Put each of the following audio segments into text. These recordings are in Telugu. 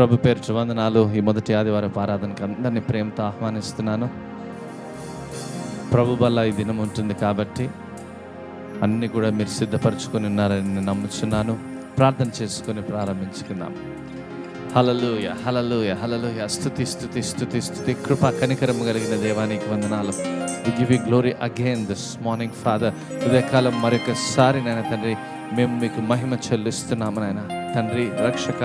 ప్రభు పేరు వందనాలు. ఈ మొదటి ఆదివారం ఆరాధనకు అందరినీ ప్రేమతో ఆహ్వానిస్తున్నాను. ప్రభు వల్ల ఈ దినం ఉంటుంది కాబట్టి అన్నీ కూడా మీరు సిద్ధపరచుకొని ఉన్నారని నేను నమ్ముచున్నాను. ప్రార్థన చేసుకొని ప్రారంభించుకుందాం. హల్లెలూయా, హల్లెలూయా, హల్లెలూయా. స్తుతి స్తుతి స్తుతి స్తుతి. కృపా కనికరము కలిగిన దేవానికి వందనాలు. We give you glory again this morning father. ఉదయకాలం మరొకసారి నాయన తండ్రి మేము మీకు మహిమ చెల్లిస్తున్నాము నాయన తండ్రి. రక్షక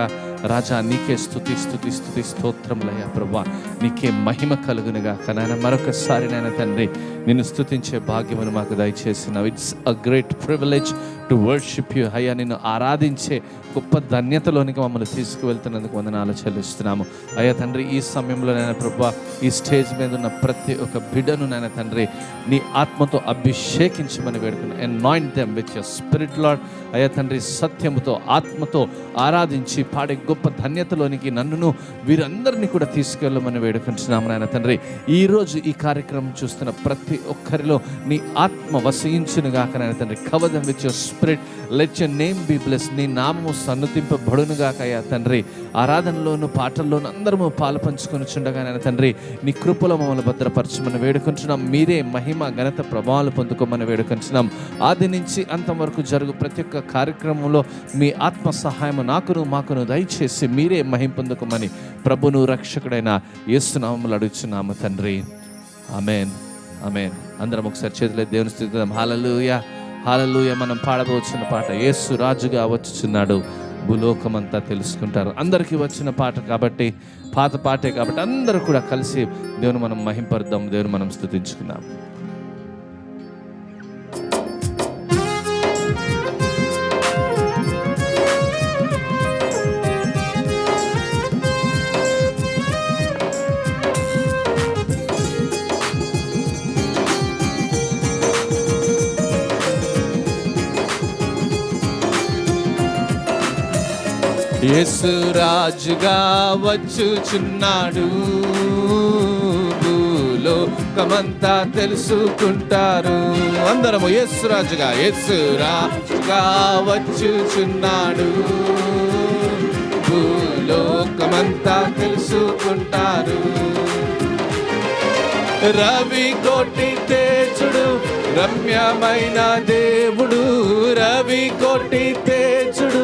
రాజా నీకే స్తుతి స్తుతి స్తుతి స్తోత్రములయ్యా ప్రభువా. నీకే మహిమ కలుగునుగా నాయన. మరొకసారి నాయన తండ్రి నిన్ను స్తుతించే భాగ్యమును మాకు దయచేసినావు. It's a great privilege to worship you అయ్యా. నిన్ను ఆరాధించే గొప్ప ధన్యతలోనికి మమ్మల్ని తీసుకువెళ్తున్నందుకు వందనాలు చెల్లిస్తున్నాము అయ్యా తండ్రి. ఈ సమయంలో నాయన ప్రభువా ఈ స్టేజ్ మీద ఉన్న ప్రతి ఒక్క బిడ్డను నాయన తండ్రి నీ ఆత్మతో అభిషేకించమని వేడుకున్నాను. Anoint them with your spirit lord అయ్యా తండ్రి. సత్యముతో ఆత్మతో ఆరాధించి పాడే గొప్ప ధన్యతలోనికి నన్నును వీరందరినీ కూడా తీసుకెళ్ళమని వేడుకుంటున్నాము నాయన తండ్రి. ఈరోజు ఈ కార్యక్రమం చూస్తున్న ప్రతి ఒక్కరిలో నీ ఆత్మ వసించునుగాక నాయన తండ్రి. Cover them with your spirit, let your name be blessed. నీ నామము సన్నుతింపబడునుగాక అయ్యా తండ్రి. ఆరాధనలోను పాటల్లోను అందరము పాలు పంచుకొని చుండగా నాయన తండ్రి నీ కృపలో మమ్మల్ని భద్రపరచమని వేడుకుంటున్నాం. మీరే మహిమ ఘనత ప్రభావాలు పొందుకోమని వేడుకుంటున్నాం. ఆది నుంచి అంతం వరకు జరుగు ప్రతి ఒక్క కార్యక్రమంలో మీ ఆత్మ సహాయం నాకును మాకును దయచేసి మీరే మహిమ పొందుకోమని ప్రభును రక్షకుడైన యేసు నామములో అడుగుచున్నాము తండ్రి. ఆమేన్, ఆమేన్. అందరం ఒకసారి చేతులెత్తి దేవుని స్తుతిద్దాం. హల్లెలూయా, హల్లెలూయా. మనం పాడబోతున్న పాట యేసు రాజుగా వచ్చుచున్నాడు భూలోకమంతా తెలుసుకుంటారు. అందరికీ వచ్చిన పాట కాబట్టి, పాత పాటే కాబట్టి అందరూ కూడా కలిసి దేవుని మనం మహింపరుద్దాం, దేవుని మనం స్తుతించుకుందాం. యేసు రాజుగా వచ్చుచున్నాడు భూలోకమంతా తెలుసుకుంటారు. అందరము యేసు రాజుగా వచ్చుచున్నాడు భూలోకమంతా తెలుసుకుంటారు. రవి కోటి తేజుడు రమ్యమైన దేవుడు, రవి కోటి తేజుడు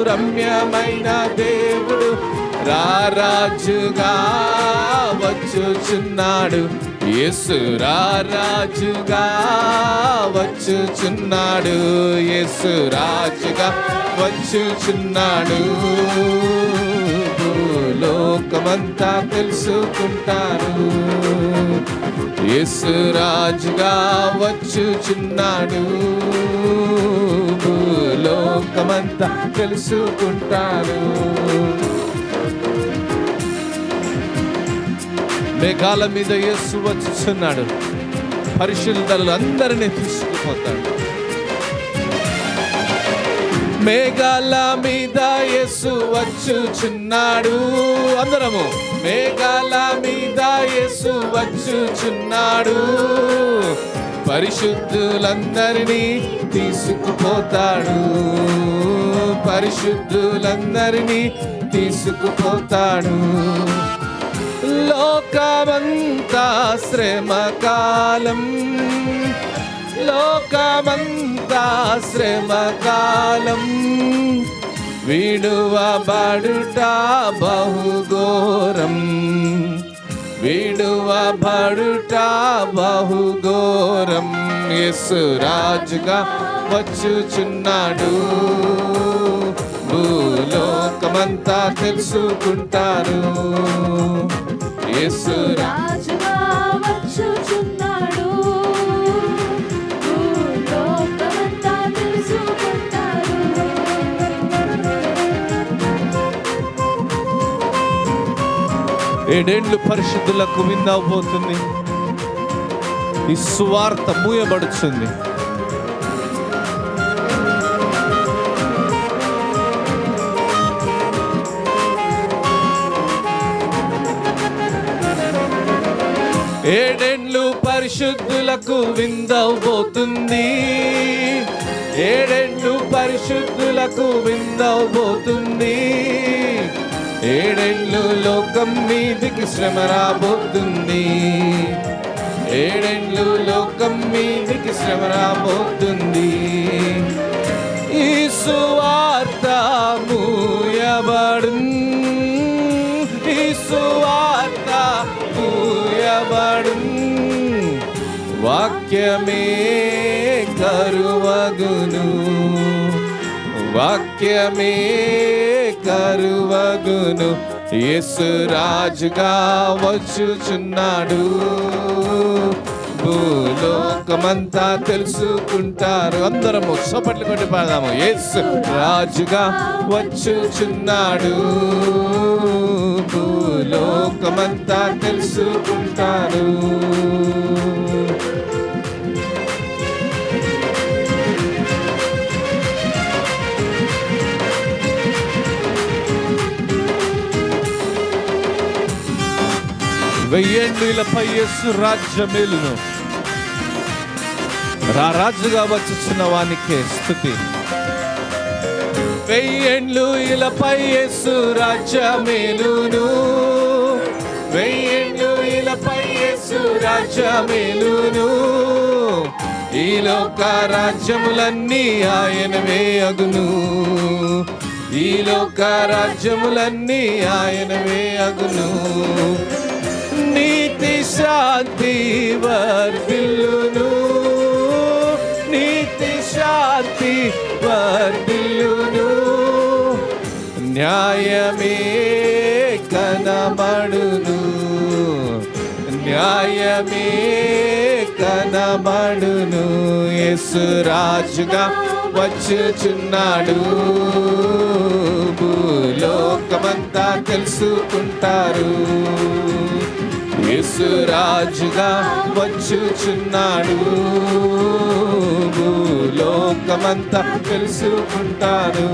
రమ్యమైన దేవుడు రారాజుగా వచ్చుచున్నాడు. యేసు రారాజుగా వచ్చుచున్నాడు. యేసు రాజుగా వచ్చుచున్నాడు భూలోకమంతా తెలుసుకుంటారు. యేసు రాజుగా వచ్చుచున్నాడు భూలోకమంతా తెలుసుకుంటారు. మేఘాల మీద యేసు వచ్చుచున్నాడు. పరిశుద్ధులు అందరినీ తీసుకుపోతాడు. మేఘాల మీద యేసు వచ్చుచున్నాడు. అందరము మేఘాల మీద యేసు వచ్చుచున్నాడు. పరిశుద్ధులందరినీ తీసుకుపోతాడు. పరిశుద్ధులందరినీ తీసుకుపోతాడు. లోకమంతా శ్రమకాలం, లోకమంతా శ్రమకాలం, విడువబడుట బహుఘోరం, విడువబడుట బహుఘోరం. యేసు రాజుగా వచ్చుచున్నాడు భూలోకమంతా తెలుసుకుంటారు. యేసు రాజుగా వచ్చుచున్నాడు భూలోకమంతా తెలుసుకుంటారు. ఏడేండ్లు పరిశుద్ధులకు విందవబోతుంది. ఈ సువార్త మూయబడుతుంది. ఏడేండ్లు పరిశుద్ధులకు విందవబోతుంది. ఏడేండ్లు పరిశుద్ధులకు విందవబోతుంది. ఏడేళ్ళు లోకం మీదికి శ్రమ రాబోతుంది. ఏడేళ్ళు లోకం మీదికి శ్రమ రాబోతుంది. ఈ సువార్త మూయబడు, ఈ సువార్త మూయబడు. వాక్యమే కరువగును, వాక్యమే కరువగును. యేసు రాజుగా వచ్చుచున్నాడు. భూలోకమంతా తెలుసుకుంటారు. అందరము చప్పట్లు కొట్టి పాడదాము. యేసు రాజుగా వచ్చుచున్నాడు. భూలోకమంతా తెలుసుకుంటారు. వెయ్యేండ్లపై యేసు రాజ్యమేలును. రాజుగా వచ్చుచున్న వానికే స్తుతి. వెయ్యేండ్లు ఇలపై యేసు రాజ్యమేలును. వెయ్యేండ్లు ఇలపై యేసు రాజ్యమేలును. ఈ లోక రాజ్యములన్నీ ఆయనవే అగును. ఈ లోక రాజ్యములన్నీ ఆయనవే అగును. నీతి శాంతి వర్ధిల్లును. నీతి శాంతి వర్ధిల్లును. న్యాయమే కనబడును. న్యాయమే కనబడును. యేసు రాజుగా వచ్చుచున్నాడు. భూలోకమంతా తెలుసుకుంటారు. యేసు రాజుగా వచ్చుచున్నాడు. భూలోకమంతా తెలుసుకుంటారు.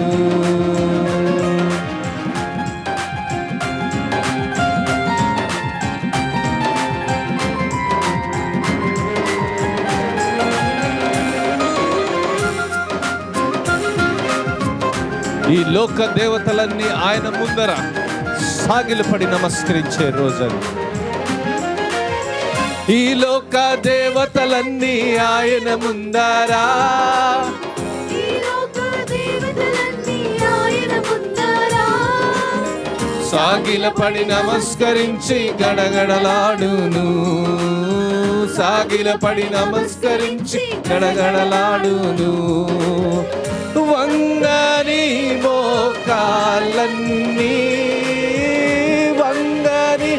ఈ లోక దేవతలన్నీ ఆయన ముందర సాగిలపడి నమస్కరించే రోజు. ఈ లోక దేవతలన్నీ ఆయన ముందరా సాగిలపడి నమస్కరించి గడగడలాడును. సాగిలపడి నమస్కరించి గడగడలాడును. వంగని మోకాళ్ళన్నీ, వంగని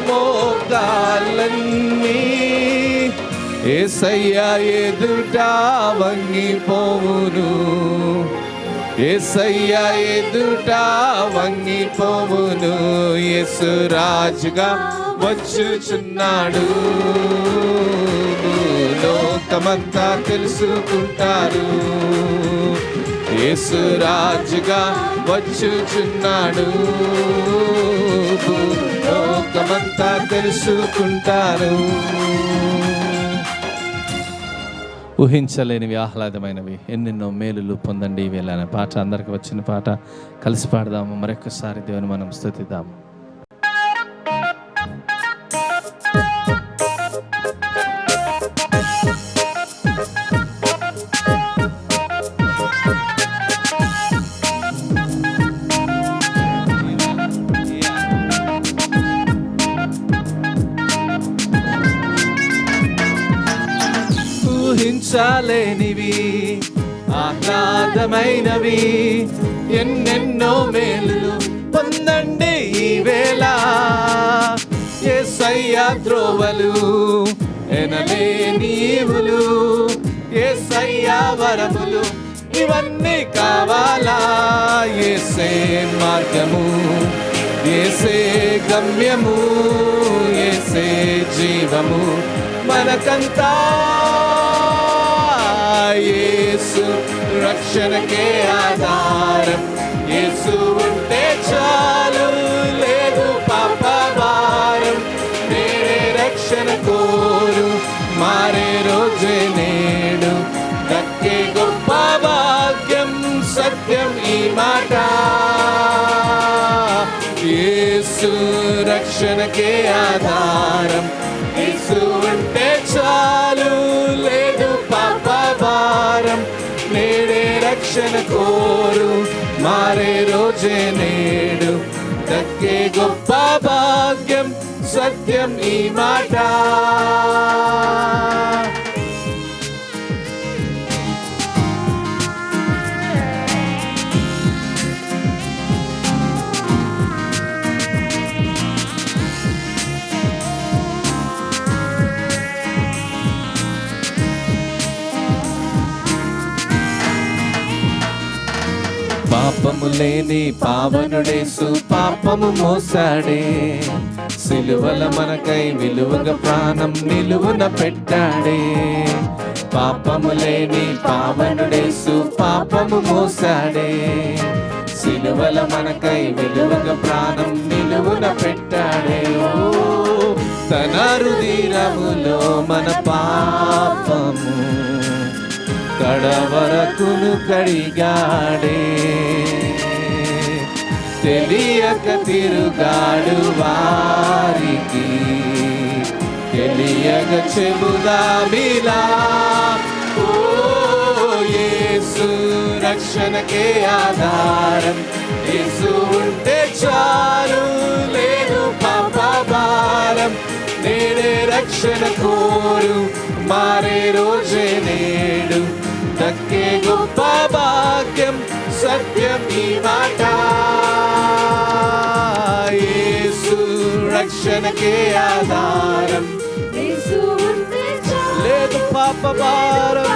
మోకాళ్ళన్నీ యేసయ్య ఎదుట వంగిపోవును. యేసయ్య ఎదుట వంగిపోవును. యేసు రాజుగా వచ్చుచున్నాడు. లోకమంతా తెలుసుకుంటారు. యేసు రాజుగా వచ్చుచున్నాడు. లోకమంతా తెలుసుకుంటారు. ఊహించలేనివి, ఆహ్లాదమైనవి ఎన్నెన్నో మేలులు పొందండి ఈ వేళ అనే పాట అందరికి వచ్చిన పాట. కలిసి పాడదాము. మరొకసారి దేవుని మనం స్తుతిద్దాము. ఊహించలేనివి, ఆహ్లాదమైనవి ఎన్నెన్నో మేలులు పొందండి ఈ వేళ. యేసయ్య త్రోవలు ఎనలేని ఈవులు, యేసయ్య వరములు ఇవన్నీ కావాలా. యేసే మార్గము, యేసే గమ్యము, యేసే జీవము మనకంతా. యేసు రక్షణకే ఆధారం. యేసు ఉంటే చాలు, లేదు పాప భారం. నేడే రక్షణ కోరు, మారే రోజే నేడు. దక్కే గొప్ప భాగ్యం, సత్యం ఈ మాట. రక్షణ కోరు మారే రోజే నేడు దక్కే గొప్ప భాగ్యం సత్యం ఈ మాట. పాపము లేని పావనుడేసు పాపము మోసాడే, సిలువల మనకై విలువగా ప్రాణం నిలువున పెట్టాడే. పాపము లేని పావనుడేసు పాపము మోసాడే, సిలువల మనకై విలువగా ప్రాణం నిలువున పెట్టాడే. ఓ తన రుధిరములో మన పాపము కడవరకును కడిగాడే, తెలియక తిరుగాడు వారికి తెలియక చెబుదామిలా. ఓ యేసు రక్షణకే ఆధారం, యేసు ఉంటే చాలు లేదు పాప భారం. నేడే రక్షణ కోరు మారే రోజే నేడు దక్కే గొప్ప భాగ్యం సత్యం ఈ మాట. యేసు రక్షణకే ఆధారం, యేసు ఉంటే చాలు లేదు పాప భారం.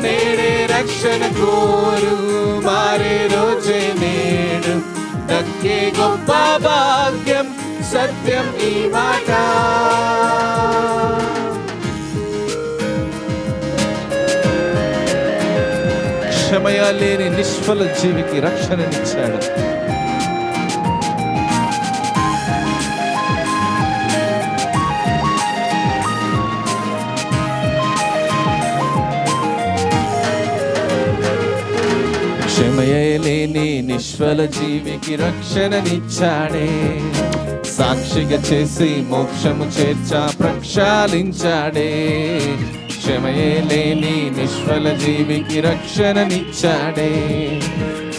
నేడే రక్షణ కోరు మారే రోజే నేడు దక్కే గొప్ప భాగ్యం సత్యం ఈ మాట. క్షమయ లేని నిష్ఫల జీవికి రక్షణనిచ్చాడు. క్షమయ లేని నిష్ఫల జీవికి రక్షణనిచ్చాడే, సాక్షిగా చేసి మోక్షము చేర్చా ప్రక్షాళించాడే. క్షమయే లేని నిష్ఫల జీవికి రక్షణనిచ్చాడే,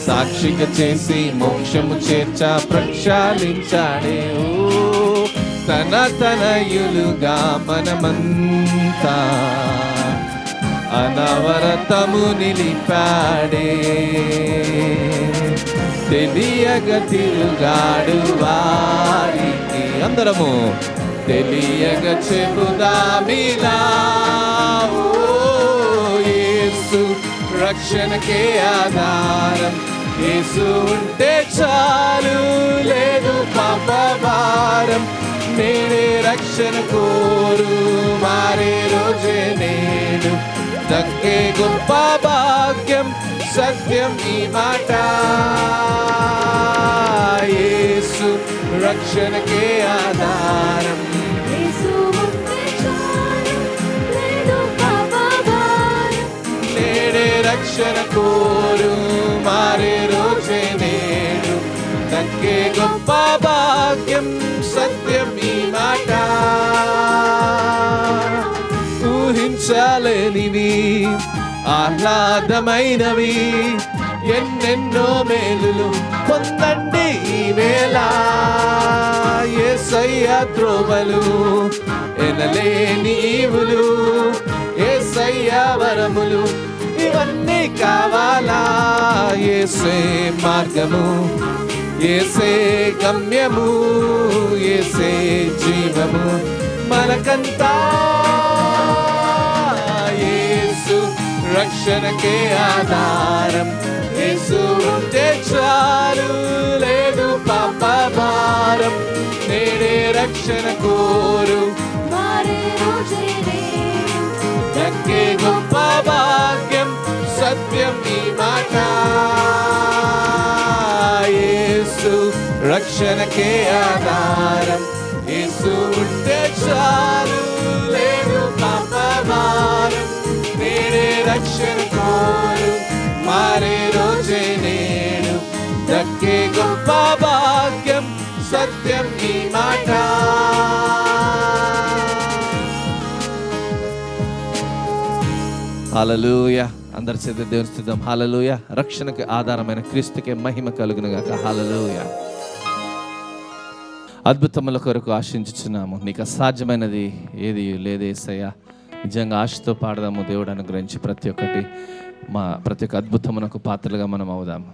సాక్షిగా చేసి మోక్షము చేర్చా ప్రక్షాళించాడే. ఓ తన తనయులుగా మనమంతా అనవరతము నిలిపాడే, తెలియక తిరుగాడు వారికి అందరము తెలియక చెబుదామిలా. ఓ యేసు రక్షణకే ఆధారం, యేసు ఉంటే చాలు లేదు పాప భారం. నేడే రక్షణ కోరు మారే రోజే నేడు దక్కే గొప్ప భాగ్యం సత్యం ఈ మాట. యేసు రక్షణకే ఆధారం, యేసు ఉంటే చాలు లేదు పాప భారం. నేడే రక్షణ కోరు మారే రోజే నేడు దక్కే గొప్ప భాగ్యం సత్యం ఈ మాట. ఊహించలేనివి ఆహ్లాదమైనవి ఎన్నెన్నో మేలులు పొందండి ఈ వేళ. యేసయ్య త్రోవలు ఎనలేని ఈవులు, యేసయ్య వరములు ఇవన్నీ కావాలా. యేసే మార్గము, యేసే గమ్యము, యేసే జీవము మనకంతా. యేసు రక్షణకే ఆధారం, యేసు ఉంటే చాలు లేదు పాప భారం. నేడే రక్షణ కోరు మారే రోజే నేడు దక్కే గొప్ప భాగ్యం సత్యం ఈ మాట. యేసు రక్షణకే ఆధారం, యేసు ఉంటే చాలు లేదు పాప భారం. నేడే రక్షణ కోరు మారే రోజే నేడు దక్కే గొప్ప భాగ్యం సత్యం ఈ మాట. హల్లెలూయా. అందరి చేత దేవుని స్తుతిద్దాం. హల్లెలూయా. రక్షణకు ఆధారమైన క్రీస్తుకే మహిమ కలుగును గాక. హల్లెలూయా. అద్భుతముల కొరకు ఆశించుచున్నాము. నీకు అసాధ్యమైనది ఏది లేదు యేసయ్యా. నిజంగా ఆశతో పాడదాము. దేవుడు అనుగ్రహించి ప్రతి ఒక్క అద్భుతమునకు పాత్రలుగా మనం అవుదాము.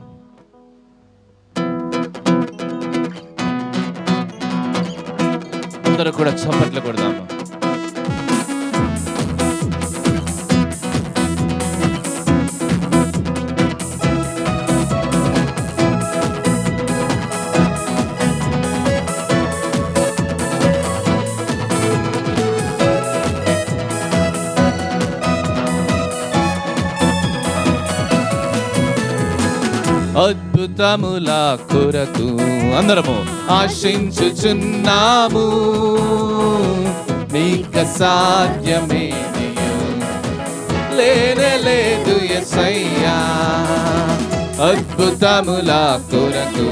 అందరూ కూడా చప్పట్లు కొడదాము. అద్భుతముల కొరకు అందరము ఆశించుచున్నాము. నీకు సాధ్యమేది లేనే లేదు యేసయ్యా. అద్భుతముల కొరకు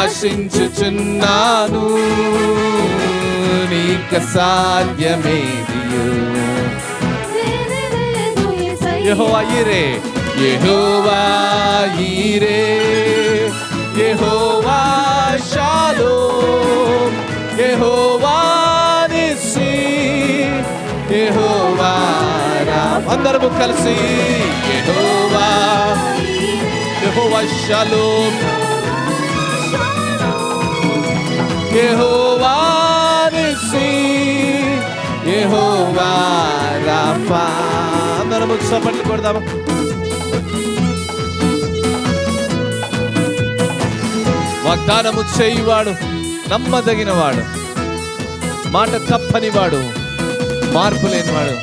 ఆశించుచున్నాను. నీకు సాధ్యమేది యెహోవా ఈరే, యెహోవా ఈరే, యెహోవా షాలోమ్, యెహోవా నిస్సి, యెహోవా రాఫా. అందరము కలిసి యెహోవా, యెహోవా షాలోమ్, యెహోవా నిస్సి, యెహోవా రాఫా. అందరము చప్పట్లు కొడదాము. వాగ్దానము చేయువాడు, నమ్మదగినవాడు, మాట తప్పనివాడు, మార్పు లేనివాడు.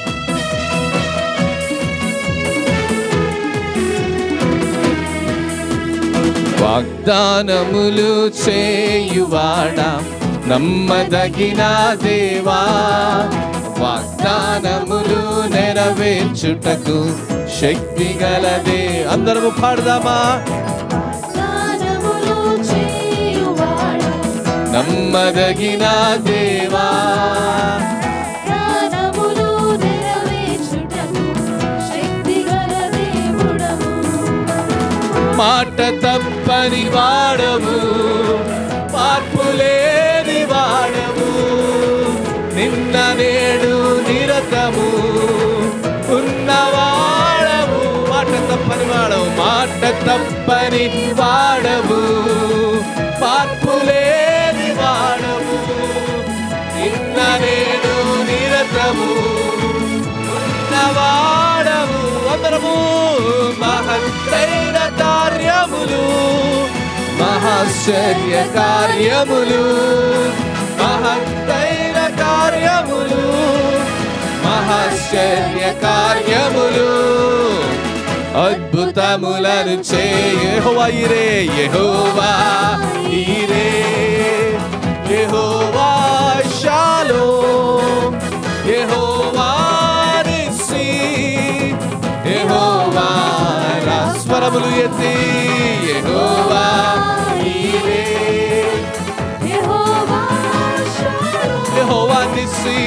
వాగ్దానములు చేయువాడా, నమ్మదగిన దేవా. వాగ్దానములు నెరవేర్చుటకు శక్తి గలదే. అందరము పాడదామా. నమ్మదగిన దేవా, మాట తప్పని వాడవు, మార్పు లేని వాడవు. నిన్న నేడు నిరతము ఉన్నవాడవు. మాట తప్పని వాడవు, మాట తప్పని వాడవు, మార్పు లేని వాడవు. నిన్న నేడు నిరతము ఉన్నవాడవు. అందరము మహత్తైన కార్యములు, మహాశ్చర్య కార్యములు, మహత్తైన కార్యములు, మహాశ్చర్య కార్యములు, అద్భుతములను చేయ. యెహోవా ఈరే, యెహోవా ఈరే, యెహోవా షాలోమ్, యెహోవా నిస్సి, యెహోవా రా. స్వరములు ఎత్తి యెహోవా ఈరే, యెహోవా నిస్సి,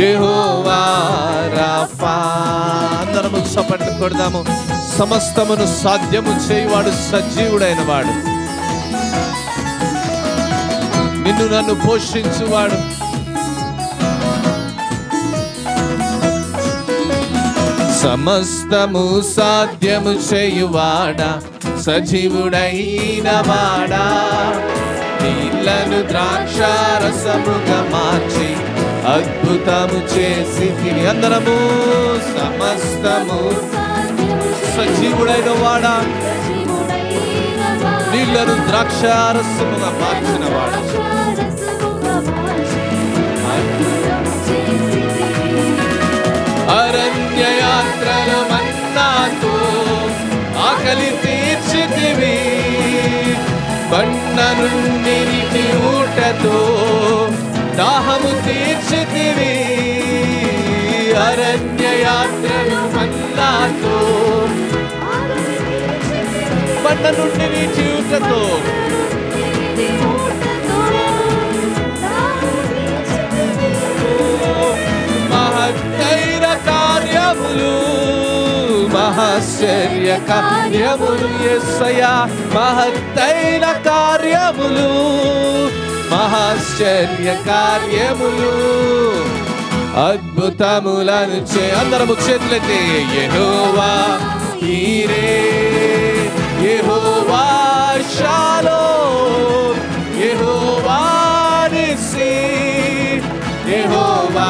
యెహోవా రాఫా. అందరము చప్పట్లు కొడదాము. సమస్తమును సాధ్యము చేయువాడు సజీవుడైన వాడు, నిన్ను నన్ను పోషించువాడు, సమస్తము సాధ్యము చేయువాడా, సజీవుడైన వాడా. నీళ్లను ద్రాక్షారసముగా మార్చి అద్భుతము చేసి అందరము. సమస్తము సజీవుడైన వాడా, నీళ్లను ద్రాక్షారసముగా మార్చిన వాడా. అరణ్య యాత్రలు మన్నాతో ఆకలి తీర్చితివి, బండ నుండి నీటి ఊటతో దాహము తీర్చితివి. అరణ్య యాత్రలు మన్నాతో, బండ నుండి నీటి ఊటతో ఆశ్చర్య కార్యములు యేసయ్యా, మహత్తైన కార్యములు, మహాశ్చర్య కార్యములు, అద్భుతములను అందరము చేతులెత్తి యెహోవా ఈరే, యెహోవా షాలోమ్, యెహోవా నిస్సి, యెహోవా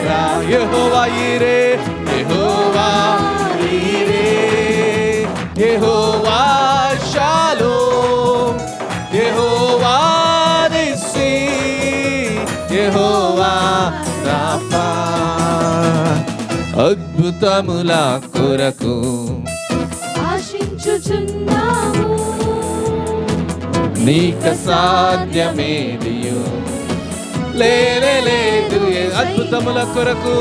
రా, యెహోవా ఈరే, యెహోవా ఈరే, యెహోవా షాలోమ్, యెహోవా నిస్సి, యెహోవా రాఫా. అద్భుతముల కొరకు ఆశించుచున్నాము, నీక సాధ్యమేదియు లేదు. అద్భుతముల కొరకు,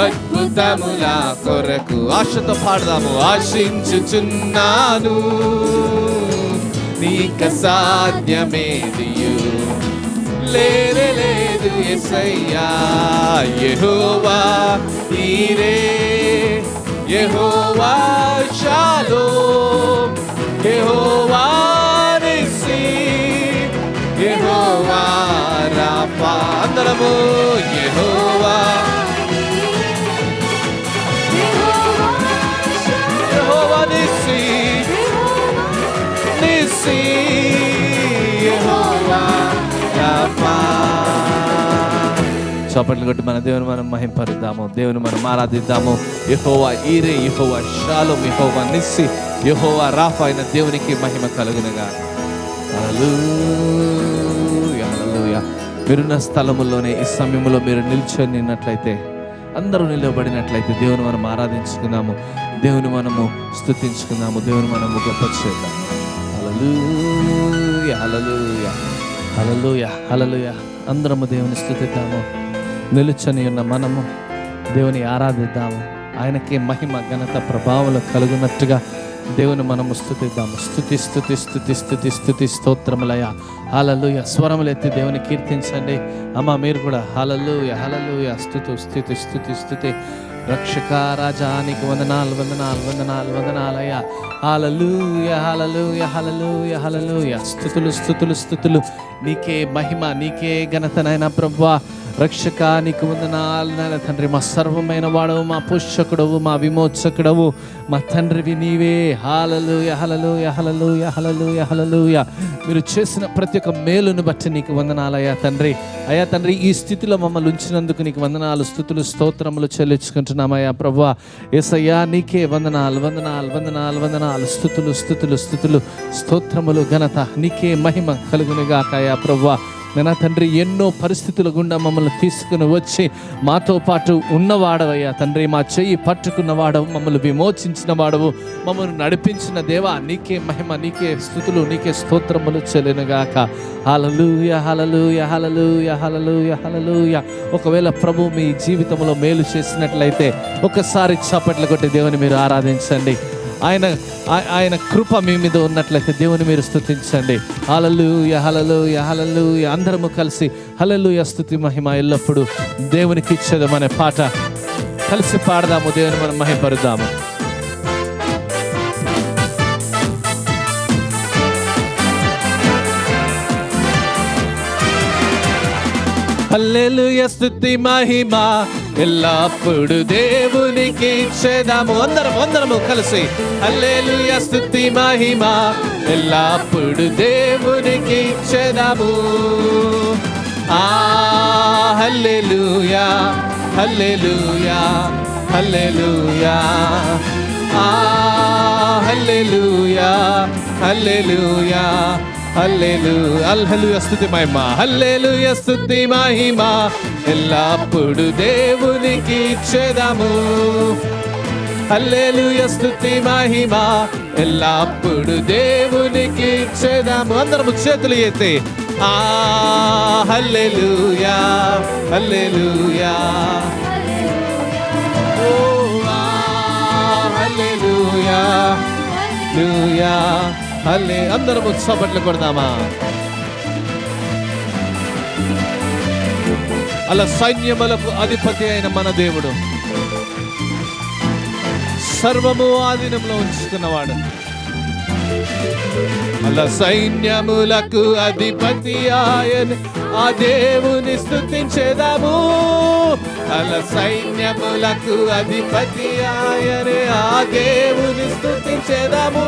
అద్భుతముల కొరకు ఆశతో పాడదాము. ఆశించుచున్నాను, నీక సాధ్యమేదియు లేదు యేసయ్యా. యెహోవా ఈరే, యెహోవా షాలోమ్, యెహోవా నిస్సి, యెహోవా రాఫా. అందరము యెహోవా, యెహోవా నిస్సి, నిస్సి, యెహోవా రాఫా. చప్పట్లు కొట్టి మన దేవుని మనం మహింపరుద్దాము, దేవుని మనం ఆరాధిద్దాము. యెహోవా ఈరే, యెహోవా షాలోమ్, యెహోవా నిస్సి, యెహోవా రాఫా అయిన దేవునికి మహిమ కలుగునుగా. హల్లెలూయా, హల్లెలూయా. మీరున్న స్థలములోనే ఈ సమయంలో మీరు నిల్చొనిన్నట్లయితే, అందరూ నిలబడినట్లయితే దేవుని మనం ఆరాధించుకుందాము, దేవుని మనము స్తుతించుకుందాము, దేవుని మనము గొప్ప చేద్దాం. హల్లెలూయా, హల్లెలూయా, హల్లెలూయా, హల్లెలూయా. అందరము దేవుని స్తుతిద్దాము. నిలుచని ఉన్న మనము దేవుని ఆరాధిద్దాము. ఆయనకి మహిమ ఘనత ప్రభావాలు కలుగునట్టుగా దేవుని మనము స్తుతిద్దాము. స్తుతి స్తుతి స్తుతి స్తుతి స్తుతి స్తోత్రములయ. హల్లెలూయా. స్వరములు ఎత్తి దేవుని కీర్తించండి. అమ్మ మీరు కూడా హల్లెలూయా, హల్లెలూయా. స్తుతి స్తుతి స్తుతి స్తుతి. రక్షక రాజా నీకు వందనాలు, వందనాలు, వందనాలు, వందనాలయ్యా. హల్లెలూయా, హల్లెలూయా, హల్లెలూయా, హల్లెలూయా. స్తుతులు స్తుతులు స్తుతులు. నీకే మహిమ, నీకే ఘనతనైనా ప్రభువా. రక్షక నీకు వందనాలు నాయన తండ్రి. మా సర్వమైన వాడవు, మా పోషకుడవు, మా విమోచకుడవు, మా తండ్రివి నీవే. హల్లెలూయా, హల్లెలూయా, హల్లెలూయా, హల్లెలూయా, హల్లెలూయా. మీరు చేసిన ప్రతి ఒక్క మేలును బట్టి నీకు వందనాలయ్యా తండ్రి. అయ్యా తండ్రి, ఈ స్థితిలో మమ్మల్ని ఉంచినందుకు నీకు వందనాలు, స్తుతులు, స్తోత్రములు చెల్లించుకుంటున్నామయ్యా ప్రభువా. యేసయ్యా నీకే వందనాలు, వందనాలు, వందనాలు, వందనాలు. స్తుతులు స్తుతులు స్తుతులు, స్తోత్రములు, ఘనత నీకే మహిమ కలుగునుగాకయ్యా ప్రభువా. నా తండ్రి, ఎన్నో పరిస్థితుల గుండా మమ్మల్ని తీసుకుని వచ్చి మాతో పాటు ఉన్నవాడవయ్యా తండ్రి. మా చెయ్యి పట్టుకున్న వాడవు, మమ్మల్ని విమోచించిన వాడవు, మమ్మల్ని నడిపించిన దేవా నీకే మహిమ, నీకే స్తుతులు, నీకే స్తోత్రములు చెల్లినగాక. హల్లెలూయా, హల్లెలూయా, హల్లెలూయా, హల్లెలూయా, హల్లెలూయా. ఒకవేళ ప్రభు మీ జీవితంలో మేలు చేసినట్లయితే ఒక్కసారి చప్పట్లు కొట్టి దేవుని మీరు ఆరాధించండి. ఆయన కృప మీ మీద ఉన్నట్లయితే దేవుని మీరు స్తుతించండి. హల్లెలూయా, హల్లెలూయా, హల్లెలూయా. అందరము కలిసి హల్లెలూయా స్తుతి మహిమ ఎల్లప్పుడు దేవునికి ఇచ్చేది అనే పాట కలిసి పాడదాము, దేవుని మనం మహిమపరుద్దాము. హల్లెలూయా స్తుతి మహిమ ఎల్లప్పుడు దేవునికి ఇచ్చేదాము. అందరము కలిసి హల్లెలూయా స్తుతి మహిమ ఎల్లప్పుడు దేవునికి ఇచ్చేదాము. హల్లెలూయా, హల్లెలూయా, హల్లెలూయా. హల్లెలూయా, హల్లెలూయా, హల్లెలూయా, హల్లెలూయా స్తుతి మహిమ, హల్లెలూయా స్తుతి మహిమ ఎల్లప్పుడు దేవునికి ఇచ్చేదాము. హల్లెలూయా స్తుతి మహిమ ఎల్లప్పుడు దేవునికి ఇచ్చేదాము. అందరము చేతులు ఎత్తి హల్లెలూయా, హల్లెలూయా, హల్లెలూయా, హల్లెలూయా, హల్లే. అందరము చప్పట్లు కొడదామా? అలా సైన్యములకు అధిపతి అయిన మన దేవుడు సర్వము ఆధీనంలో ఉంచుకున్నవాడు. అలా సైన్యములకు అధిపతి ఆయన, ఆ దేవుని స్తుతించేదాము. అలా సైన్యములకు అధిపతి ఆయనే, ఆ దేవుని స్తుతించేదాము.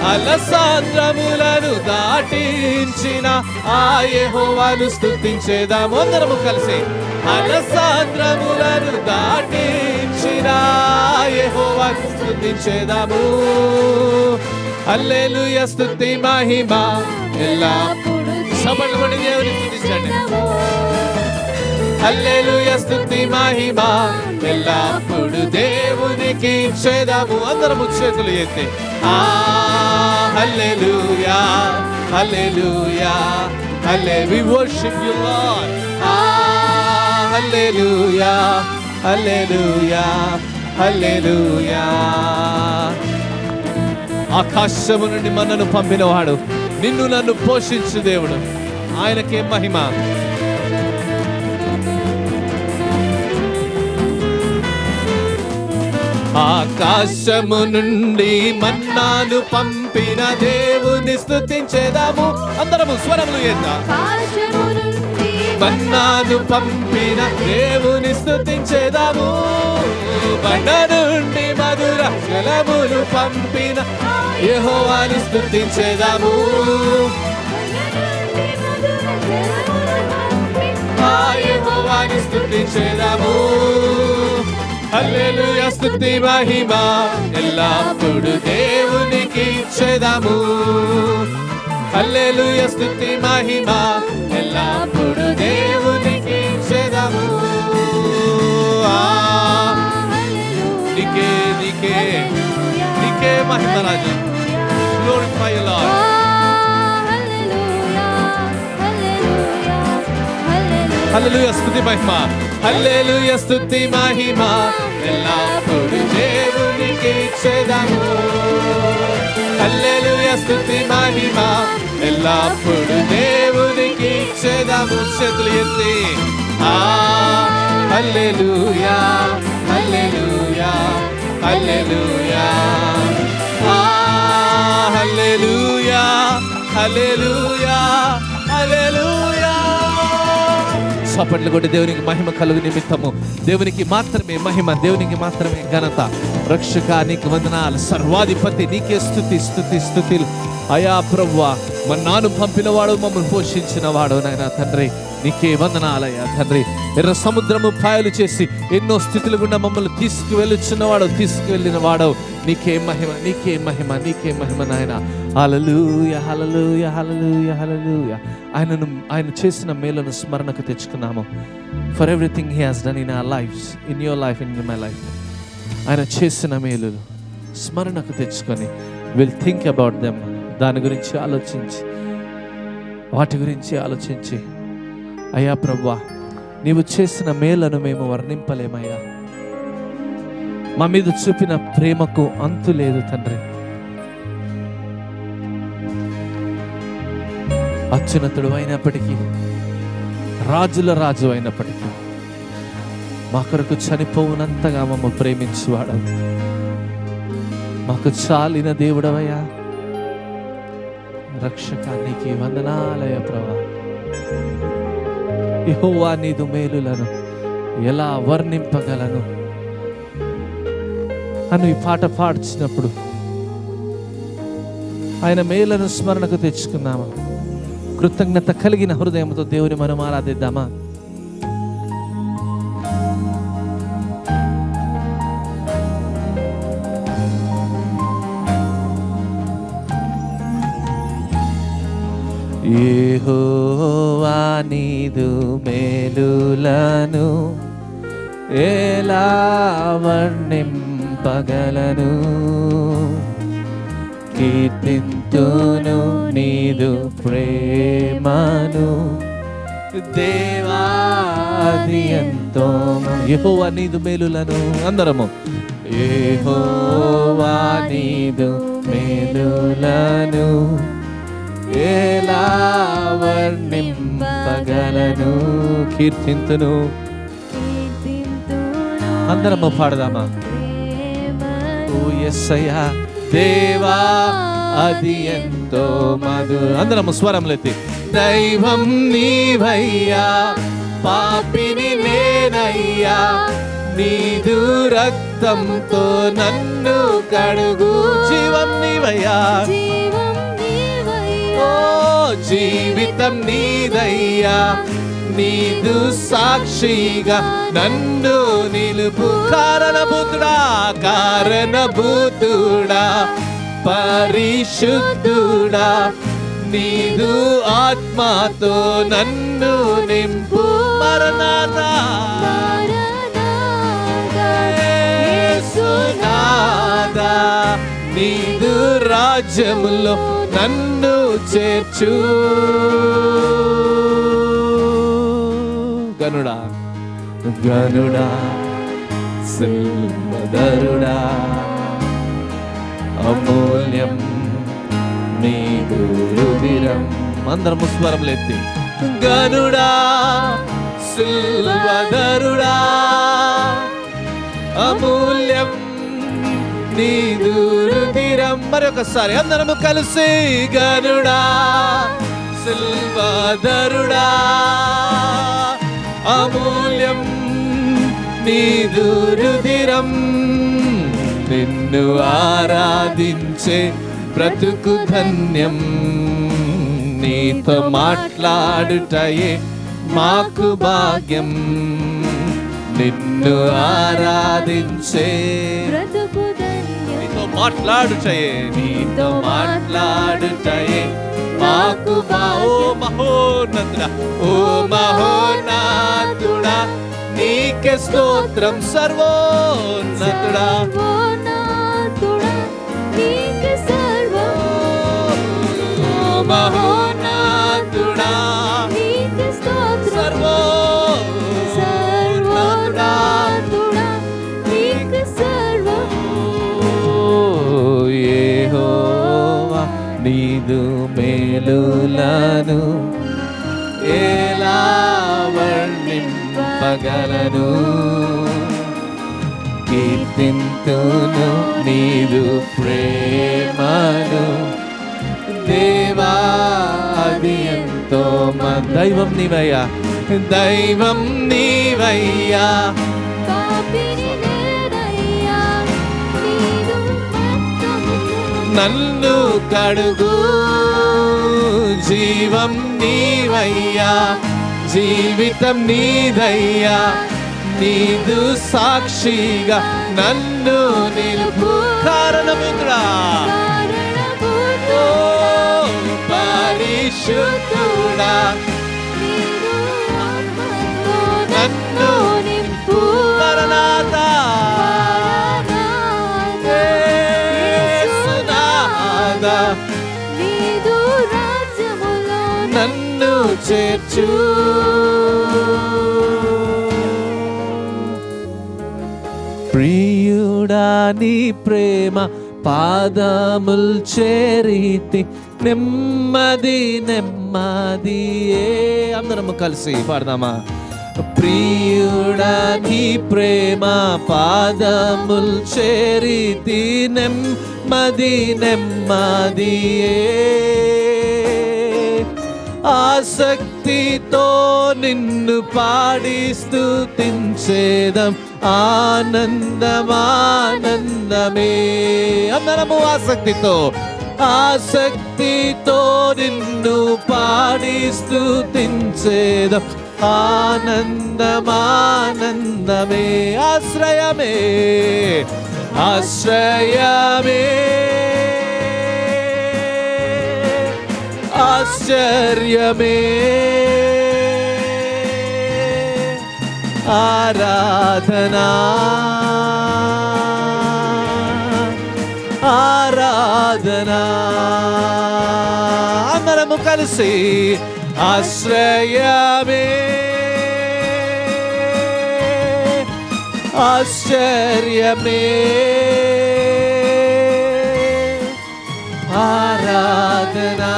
అలసాంద్రములను దాటించిన ఆ యెహోవాను స్తుతించేదాము. అందరము కలిసి అలసాంద్రములను దాటించిన ఆ యెహోవాను స్తుతించేదాము. హల్లెలూయా స్తుతి మహిమ ఎల్లప్పుడూ. చప్పట్లు కొట్టి దేవుని స్తుతించండి. హల్లెలూయా స్తుతి మహిమ ఎల్లప్పుడు దేవునికి ఇచ్చేదాము. అందరము చేతులు ఎత్తి హల్లెలూయా హల్లెలూయా హల్లెలూయా, we worship you Lord. హల్లెలూయా హల్లెలూయా హల్లెలూయా. ఆకాశము నుండి మనను పంపినవాడు, నిన్ను నన్ను పోషించు దేవుడు, ఆయనకే మహిమ. ఆకాశము నుండి మన్నాను పంపిన దేవుని స్తుతించేదాము. అందరము స్వరములు ఎత్తా. మన్నాను పంపిన దేవుని స్తుతించేదాము. బండ నుండి మధుర జలములు పంపిన యెహోవాను స్తుతించేదాము. ఆ యెహోవాను స్తుతించేదాము. హల్లెలూయా స్తుతి మహిమ ఎల్లప్పుడు దేవునికి ఇచ్చేదాము. హల్లెలూయా స్తుతి మహిమ ఎల్లప్పుడు దేవునికి ఇచ్చేదాము. నీకే నీకే నీకే మహిమ రాజా. Glorify you Lord. హల్లెలూయా స్తుతి మహిమ, హల్లెలూయా స్తుతి మహిమ ఎల్లప్పుడు దేవునికి ఇచ్చేదాము. హల్లెలూయా స్తుతి మహిమ ఎల్లప్పుడు దేవునికి ఇచ్చేదాము. చేతులు ఎత్తి హల్లెలూయా హల్లెలూయా హల్లెలూయా హల్లెలూయా హల్లెలూయా హల్లెలూయా. చప్పట్లు కొట్టి దేవునికి మహిమ కలుగు నిమిత్తము. దేవునికి మాత్రమే మహిమ, దేవునికి మాత్రమే ఘనత. రక్షక నీకు వందనాలు, సర్వాధిపతి నీకే స్తుతి స్తుతి స్తుతులు. అయా ప్రభువా, మన్నాను పంపినవాడు, మమ్మల్ని పోషించిన వాడు నాయన తండ్రి, నీకే వందనాలయ్యా తండ్రి. ఎర్ర సముద్రము పాయలు చేసి ఎన్నో స్థితులు గుండా మమ్మల్ని తీసుకువెళ్ళుచున్నవాడు, తీసుకువెళ్ళిన వాడవు. నీకే మహిమ, నీకే మహిమ, నీకే మహిమ నాయన. హల్లెలూయా హల్లెలూయా హల్లెలూయా హల్లెలూయా. ఆయన చేసిన మేలను స్మరణకు తెచ్చుకున్నాము. For everything he has done in our lives, in your life, in my life. ఆయన చేసిన మేలులు స్మరణకు తెచ్చుకొని విల్ థింక్ అబౌట్ దెమ్. దాని గురించి ఆలోచించి, వాటి గురించి ఆలోచించి, అయ్యా ప్రభువా, నీవు చేసిన మేలను మేము వర్ణింపలేమయ్యా. మా మీద చూపిన ప్రేమకు అంతు లేదు తండ్రి. అత్యున్నతుడు అయినప్పటికీ, రాజుల రాజు అయినప్పటికీ, మా కొరకు చనిపోవునంతగా మమ్మల్ని ప్రేమించువాడు. మాకు చాలిన దేవుడవయ్యా. రక్షకానికి వందనాలయ ప్రభా. యెహోవా నీదు మేలులను ఎలా వర్ణింపగలను అని ఈ పాట పాడుచినప్పుడు ఆయన మేలను స్మరణకు తెచ్చుకున్నాము. కృతజ్ఞత కలిగిన హృదయంతో దేవుని మనం ఆరాధిద్దామా? యెహోవా నీదు మేలులను ఎలా వర్ణింపగలను? కీర్తింతును నీదు ప్రేమను దేవాది ఎంతో. యెహోవా నీదు మేలులను, అందరము యెహోవా నీదు మేలులను ఎలా వర్ణింపగలను? కీర్తింతును. అందరము పాడదామా? యేసయ్యా దేవా అది ఎంతో మధు. అందరం స్వరములెత్తి దైవం నీవయ్యా పాపిని నేనయ్యా నీదు రక్తంతో నన్ను కడుగు. జీవం నీవయ్యా ఓ జీవితం నీదయ్యా నీదు సాక్షిగా నన్ను నిలుపు. కారణభూతుడా పరిశుద్ధుడా నీదు ఆత్మతో నన్ను నింపు. మరణాతా యేసునాథా నీదు రాజ్యములో నన్ను చేర్చు. గనుడా గనుడా సిల్వదరుడా అమూల్యం నీదు రుధిరం. అందరం స్వరములెత్తి గనుడా సిల్వదరుడా అమూల్యం నీదు రుధిరం. మరొకసారి అందరము కలిసి గనుడా సిల్వదరుడా అమూల్యం నీదు రుధిరం. నిన్ను ఆరాధించే బ్రతుకు ధన్యం నీతో మాట్లాడుటయే మాకు భాగ్యం. నిన్ను ఆరాధించే బ్రతుకు ధన్యం నీతో మాట్లాడుటయే మాకు ఓ మహోన్నతుడా ఓ మహోన్నతుడా నీకే స్తోత్రం. సర్వోన్నతుడా నీకే సర్వం. ఓ మహోన్నతుడా నీకే స్తోత్రం. సర్వోన్నతుడా నీకే సర్వం. యెహోవా నీదు మేలులను ఎలా వర్ణింపగలను. కీర్తింతును నీదు ప్రేమను దేవా అది ఎంతో దైవం నీవయ్యా దైవం నీవయ్యా పాపిని నేనయ్యా నీదు రక్తముతో నన్ను కడుగు. జీవం నీవయ్యా జీవితం నీదయ్యా నీదు సాక్షిగా నన్ను నిలుపు. కారణభూతుడా ఓ పరిశుద్ధుడా నీదు ఆత్మతో నన్ను నింపు. మరణాతా యేసునాథా నీదు రాజ్యములో నన్ను చేర్చు. ప్రియుడా నీ ప్రేమ పాదముల్ చేరితి నెమ్మది నెమ్మదియే. అందరము కలిసి పాడదామా. ప్రియుడా నీ ప్రేమ పాదముల్ చేరితి నెమ్మది నెమ్మదియే. ఆసక్తితో నిన్ను పాడి స్తుతించేదం ఆనందమానందమే. అందరము ఆసక్తితో నిన్ను పాడి స్తుతించేదం ఆనందమానందమే. ఆశ్రయమే ఆశ్చర్యమే ఆరాధనా అందరము కలిసి ఆశ్రయమే ఆశ్చర్యమే ఆరాధనా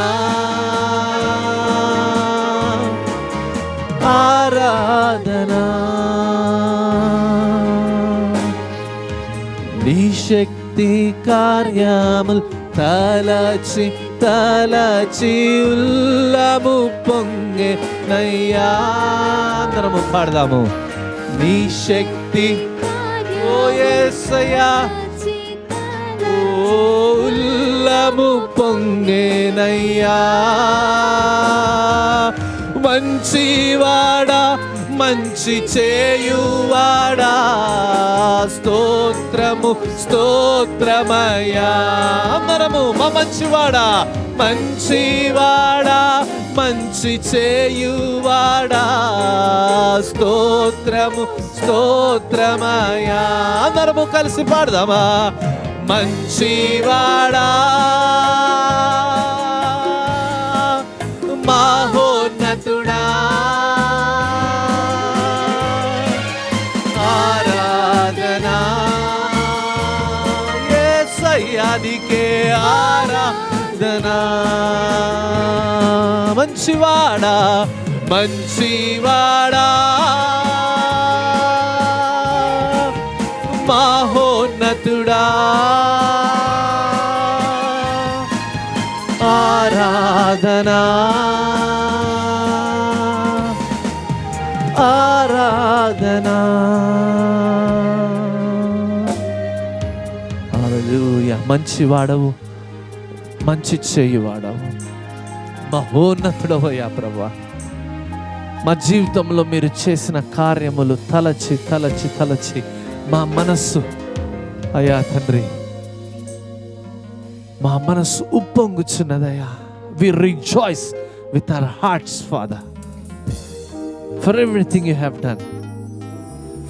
నీ శక్తి ప్రతి కార్యములు తలచి తలచి ఉల్లము పొంగే నయ్యా. అందరము పాడదాము. నీ శక్తి ఓ యేసయ్యా ఉల్లము పొంగేనయ్యా. మంచివాడా మంచి చేయువాడా స్తోత్రము స్తోత్రమయ్యా. అందరము మా మంచివాడా మంచివాడా మంచి చేయువాడా స్తోత్రము స్తోత్రమయ్యా. అందరము కలిసి పాడదామా. మంచివాడా మహోన్నతుడా ఆరాధనా యేసయ్యానికే ఆరాధనా. మంచివాడా మంచివాడా మహోన్నతుడా ఆరాధనా ఆరాధనా. హల్లెలూయా. మంచివాడవు మంచి చేయువాడవు మహోన్నతుడవయ్యా ప్రభువా. మా జీవితంలో మీరు చేసిన కార్యములు తలచి తలచి తలచి మా మనస్సు అయ్యా తండ్రి మా మనస్సు ఉప్పొంగుచున్నదయ్యా. We rejoice with our hearts, Father, for everything you have done,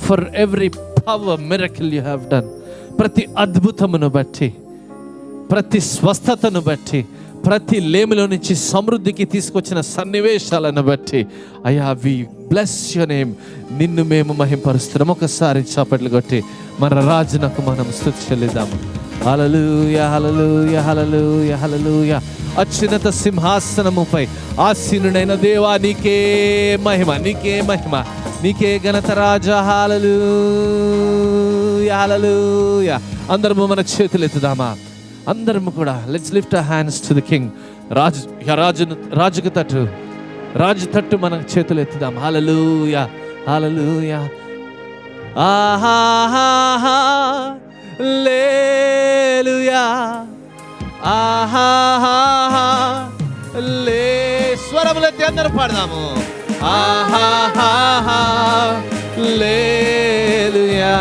for every power miracle you have done. ప్రతి అద్భుతమును బట్టి ప్రతి స్వస్థతను బట్టి ప్రతి లేమిలో నుంచి సమృద్ధికి తీసుకొచ్చిన సన్నివేశాలను బట్టి అయ్యా వి బ్లెస్ యువర్ నేమ్. నిన్ను మేము మహింపరుస్తున్నాం. ఒకసారి చప్పట్లు కొట్టి మన రాజునకు మనం స్తుతి చెల్లిద్దాము. హల్లెలూయా హల్లెలూయా హల్లెలూయా హల్లెలూయా. అత్యున్నత సింహాసనముపై ఆసీనుడైన దేవా నీకే మహిమ నీకే మహిమ నీకే ఘనత రాజా. హల్లెలూయా హల్లెలూయా. అందరము మన చేతులు ఎత్తుదామా. అందరము కూడా let's lift our hands to the king. రాజుకు తట్టు రాజు తట్టు మన చేతులు ఎత్తుదాం. హల్లెలూయా హల్లెలూయా. ఆహాహా లేలుయా ఆహాహా లే. స్వరములెత్తి అందరూ పాడదాము. ఆహాహా లేలుయా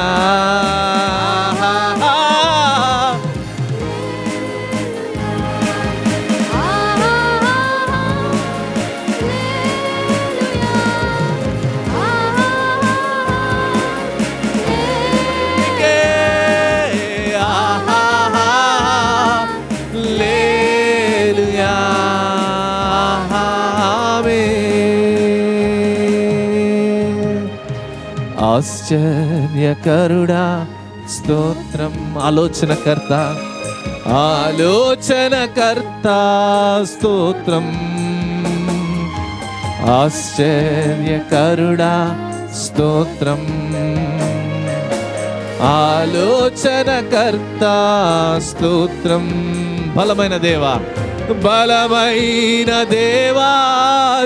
ఆశ్చర్యకరుడా స్తోత్రం. ఆలోచనకర్త ఆలోచనకర్త స్తోత్రం. ఆశ్చర్యకరుడా స్తోత్రం. ఆలోచనకర్త స్తోత్రం. బలమైన దేవా బలమైన దేవా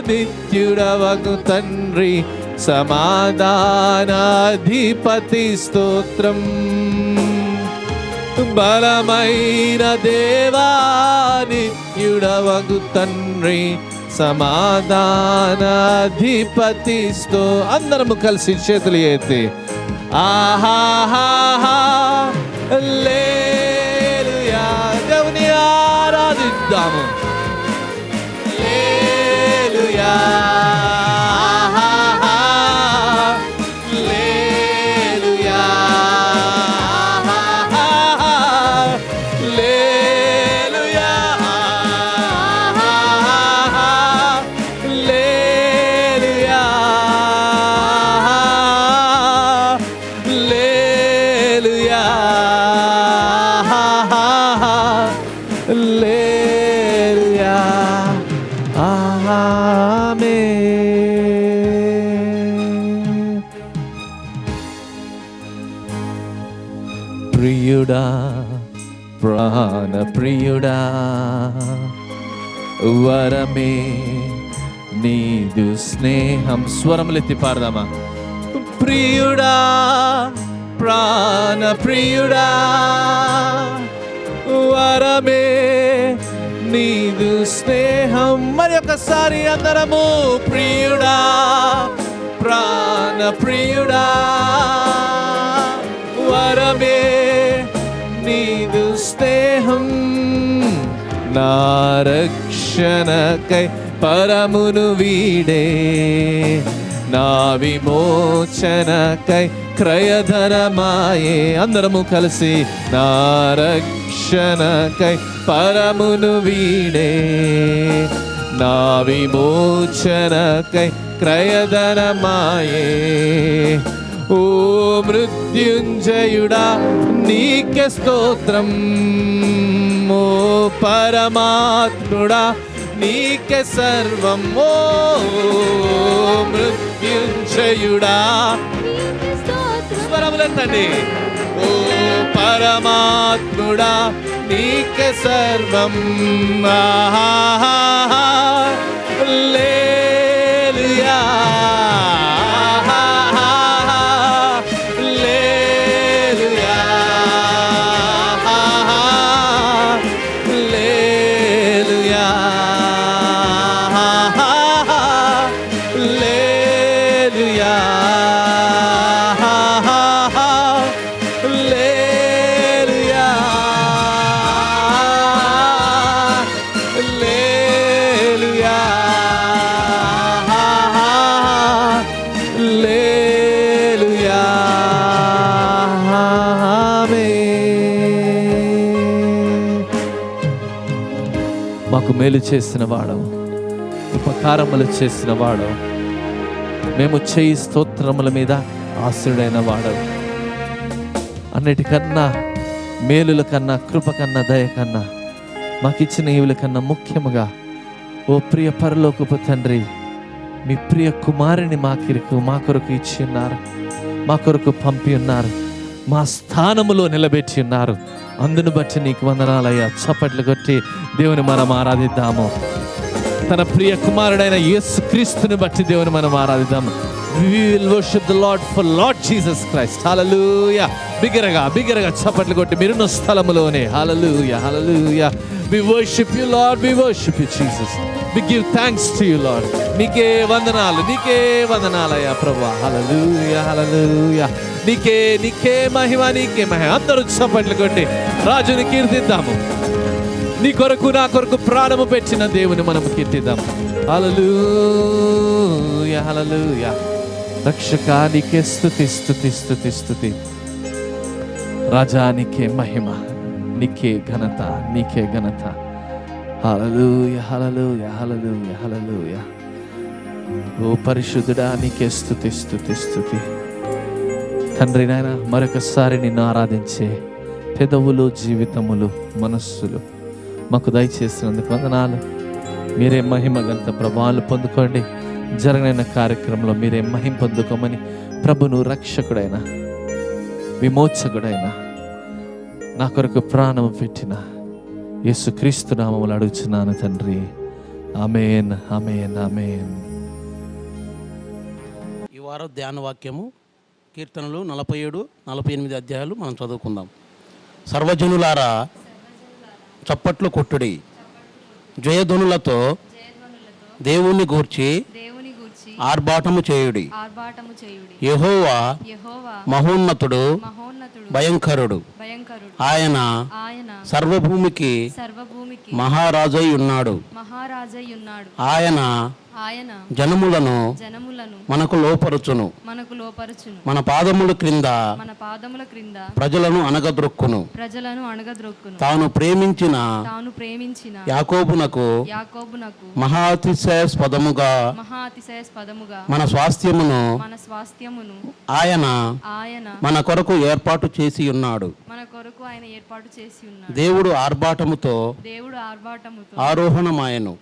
నిత్యుడవగు తండ్రి సమాధానాధిపతి స్తోత్రం. బలమైన దేవా నిత్యుడవగు తండ్రి సమాధానాధిపతి అందరము కలిసి చేతులు ఎత్తి ఆహాహా హల్లెలూయా. దేవుని ఆరాధిద్దాము. హల్లెలూయా ప్రియుడా ప్రాణ ప్రియుడా వరమే నీదు స్నేహం. స్వరములెత్తి పాడదామా? ప్రియుడా ప్రాణ ప్రియుడా వరమే నీదు స్నేహం. మరి ఒకసారి అందరము ప్రియుడా ప్రాణ ప్రియుడా వరమే నీదు స్నేహం. నా రక్షణకై పరమును వీడే నా విమోచనకై క్రయధనమాయే. అందరము కలిసి నా రక్షణకై పరమును వీడే నా విమోచనకై క్రయధనమాయే. ఓ మృత్యుంజయుడా నీకే స్తోత్రం. ఓ పరమాత్ముడా నీకే సర్వం. ఓ మృత్యుంజయుడా స్వరములెత్తండి. ఓ పరమాత్ముడా నీకే సర్వం. హల్లెలూయా మాకు మేలు చేసిన వాడవు, ఉపకారములు చేసిన వాడవు, మేము చేయి స్తోత్రముల మీద ఆశ్రుడైన వాడవు. అన్నిటికన్నా మేలుల కన్నా కృప కన్నా దయ కన్నా మాకిచ్చిన ఈవుల కన్నా ముఖ్యముగా ఓ ప్రియ పరలోకపు తండ్రి మీ ప్రియ కుమారుని మా కొరకు ఇచ్చి ఉన్నారు, మా కొరకు పంపి ఉన్నారు, మా స్థానములో నిలబెట్టి ఉన్నారు. అందును బట్టి నీకు వందనాలయ్యా. చప్పట్లు కొట్టి దేవుని మనం ఆరాధిద్దాము. తన ప్రియ కుమారుడైన యేసుక్రీస్తుని బట్టి దేవుని మనం ఆరాధిద్దాము. We will worship the Lord for Lord Jesus Christ. Hallelujah. బిగ్గరగా చప్పట్లు కొట్టి మీరున్న స్థలములోనే hallelujah hallelujah. We worship you Lord, we worship you Jesus. We give thanks to you Lord. నీకే వందనాలయ్యా ప్రభువా. hallelujah hallelujah. నీకే మహిమ. అందరూ చప్పట్లు కొట్టి రాజుని కీర్తిద్దాము. నీ కొరకు నా కొరకు ప్రాణము పెట్టిన దేవుని మనం కీర్తిద్దాం. హల్లెలూయా హల్లెలూయా. రక్షకా నీకే స్తుతి స్తుతి స్తుతి స్తుతి. రాజా నీకే మహిమ, నీకే ఘనత. హల్లెలూయా హల్లెలూయా హల్లెలూయా హల్లెలూయా. ఓ పరిశుద్ధుడా నీకే స్తుతి స్తుతి స్తుతి. తండ్రి నాయన మరొకసారి నిన్ను ఆరాధించే పెదవులు, జీవితములు, మనస్సులు మాకు దయచేసినందుకు వందనాలు. మీరే మహిమ గంత ప్రభావాలు పొందుకోండి. జరగనైన కార్యక్రమంలో మీరే మహిమ పొందుకోమని ప్రభును రక్షకుడైన విమోచకుడైన నా కొరకు ప్రాణము పెట్టిన యేసుక్రీస్తు నామములో అడుగుచున్నాను తండ్రి. ఆమేన్ ఆమేన్ ఆమేన్. ఈ వారం ధ్యాన వాక్యము కీర్తనలు 47-48 అధ్యాయాలు మనం చదువుకుందాం. సర్వజనులారా చప్పట్లు కొట్టుడి, జయధ్వనులతో దేవుణ్ణి గూర్చి ఆర్భాటము చేయుడి. యెహోవా మహోన్నతుడు, భయంకరుడు. ఆయన సర్వభూమికి మహారాజై ఉన్నాడు. ఆయన జనములను మనకు లోపరుచును. మన పాదముల క్రింద ప్రజలను అణగద్రొక్కును. తాను ప్రేమించిన యాకోబునకు మహాతిశయాస్పదముగా మన స్వాస్థ్యమును ఆయన మన కొరకు ఏర్పాటు చేసి ఉన్నాడు. దేవుడు ఆర్భాటముతో ఆరోహణమాయను.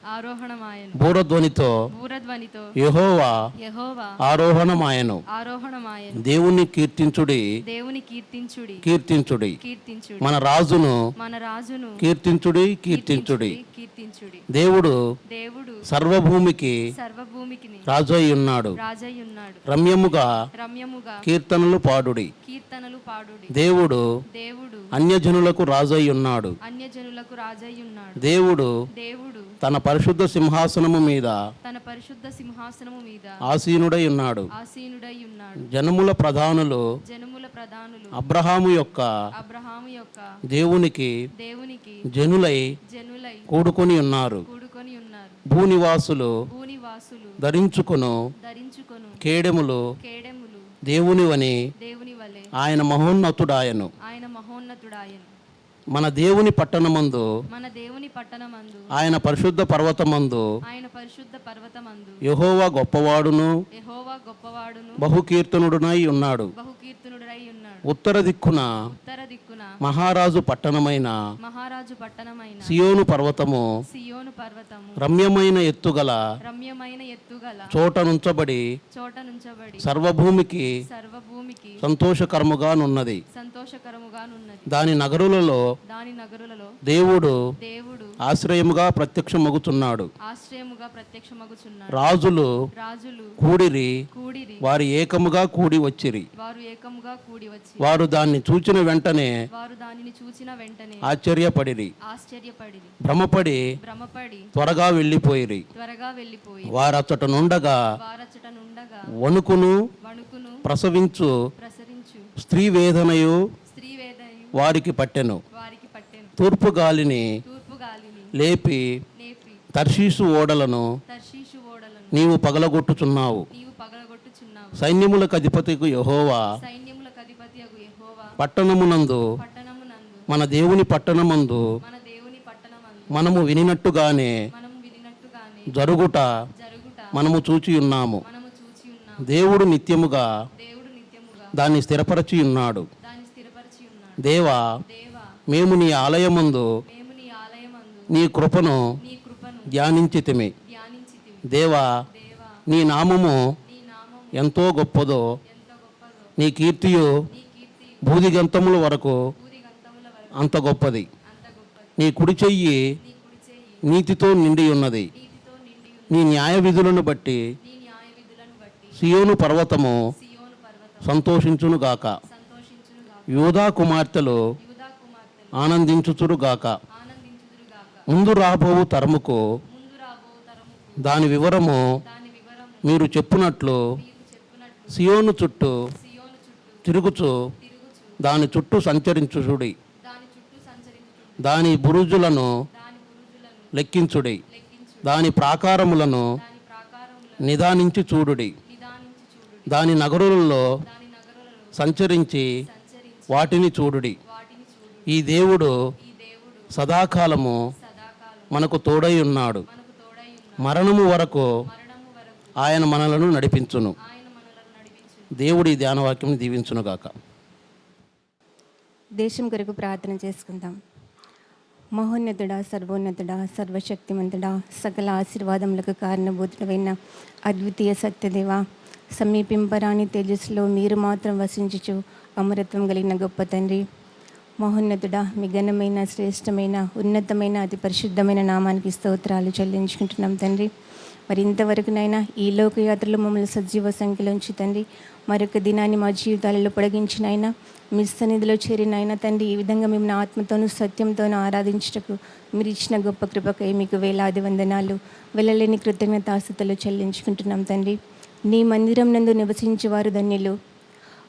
బూరధ్వనితో బూరధ్వనితో యెహోవా యెహోవా ఆరోహణమాయెను. ఆరోహణమాయెను. దేవుని కీర్తించుడి, దేవుని కీర్తించుడి కీర్తించుడి. కీర్తించుడి. మన రాజును మన రాజును కీర్తించుడి, కీర్తించుడి. కీర్తించుడి. దేవుడు దేవుడు సర్వభూమికి సర్వభూమికి రాజై ఉన్నాడు. రాజై ఉన్నాడు. రమ్యముగా రమ్యముగా కీర్తనలు పాడుడి. కీర్తనలు పాడుడి. దేవుడు దేవుడు అన్యజనులకు రాజై ఉన్నాడు. అన్యజనులకు రాజై ఉన్నాడు. దేవుడు దేవుడు తన పరిశుద్ధ సింహాసనము మీద తన పరిశుద్ధ సింహాసనము మీద ఆసీనుడై ఉన్నాడు. ఆసీనుడై ఉన్నాడు. జనముల ప్రధానులు జనముల ప్రధానులు అబ్రహాము యొక్క అబ్రహాము యొక్క దేవునికి జనులై జనులై కూడుకొని ఉన్నారు. కూడుకొని ఉన్నారు. భూనివాసులు భూనివాసులు ధరించుకొను కేడెములు కేడెములు దేవునివని దేవుని వలె ఆయన మహోన్నతుడాయను. ఆయన మహోన్నతుడాయను. మన దేవుని పట్టణమందు మన దేవుని పట్టణమందు ఆయన పరిశుద్ధ పర్వతమందు ఆయన పరిశుద్ధ పర్వతమందు యెహోవా గొప్పవాడును యెహోవా గొప్పవాడును బహుకీర్తనుడునై ఉన్నాడు. బహుకీర్తనుడై ఉన్నాడు. ఉత్తర దిక్కున ఉత్తర దిక్కున మహారాజు పట్టణమైన మహారాజు పట్టణమైన సియోను పర్వతము సియోను పర్వతము రమ్యమైన ఎత్తుగల రమ్యమైన ఎత్తుగల చోట నుంచబడి సర్వభూమికి సంతోషకరముగానున్నది. దాని నగరులలో దేవుడు ఆశ్రయముగా ప్రత్యక్షమగుచున్నాడు. రాజులు కూడిరి, వారు ఏకముగా కూడి వచ్చిరి. వారు దాన్ని చూచిన వెంటనే ఆశ్చర్యపడిరి, భ్రమపడి త్వరగా వెళ్ళిపోయిరి. వారచ్చట నుండగా వణుకును ప్రసవించు స్త్రీ వేదనయు వారికి పట్టెను. తూర్పు గాలిని లేపి తర్షీసు ఓడలను నీవు పగలగొట్టుచున్నావు. సైన్యములకు అధిపతికు యెహోవా పట్టణమునందు మన దేవుని పట్టణమందు మనము వినినట్టుగానే జరుగుట మనము చూచి ఉన్నాము. దేవుడు నిత్యముగా దాన్ని స్థిరపరచి ఉన్నాడు. దేవా, మేము నీ ఆలయమందు నీ కృపను ధ్యానించితిమి. దేవా, నీ నామము ఎంతో గొప్పదో, నీ కీర్తియు భూదిగంతముల వరకు అంత గొప్పది. నీ కుడి చెయ్యి నీతితో నిండి ఉన్నది. నీ న్యాయ విధులను బట్టి సియోను పర్వతము సంతోషించునుగాక. యూదా కుమార్తెలు ఆనందించుచురుగాక. ముందు రాబోవు తరముకు దాని వివరము మీరు చెప్పునట్లు సియోను చుట్టూ తిరుగుచు దాని చుట్టూ సంచరించుడి. దాని బురుజులను లెక్కించుడి. దాని ప్రాకారములను నిదానించి చూడుడి. దాని నగరులలో సంచరించి వాటిని చూడుడి. ఈ దేవుడు సదాకాలము మనకు తోడై ఉన్నాడు. మరణము వరకు ఆయన మనలను నడిపించును. దేవుడి ధ్యానవాక్యం దీవించునుగాక. దేశం కొరకు ప్రార్థన చేసుకుందాం. మహోన్నతుడా, సర్వోన్నతుడా, సర్వశక్తిమంతుడా, సకల ఆశీర్వాదములకు కారణభూతుడైన అద్వితీయ సత్యదేవ, సమీపింపరాని తేజస్సులో మీరు మాత్రం వసించుచు అమరత్వం కలిగిన గొప్ప తండ్రి, మహోన్నతుడా, మీ ఘనమైన, శ్రేష్టమైన, ఉన్నతమైన, అతి పరిశుద్ధమైన నామానికి స్తోత్రాలు చెల్లించుకుంటున్నాం తండ్రి. మరి ఇంతవరకునైనా ఈ లోకయాత్రలో మమ్మల్ని సజీవ సంఖ్యలో ఉంచి తండ్రి, మరొక దినాన్ని మా జీవితాలలో పొడిగించినైనా మీ సన్నిధిలో చేరినైనా తండ్రి, ఈ విధంగా మేము ఆత్మతోనూ సత్యంతోనూ ఆరాధించుటకు మీరు ఇచ్చిన గొప్ప కృపకై మీకు వేలాది వందనాలు, వెళ్ళలేని కృతజ్ఞతాస్తుతులు చెల్లించుకుంటున్నాం తండ్రి. నీ మందిరం నందు నివసించే వారు ధన్యులు,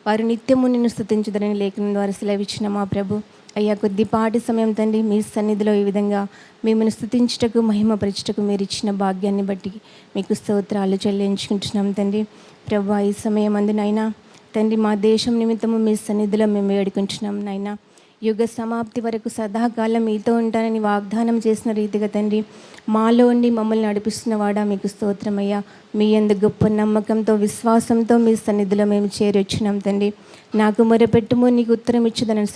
వారు నిత్యము నిన్ను స్తుతించుదరని లేఖనం ద్వారా సెలవిచ్చిన మా ప్రభు, అయ్యా కొద్దిపాటి సమయం తండ్రి మీ సన్నిధిలో ఈ విధంగా మిమ్మల్ని స్తుతించుటకు, మహిమపరచుటకు మీరు ఇచ్చిన భాగ్యాన్ని బట్టి మీకు స్తోత్రాలు చెల్లించుకుంటున్నాం తండ్రి. ప్రభు, ఈ సమయం అందునైనా తండ్రి మా దేశం నిమిత్తము మీ సన్నిధిలో మేము వేడుకుంటున్నాం నాయనా. యుగ సమాప్తి వరకు సదాకాలం మీతో ఉంటానని వాగ్దానం చేసిన రీతిగా తండ్రి మాలో ఉండి మమ్మల్ని నడిపిస్తున్నవాడా మీకు స్తోత్రమయ్యా. మీ యందు గొప్ప నమ్మకంతో, విశ్వాసంతో మీ సన్నిధిలో మేము చేరి వచ్చినాం తండ్రి. నాకు మొరపెట్టుము, నీకు ఉత్తరం ఇచ్చుదనని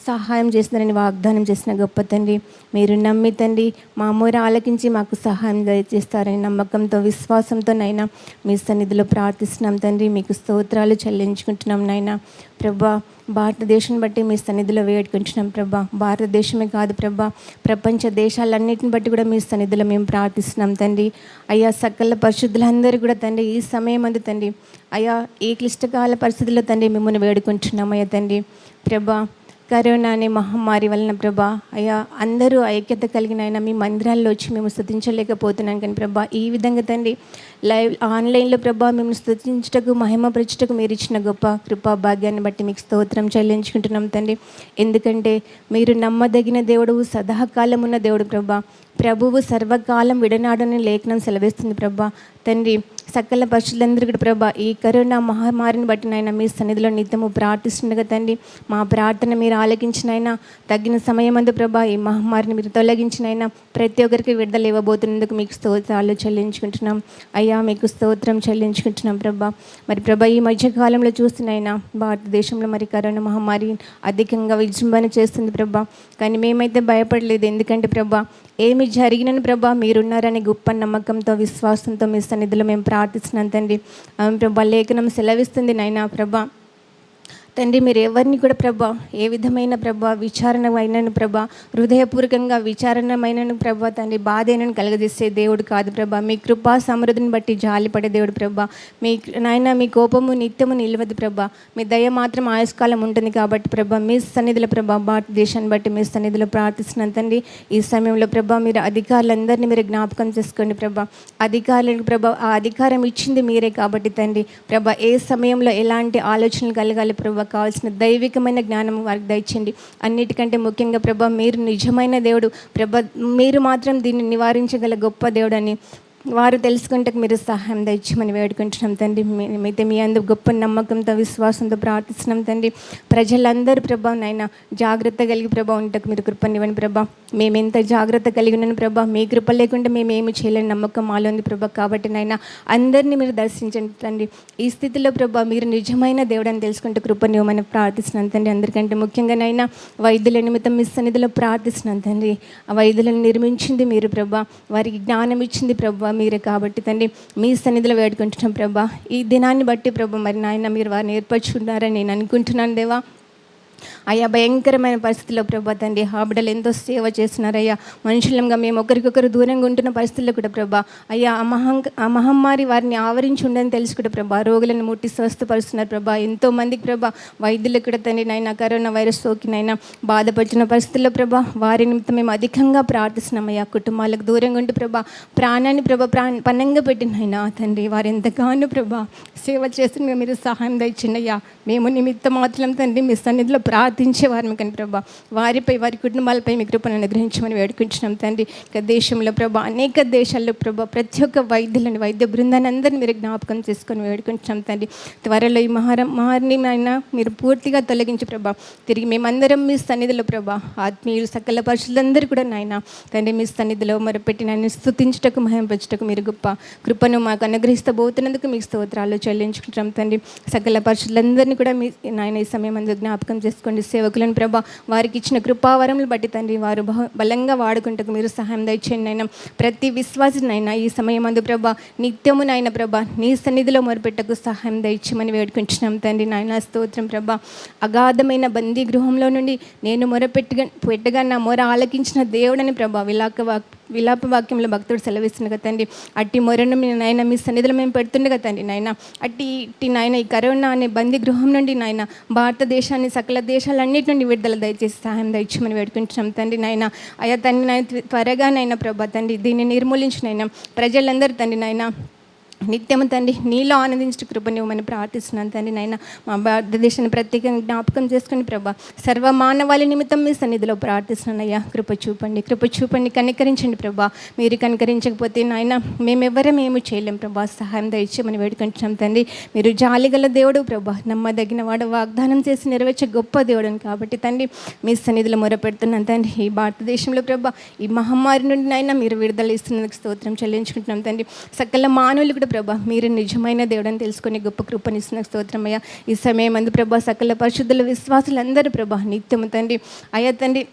సహాయం చేస్తున్నారని వాగ్దానం చేసిన గొప్ప తండ్రి, మీరు నమ్మి తండ్రి మా మొర ఆలకించి మాకు సహాయం దయచేస్తారని నమ్మకంతో విశ్వాసంతో నైనా మీ సన్నిధిలో ప్రార్థిస్తున్నాం తండ్రి. మీకు స్తోత్రాలు చెల్లించుకుంటున్నాం నాయన. ప్రభా, భారతదేశం బట్టి మీ సన్నిధిలో వేడుకుంటున్నాం ప్రభా. భారతదేశమే కాదు ప్రభా, ప్రపంచ దేశాలన్నిటిని బట్టి కూడా మీ సన్నిధిలో మేము ప్రార్థిస్తున్నాం తండ్రి. అయ్యా, సకల పరిశుద్ధులందరూ కూడా తండ్రి ఈ సమయం అందు తండ్రి అయ్యా ఈ క్లిష్టకాల పరిస్థితుల్లో తండ్రి మిమ్మల్ని వేడుకుంటున్నాం అయ్యా తండ్రి. ప్రభా, కరోనా అనే మహమ్మారి వలన ప్రభా అయ్యా అందరూ ఐక్యత కలిగిన ఆయన మీ మందిరాల్లో వచ్చి మేము స్తుతించలేకపోతున్నాం. కానీ ప్రభా, ఈ విధంగా తండ్రి లైవ్ ఆన్లైన్లో ప్రభా మేము స్తుతించుటకు మహిమపరచుటకు మీరు ఇచ్చిన గొప్ప కృపా భాగ్యాన్ని బట్టి మీకు స్తోత్రం చెల్లించుకుంటున్నాం తండ్రి. ఎందుకంటే మీరు నమ్మదగిన దేవుడు, సదాకాలం ఉన్న దేవుడు ప్రభా. ప్రభువు సర్వకాలం విడనాడని లేఖనం సెలవిస్తుంది ప్రభా. తండ్రి, సకల పశువులందరూ కూడా ప్రభా ఈ కరోనా మహమ్మారిని బట్టి నాయన మీ సన్నిధిలో నిత్యము ప్రార్థిస్తుండగా తండ్రి మా ప్రార్థన మీరు ఆలకించినైనా తగిన సమయం అందు ప్రభా ఈ మహమ్మారిని మీరు తొలగించినైనా ప్రతి ఒక్కరికి విడుదల ఇవ్వబోతున్నందుకు మీకు స్తోత్రాలు చెల్లించుకుంటున్నాం అయ్యా. మీకు స్తోత్రం చెల్లించుకుంటున్నాం ప్రభా. మరి ప్రభా, ఈ మధ్యకాలంలో చూస్తున్నాయినా భారతదేశంలో మరి కరోనా మహమ్మారి అధికంగా విజృంభణ చేస్తుంది ప్రభా. కానీ మేమైతే భయపడలేదు. ఎందుకంటే ప్రభా, ఏమి జరిగినని ప్రభా మీరున్నారనే గొప్ప నమ్మకంతో విశ్వాసంతో మీ సన్నిధిలో మేము ప్రార్థిస్తున్నాం తండ్రి. ప్రభా, లేఖనం సెలవిస్తుంది నాయనా ప్రభా తండ్రి, మీరు ఎవరిని కూడా ప్రభా ఏ విధమైన ప్రభా విచారణమైనను ప్రభా హృదయపూర్వకంగా విచారణమైనను ప్రభా తండ్రి బాధైనను కలగజేసే దేవుడు కాదు ప్రభా. మీ కృపా సమృద్ధిని బట్టి జాలిపడే దేవుడు ప్రభా. మీ నాయన మీ కోపము నిత్యము నిలవదు ప్రభా. మీ దయ మాత్రం ఆయుష్కాలం ఉంటుంది కాబట్టి ప్రభా మీ సన్నిధిలో ప్రభా భారతదేశాన్ని బట్టి మీ సన్నిధిలో ప్రార్థిస్తున్నాను తండ్రి. ఈ సమయంలో ప్రభా మీరు అధికారులందరినీ మీరు జ్ఞాపకం చేసుకోండి ప్రభా. అధికారులకు ప్రభా ఆ అధికారం ఇచ్చింది మీరే కాబట్టి తండ్రి ప్రభా ఏ సమయంలో ఎలాంటి ఆలోచనలు కలగాలి ప్రభా, కావాల్సిన దైవికమైన జ్ఞానం వారికి దయచేయండి. అన్నిటికంటే ముఖ్యంగా ప్రభా మీరు నిజమైన దేవుడు ప్రభా. మీరు మాత్రం దీన్ని నివారించగల గొప్ప దేవుడు అని వారు తెలుసుకుంటే మీరు సహాయం దయచేయమని వేడుకుంటున్నాం తండ్రి. మేమైతే మీ అందరూ గొప్ప నమ్మకంతో విశ్వాసంతో ప్రార్థిస్తున్నాం తండ్రి. ప్రజలందరూ ప్రభా నాయన జాగ్రత్త కలిగి ప్రభా ఉంటకు మీరు కృపనివ్వండి ప్రభా. మేమెంత జాగ్రత్త కలిగి ఉన్నాను ప్రభా, మీ కృప లేకుంటే మేమేమి చేయలేని నమ్మకం మాలో ఉంది ప్రభా. కాబట్టి నాయన అందరినీ మీరు దర్శించండి తండ్రి. ఈ స్థితిలో ప్రభా మీరు నిజమైన దేవుడు అని తెలుసుకుంటే కృపనివ్వమని ప్రార్థిస్తున్నాను తండ్రి. అందరికంటే ముఖ్యంగా నాయన వైద్యుల నిమిత్తం మీ సన్నిధిలో ప్రార్థిస్తున్నాను తండ్రి. ఆ వైద్యులను నిర్మించింది మీరు ప్రభా, వారికి జ్ఞానం ఇచ్చింది ప్రభా మీరే కాబట్టి తండ్రి మీ సన్నిధిలో వేడుకుంటున్నాం ప్రభా. ఈ దినాన్ని బట్టి ప్రభా మరి నాయన మీరు వారిని ఏర్పరచుకున్నారని నేను అనుకుంటున్నాను దేవా. అయ్యా, భయంకరమైన పరిస్థితుల్లో ప్రభా తండ్రి ఆ బిడ్డలు ఎంతో సేవ చేస్తున్నారయ్యా. మనుషులంగా మేము ఒకరికొకరు దూరంగా ఉంటున్న పరిస్థితుల్లో కూడా ప్రభా అయ్యా ఆ మహమ్మారి వారిని ఆవరించి ఉండని తెలుసు కూడా ప్రభా రోగులను ముట్టి స్వస్థపరుస్తున్నారు ప్రభా. ఎంతోమందికి ప్రభా వైద్యులకు కూడా తండ్రి నాయన కరోనా వైరస్ సోకినైనా బాధపడుతున్న పరిస్థితుల్లో ప్రభా వారి నిమిత్తం మేము అధికంగా ప్రార్థిస్తున్నామయ్యా. కుటుంబాలకు దూరంగా ఉండి ప్రభా ప్రాణాన్ని ప్రభా పన్నంగా పెట్టినైనా తండ్రి వారు ఎంతగానో ప్రభా సేవ చేస్తున్న మీరు సహాయం దయచండి అయ్యా. మేము నిమిత్తం మాత్రం తండ్రి మీ సన్నిధిలో ప్రార్థించే వారిని కానీ ప్రభా వారిపై వారి కుటుంబాలపై మీ కృపను అనుగ్రహించమని వేడుకుంటున్నాం తండ్రి. ఇక దేశంలో ప్రభా అనేక దేశాల్లో ప్రభా ప్రతి ఒక్క వైద్యులను వైద్య బృందాన్ని అందరినీ మీరు జ్ఞాపకం చేసుకొని వేడుకుంటున్నాం తండ్రి. త్వరలో ఈ మహాన్ని అయినా మీరు పూర్తిగా తొలగించి ప్రభా తిరిగి మేమందరం మీ సన్నిధిలో ప్రభా ఆత్మీయులు సకల పరిశుద్ధులందరూ కూడా నాయన తండ్రి మీ సన్నిధిలో మొరపెట్టి నన్ను స్తుతించుటకు మహింపరచుటకు మీరు గొప్ప కృపను మాకు అనుగ్రహిస్తబోతున్నందుకు మీకు స్తోత్రాలు చెల్లించుకుంటున్నాం తండ్రి. సకల పరిశుద్ధులందరినీ కూడా మీ నాయన ఈ సమయం అందు జ్ఞాపకం చేసుకోండి. సేవకులను ప్రభా వారికి ఇచ్చిన కృపావరములు బట్టి తండ్రి వారు బలంగా వాడుకుంటకు మీరు సహాయం దయచేయండి అయినా. ప్రతి విశ్వాసినైనా ఈ సమయం అందు ప్రభా నిత్యము నాయన ప్రభా నీ సన్నిధిలో మొరపెట్టకు సహాయం దయచేయమని వేడుకుంటున్నాం తండ్రి నాయన. స్తోత్రం ప్రభా. అగాధమైన బందీ గృహంలో నుండి నేను పెట్టగా నా మొర ఆలకించిన దేవుడని ప్రభా విలాప వాక్యంలో భక్తుడు సెలవిస్తుండగా తండ్రి అట్టి మొరను నాయన మీ సన్నిధిలో మేము పెడుతుండగా తండ్రి నాయన అట్టి నాయన ఈ కరోనా అనే బందీ గృహం నుండి నాయన భారతదేశాన్ని సకల దేశాలన్నిటి నుండి విడుదల దయచేసి సహాయం దయచేయమని వేడుకుంటున్నాం తండ్రి నాయన. అయ్యా తండ్రి నాయన త్వరగా నైనా ప్రభా తండ్రి దీన్ని నిర్మూలించినైనా ప్రజలందరూ తండ్రి నాయన నిత్యము తండ్రి నీలో ఆనందించే కృపనివ్వమని ప్రార్థిస్తున్నాను తండ్రి నాయన. మా భారతదేశాన్ని ప్రత్యేకంగా జ్ఞాపకం చేసుకుని ప్రభా సర్వ మానవాళి నిమిత్తం మీ సన్నిధిలో ప్రార్థిస్తున్నాను అయ్యా. కృప చూపండి కనికరించండి ప్రభా. మీరు కనికరించకపోతే నాయన మేమెవరమేమి చేయలేం ప్రభా. సహాయం దయచేయమని వేడుకుంటున్నాం తండ్రి. మీరు జాలిగల దేవుడు ప్రభా, నమ్మదగిన వాడు, వాగ్దానం చేసి నెరవేర్చే గొప్ప దేవుడు కాబట్టి తండ్రి మీ సన్నిధిలో మొరపెడుతున్నాను తండ్రి. ఈ భారతదేశంలో ప్రభా ఈ మహమ్మారి నుండి నాయన మీరు విడుదల ఇస్తున్నందుకు స్తోత్రం చెల్లించుకుంటున్నాం తండ్రి. సకల మానవులు కూడా ప్రభా మీరు నిజమైన దేవుడని తెలుసుకునే గొప్ప కృపనిస్తున్న స్తోత్రమయ్యా. ఈ సమయం అందు ప్రభా సకల పరిశుద్ధుల విశ్వాసులందరూ ప్రభా నిత్యము తండ్రి అయ్యా తండ్రి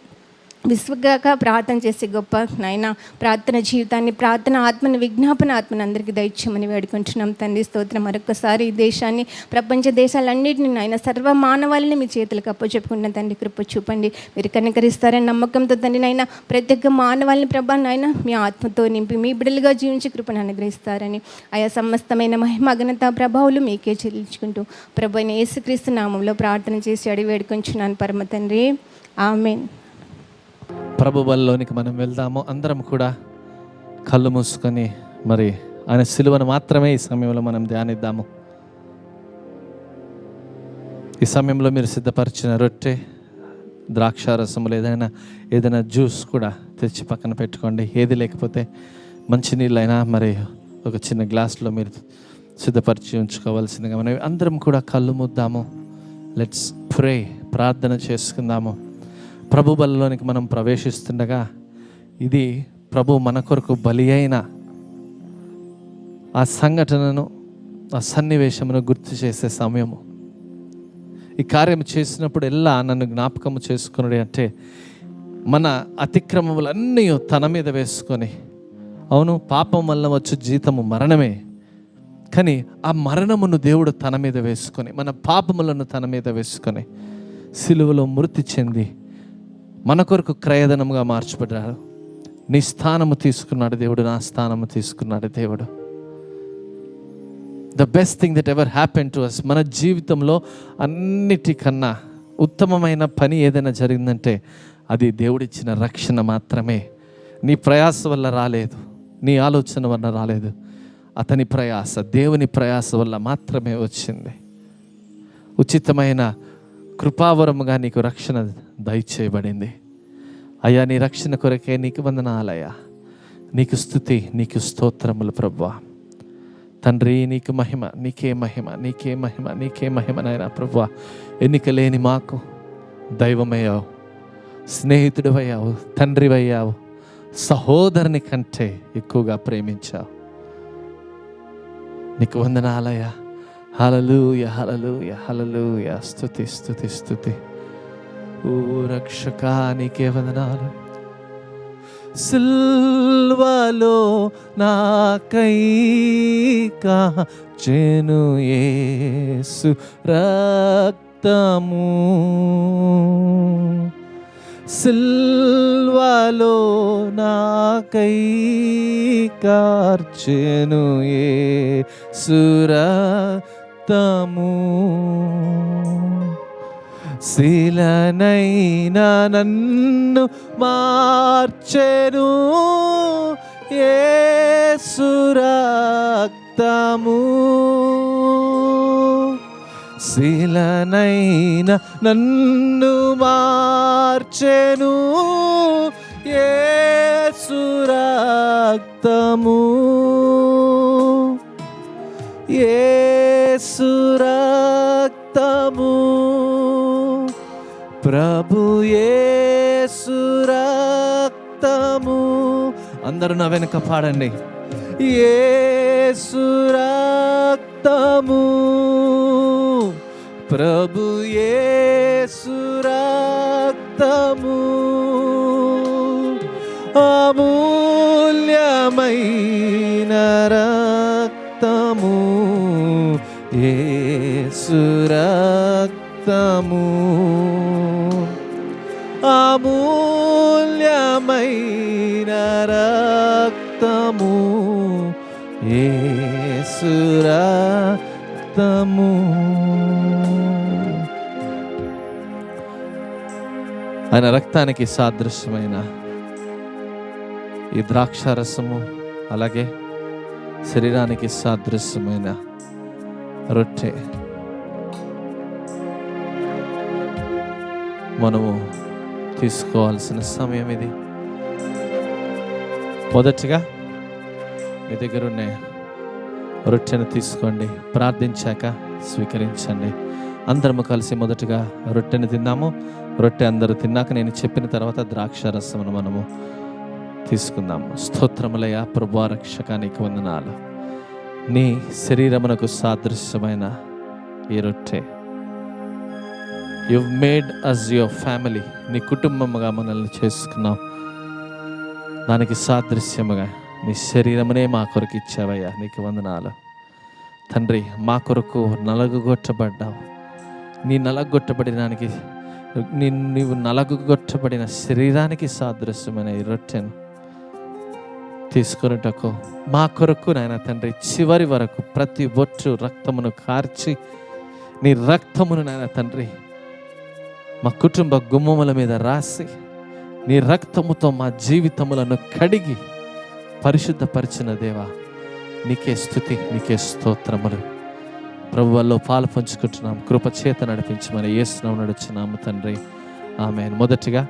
విశ్వగా ప్రార్థన చేసే గొప్ప నాయన ప్రార్థన జీవితాన్ని, ప్రార్థన ఆత్మని, విజ్ఞాపన ఆత్మని అందరికీ దయచేయమని వేడుకుంటున్నాం తండ్రి. స్తోత్రం. మరొకసారి ఈ దేశాన్ని, ప్రపంచ దేశాలన్నింటినీ నాయన సర్వ మానవాళిని మీ చేతులకు అప్పచెప్పుకుంటున్నాం తండ్రి. కృప చూపండి, మీరు కనికరిస్తారని నమ్మకంతో తండ్రి నాయన ప్రతి ఒక్క మానవాళిని ప్రభా నాయన మీ ఆత్మతో నింపి మీ బిడ్డలుగా జీవించి కృపను అనుగ్రహిస్తారని ఆయా సమస్తమైన మహిమ ఘనత ప్రభావాలు మీకే చెల్లించుకుంటూ ప్రభు అయిన యేసుక్రీస్తు నామంలో ప్రార్థన చేసి అడిగి వేడుకొంచున్నాను పరమ తండ్రి. ఆమేన్. ప్రభు బలిలోనికి మనం వెళ్దాము. అందరం కూడా కళ్ళు మూసుకొని మరి ఆయన సిలువను మాత్రమే ఈ సమయంలో మనం ధ్యానిద్దాము. ఈ సమయంలో మీరు సిద్ధపరిచిన రొట్టె, ద్రాక్షారసములు, ఏదైనా జ్యూస్ కూడా తెచ్చి పక్కన పెట్టుకోండి. ఏది లేకపోతే మంచినీళ్ళైనా మరి ఒక చిన్న గ్లాస్లో మీరు సిద్ధపరిచి ఉంచుకోవాల్సిందిగా మనం అందరం కూడా కళ్ళు మూద్దాము. లెట్స్ ప్రే, ప్రార్థన చేసుకుందాము. ప్రభు బలిలోనికి మనం ప్రవేశిస్తుండగా ఇది ప్రభు మన కొరకు బలి అయిన ఆ సంఘటనను, ఆ సన్నివేశమును గుర్తు చేసే సమయము. ఈ కార్యం చేసినప్పుడు ఎల్లా నన్ను జ్ఞాపకము చేసుకున్నాడు అంటే మన అతిక్రమములన్నీ తన మీద వేసుకొని, అవును పాపం వల్ల వచ్చు జీతము మరణమే, కానీ ఆ మరణమును దేవుడు తన మీద వేసుకొని, మన పాపములను తన మీద వేసుకొని సిలువలో మృతి చెంది మన కొరకు క్రయధనముగా మార్చబడ్డాడు. నీ స్థానము తీసుకున్నాడు దేవుడు, నా స్థానము తీసుకున్నాడు దేవుడు. The best thing that ever happen to us, మన జీవితంలో అన్నిటికన్నా ఉత్తమమైన పని ఏదైనా జరిగిందంటే అది దేవుడిచ్చిన రక్షణ మాత్రమే. నీ ప్రయాస వల్ల రాలేదు, నీ ఆలోచన వల్ల రాలేదు, అతని ప్రయాస, దేవుని ప్రయాస వల్ల మాత్రమే వచ్చింది. ఉచితమైన కృపావరముగా నీకు రక్షణ దయచేయబడింది. అయ్యా నీ రక్షణ కొరకే నీకు వందనాలయ్యా, నీకు స్తుతి, నీకు స్తోత్రములు ప్రభువా. తండ్రి నీకు మహిమ, నీకే మహిమ, నీకే మహిమ, నీకే మహిమ నాయనా ప్రభువా. ఎన్నిక లేని మాకు దైవమయ్యావు, స్నేహితుడివయ్యావు, తండ్రివయ్యావు, సహోదరుని కంటే ఎక్కువగా ప్రేమించావు. నీకు వందనాలయ్యా. హల్లెలూయా, హల్లెలూయా, హల్లెలూయా. స్తుతి, స్తుతి, స్తుతి. ఓ రక్షకా నీకే వందనాలు. సిల్వలో నాకై కాచెను యేసు రక్తము, సిల్వలో నాకై కార్చెను యేసు రక్తము, శిలనైనా నన్ను మార్చెను యేసు రక్తము, శిలనైనా నన్ను మార్చెను యేసు రక్తము, యేసు రక్తము, ప్రభు యేసు రక్తము. అందరూ నా వెనుక పాడండి. యేసు రక్తము, ప్రభు యేసు రక్తము, అమూల్యమైన రక్తము, యేసు రక్తము, అమూల్యమైన రక్తము, యేసు రక్తము. ఆయన రక్తానికి సాదృశ్యమైన ఈ ద్రాక్షారసము, అలాగే శరీరానికి సాదృశ్యమైన రొట్టె మనము తీసుకోవాల్సిన సమయం ఇది. మొదటిగా మీ దగ్గర ఉన్న రొట్టెను తీసుకోండి, ప్రార్థించాక స్వీకరించండి. అందరము కలిసి మొదటగా రొట్టెను తిన్నాము. రొట్టె అందరూ తిన్నాక నేను చెప్పిన తర్వాత ద్రాక్షారసమును మనము తీసుకుందాము. స్తోత్రములయ్యా ప్రభువా, రక్షకానికి వందనాలు. నీ శరీరమునకు సాదృశ్యమైన ఈ రొట్టె. You made us your family. నీ కుటుంబముగా మనల్ని చేసుకున్నావు. దానికి సాదృశ్యముగా నీ శరీరమునే మా కొరకు ఇచ్చావయ్యా, నీకు వందనాలు తండ్రి. మా కొరకు నలగొట్టబడ్డావు. నీ నలగొట్టబడినానికి నీవు నలగొట్టబడిన శరీరానికి సాదృశ్యమైన ఈ రొట్టెను తీసుకున్నటకు మా కొరకు నాయన తండ్రి చివరి వరకు ప్రతి బొట్టు రక్తమును కార్చి నీ రక్తమును నాయన తండ్రి మా కుటుంబ గుమ్మముల మీద రాసి నీ రక్తముతో మా జీవితములను కడిగి పరిశుద్ధపరిచిన దేవా, నీకే స్తుతి, నీకే స్తోత్రములు. ప్రభువుల్లో పాలు పంచుకుంటున్నాం. కృపచేత నడిపించమని యేసునామమున నడుచున్నాము తండ్రి, ఆమేన్. మొదటిగా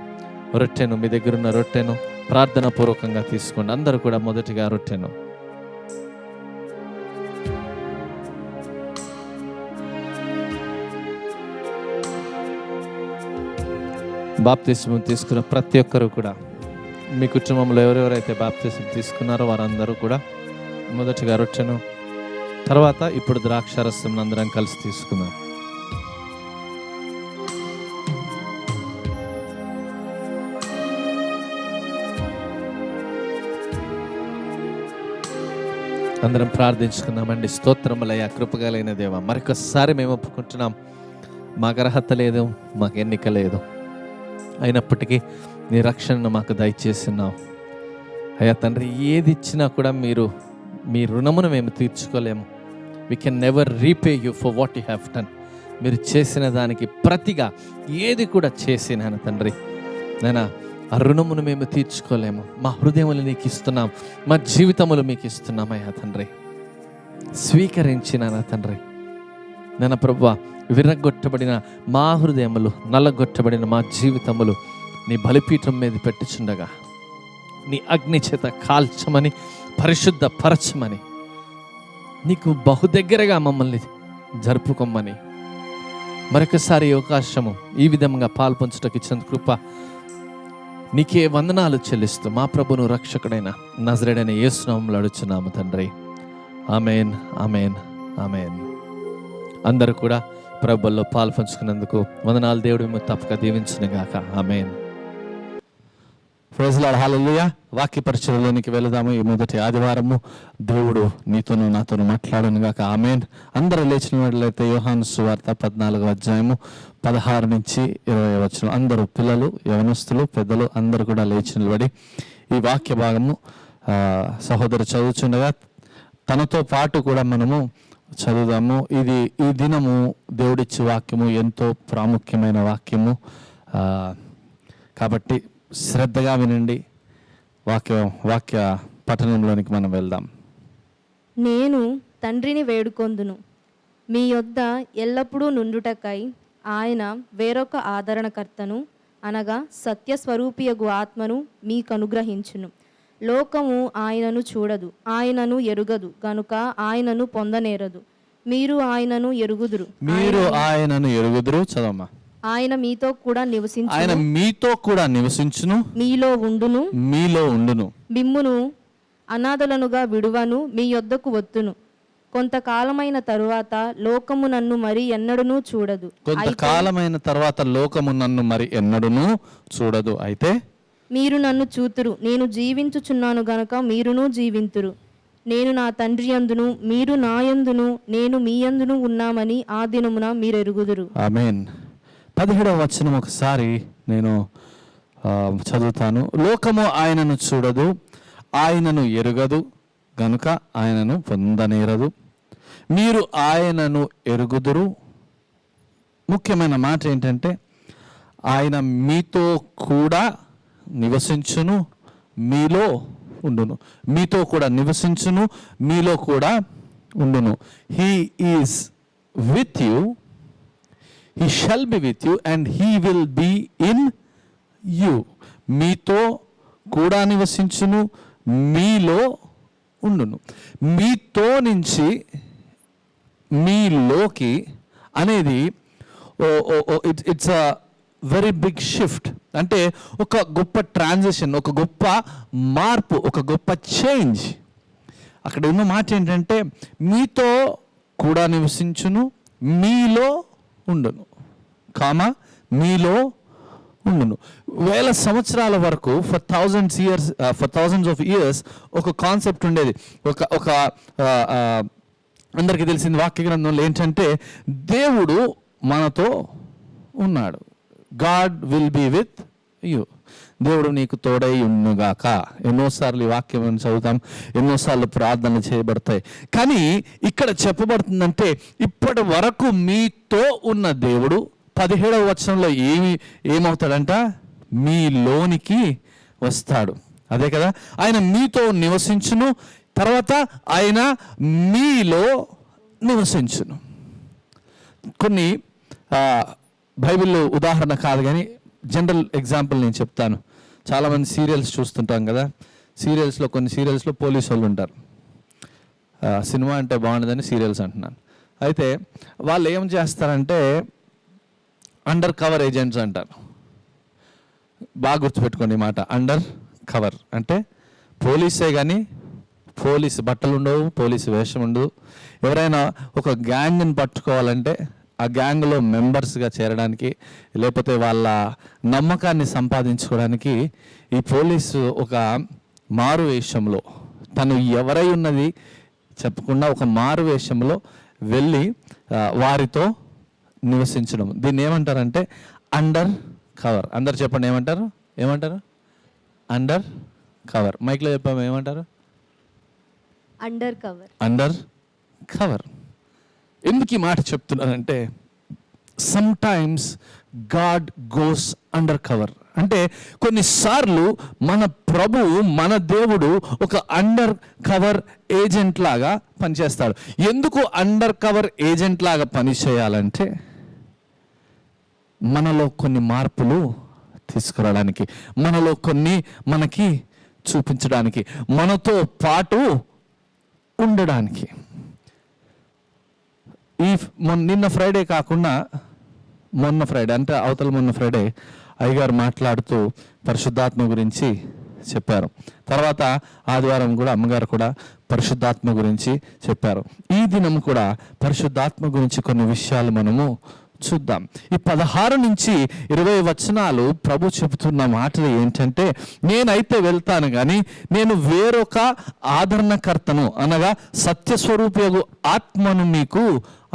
రొట్టెను, మీ దగ్గర ఉన్న రొట్టెను ప్రార్థన పూర్వకంగా తీసుకోండి. అందరూ కూడా మొదటిగా రొట్టెను బాప్తిస్మం తీసుకున్న ప్రతి ఒక్కరు కూడా, మీ కుటుంబంలో ఎవరెవరైతే బాప్తిస్మం తీసుకున్నారో వారందరూ కూడా మొదటిగా రొట్టెను, తర్వాత ఇప్పుడు ద్రాక్షారసం అందరం కలిసి తీసుకుందాం. అందరం ప్రార్థించుకుందామండి. స్తోత్రములయ్యా, కృపగలైన దేవా, మరొకసారి మేము ఒప్పుకుంటున్నాం, మాకు అర్హత లేదు, మాకు ఎన్నిక లేదు, అయినప్పటికీ నీ రక్షణను మాకు దయచేస్తున్నావు అయ్యా తండ్రి. ఏది ఇచ్చినా కూడా మీ రుణమును మేము తీర్చుకోలేము. We can never repay you for what you have done. మీరు చేసిన దానికి ప్రతిగా ఏది కూడా చేసిన తండ్రి నాయనా, ఆ రుణమును మేము తీర్చుకోలేము. మా హృదయములు నీకు ఇస్తున్నాం, మా జీవితములు మీకు ఇస్తున్నాం అయ్యా తండ్రి. స్వీకరించిన నా తండ్రి నాయన ప్రభువా, విరగొట్టబడిన మా హృదయములు, నల్లగొట్టబడిన మా జీవితములు నీ బలిపీఠం మీద పెట్టుచుండగా నీ అగ్ని చేత కాల్చమని, పరిశుద్ధపరచమని, నీకు బహు దగ్గరగా మమ్మల్ని జరుపుకోమని మరొకసారి అవకాశము ఈ విధంగా పాల్పంచుటకు ఇచ్చిన కృప నీకే వందనాలు చెల్లిస్తూ మా ప్రభును రక్షకుడైన నజరేయుడైన యేసు నామములో అడుగుచున్నాము తండ్రి, ఆమేన్, ఆమేన్, ఆమేన్. అందరూ కూడా ప్రభువులో పాల్పంచుకున్నందుకు వందనాలు. దేవుడు మిమ్మల్ని తప్పక దీవించును గాక. ఆమేన్. ప్రైజ్ లార్డ్, హల్లెలూయా. వాక్య పరిచర్యలోనికి వెళదాము. ఈ మొదటి ఆదివారము దేవుడు నీతోనూ నాతోనూ మాట్లాడును గాక. ఆమేన్. అందరూ లేచిన వాటిలైతే యోహాను సువార్త 14వ అధ్యాయము 16 నుంచి 20 వచనం. అందరూ పిల్లలు, యవనస్తులు, పెద్దలు అందరూ కూడా లేచి నిలబడి ఈ వాక్య భాగము సహోదరు చదువుచుండగా తనతో పాటు కూడా మనము చదువుదాము. ఈ దినము దేవుడిచ్చే వాక్యము ఎంతో ప్రాముఖ్యమైన వాక్యము కాబట్టి శ్రద్ధగా వినండి. వాక్య పఠనంలోనికి మనం వెళ్దాం. నేను తండ్రిని వేడుకొందును, మీ యొద్ద ఎల్లప్పుడూ నుండుటకై ఆయన వేరొక ఆదరణకర్తను, అనగా సత్యస్వరూపియగు ఆత్మను మీకు అనుగ్రహించును. లోకము ఆయనను చూడదు, ఆయనను ఎరుగదు, గనుక ఆయనను పొందనేరదు. మీరు ఆయనను ఎరుగుదురు. చదవమ్మా. ఆయన మీతో కూడా నివసించును, మీలో ఉండును. మిమ్మును అనాథలనుగా విడువను, మీ యొద్దకు వత్తును. కొంతకాలమైన తరువాత లోకము నన్ను మరి ఎన్నడూనూ చూడదు. అయితే మీరు నన్ను చూతురు. నేను జీవించుచున్నాను గనక మీరును జీవింతురు. నేను నా తండ్రి యందును, మీరు నా యందును, నేను మీ యందును ఉన్నామని ఆ దినమున మీరెరుగుదురు. ఆమేన్. 17వ వచనం ఒకసారి నేను చదువుతాను. లోకము ఆయనను చూడదు, ఆయనను ఎరుగదు, గనుక ఆయనను పొందనేరదు. మీరు ఆయనను ఎరుగుదురు. ముఖ్యమైన మాట ఏంటంటే ఆయన మీతో కూడా నివసించును, మీలో ఉండును. మీతో కూడా నివసించును, మీలో కూడా ఉండును. He is with you, he shall be with you and he will be in you. మీతో కూడా నివసించును, మీలో ఉండును. మీతో నుంచి మీలోకి అనేది it's a very big shift. అంటే ఒక గొప్ప ట్రాన్సిషన్, ఒక గొప్ప మార్పు, ఒక గొప్ప చేంజ్. అక్కడ ఉన్న మాట ఏంటంటే మీతో కూడా నివసించును, మీలో ఉండును, మీలో ఉండును. వేల సంవత్సరాల వరకు ఫర్ థౌజండ్స్ ఆఫ్ ఇయర్స్ ఒక కాన్సెప్ట్ ఉండేది. ఒక అందరికీ తెలిసింది వాక్య గ్రంథంలో ఏంటంటే దేవుడు మనతో ఉన్నాడు. God will be with you. దేవుడు నీకు తోడై ఉండుగాక. ఎన్నోసార్లు ఈ వాక్యం చదువుతాం, ఎన్నోసార్లు ప్రార్థనలు చేయబడతాయి. కానీ ఇక్కడ చెప్పబడుతుందంటే ఇప్పటి వరకు మీతో ఉన్న దేవుడు 17వ వచనంలో ఏమవుతాడంట? మీలోనికి వస్తాడు. అదే కదా, ఆయన మీతో నివసించును, తర్వాత ఆయన మీలో నివసించును. కొన్ని బైబిల్లో ఉదాహరణ కాదు కానీ జనరల్ ఎగ్జాంపుల్ నేను చెప్తాను. చాలామంది సీరియల్స్ చూస్తుంటాం కదా, కొన్ని సీరియల్స్లో పోలీసు వాళ్ళు ఉంటారు. సినిమా అంటే బాగుండదని సీరియల్స్ అంటున్నాను. అయితే వాళ్ళు ఏం చేస్తారంటే అండర్ కవర్ ఏజెంట్స్ అంటారు. బాగా గుర్తుపెట్టుకోండి మాట, అండర్ కవర్ అంటే పోలీసే కానీ పోలీసు బట్టలు ఉండవు, పోలీసు వేషం ఉండదు. ఎవరైనా ఒక గ్యాంగ్ని పట్టుకోవాలంటే ఆ గ్యాంగ్లో మెంబర్స్గా చేరడానికి, లేకపోతే వాళ్ళ నమ్మకాన్ని సంపాదించుకోవడానికి ఈ పోలీసు ఒక మారు వేషంలో, తను ఎవరై ఉన్నది చెప్పకుండా ఒక మారు వేషంలో వెళ్ళి వారితో నివసించడం. దీన్ని ఏమంటారంటే అండర్ కవర్. అందరు చెప్పండి, ఏమంటారు? Under cover. మైక్లో చెప్పాము, ఏమంటారు? Under cover. ఎందుకు ఈ మాట చెప్తున్నానంటే some times God goes under cover. అంటే కొన్నిసార్లు మన ప్రభువు, మన దేవుడు ఒక అండర్ కవర్ ఏజెంట్ లాగా పనిచేస్తాడు. ఎందుకు అండర్ కవర్ ఏజెంట్ లాగా పనిచేయాలంటే మనలో కొన్ని మార్పులు తీసుకురావడానికి, మనలో కొన్ని మనకి చూపించడానికి, మనతో పాటు ఉండడానికి. నిన్న ఫ్రైడే కాకుండా మొన్న ఫ్రైడే అంటే అవతల మొన్న ఫ్రైడే అయ్యగారు మాట్లాడుతూ పరిశుద్ధాత్మ గురించి చెప్పారు. తర్వాత ఆదివారం కూడా అమ్మగారు కూడా పరిశుద్ధాత్మ గురించి చెప్పారు. ఈ దినం కూడా పరిశుద్ధాత్మ గురించి కొన్ని విషయాలు మనము చూద్దాం. ఈ 16 నుంచి 20 వచనాలు ప్రభు చెబుతున్న మాటలు ఏంటంటే, నేనైతే వెళ్తాను కానీ నేను వేరొక ఆదరణకర్తను అనగా సత్యస్వరూపయోగు ఆత్మను మీకు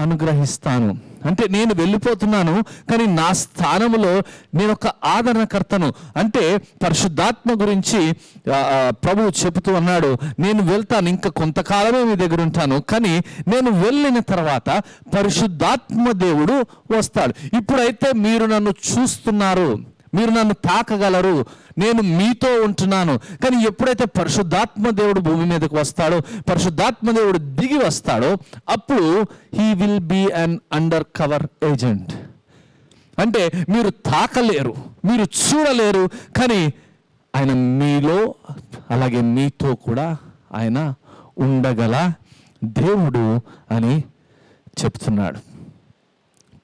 అనుగ్రహిస్తాను. అంటే నేను వెళ్ళిపోతున్నాను కానీ నా స్థానంలో నేను ఒక ఆదరణకర్తను. అంటే పరిశుద్ధాత్మ గురించి ప్రభువు చెబుతూ అన్నాడు, నేను వెళ్తాను, ఇంకా కొంతకాలమే మీ దగ్గర ఉంటాను, కానీ నేను వెళ్ళిన తర్వాత పరిశుద్ధాత్మ దేవుడు వస్తాడు. ఇప్పుడైతే మీరు నన్ను చూస్తున్నారు, మీరు నన్ను తాకగలరు, నేను మీతో ఉంటున్నాను. కానీ ఎప్పుడైతే పరిశుద్ధాత్మ దేవుడు భూమి మీదకి వస్తాడో, పరిశుద్ధాత్మ దేవుడు దిగి వస్తాడో, అప్పుడు he will be an undercover agent. అంటే మీరు తాకలేరు, మీరు చూడలేరు, కానీ ఆయన మీలో అలాగే మీతో కూడా ఆయన ఉండగల దేవుడు అని చెప్తున్నాడు.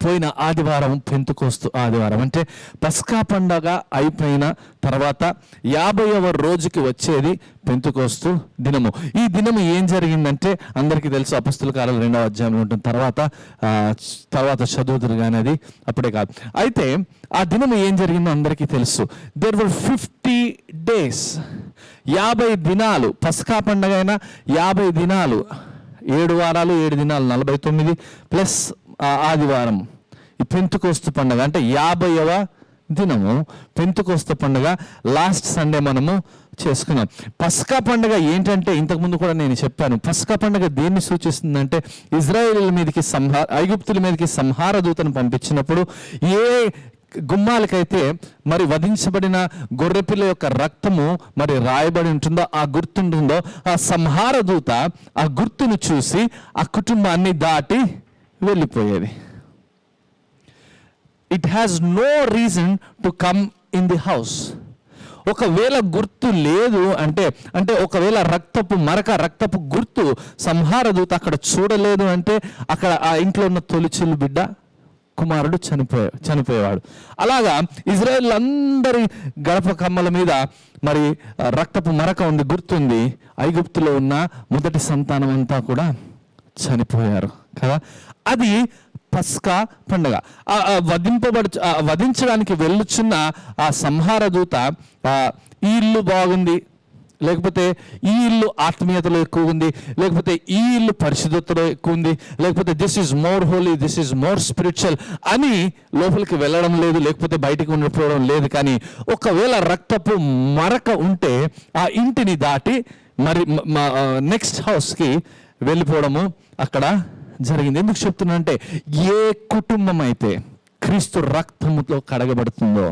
పోయిన ఆదివారం పెంతెకోస్తు ఆదివారం, అంటే పస్కా పండగ అయిపోయిన తర్వాత 50వ రోజుకి వచ్చేది పెంతెకోస్తు దినము. ఈ దినము ఏం జరిగిందంటే అందరికీ తెలుసు, అపొస్తలుల కార్యాలు 2వ అధ్యాయంలో ఉంటుంది. తర్వాత చదువుతురు కానీ అది అప్పుడే కాదు. అయితే ఆ దినము ఏం జరిగిందో అందరికీ తెలుసు. దేర్ వర్ 50 days, 50 దినాలు. పస్కా పండగ అయినా 50 దినాలు, 7 వారాలు 7 దినాలు 49 ప్లస్ ఆదివారం. ఈ పెంతెకోస్తు పండుగ అంటే 50వ దినము పెంతెకోస్తు పండుగ. లాస్ట్ సండే మనము చేసుకున్నాం. పస్కా పండుగ ఏంటంటే ఇంతకుముందు కూడా నేను చెప్పాను. పస్కా పండుగ దేన్ని సూచిస్తుందంటే ఇజ్రాయేలీల మీదకి ఐగుప్తుల మీదకి సంహార దూతను పంపించినప్పుడు ఏ గుమ్మాలకైతే మరి వధించబడిన గొర్రెపిల్ల యొక్క రక్తము మరి రాయబడి ఉంటుందో, ఆ గుర్తుంటుందో, ఆ సంహార దూత ఆ గుర్తును చూసి ఆ కుటుంబాన్ని దాటి వెళ్ళిపోయేది. It has no reason to come in the house. ఒకవేళ గుర్తు లేదు అంటే ఒకవేళ రక్తపు గుర్తు సంహార దూత అక్కడ చూడలేదు అంటే అక్కడ ఆ ఇంట్లో ఉన్న తొలిచిల్లు బిడ్డ కుమారుడు చనిపోయేవాడు. అలాగా ఇజ్రాయేల్ అందరి గడప కమ్మల మీద మరి రక్తపు మరక ఉంది, గుర్తుంది. ఐగుప్తులో ఉన్న మొదటి సంతానం అంతా కూడా చనిపోయారు కదా. అది పస్కా పండుగ. వధించడానికి వెళ్ళుచున్న ఆ సంహార దూత ఈ ఇల్లు బాగుంది, లేకపోతే ఈ ఇల్లు ఆత్మీయతలో ఎక్కువ ఉంది, లేకపోతే ఈ ఇల్లు పరిశుద్ధతలో ఎక్కువ ఉంది, లేకపోతే this is more holy, this is more spiritual అని లోపలికి వెళ్ళడం లేదు, లేకపోతే బయటికి ఉండిపోవడం లేదు. కానీ ఒకవేళ రక్తపు మరక ఉంటే ఆ ఇంటిని దాటి మరి నెక్స్ట్ హౌస్కి వెళ్ళిపోవడము అక్కడ జరిగింది. ఎందుకు చెప్తున్నానంటే ఏ కుటుంబం అయితే క్రీస్తు రక్తముతో కడగబడుతుందో,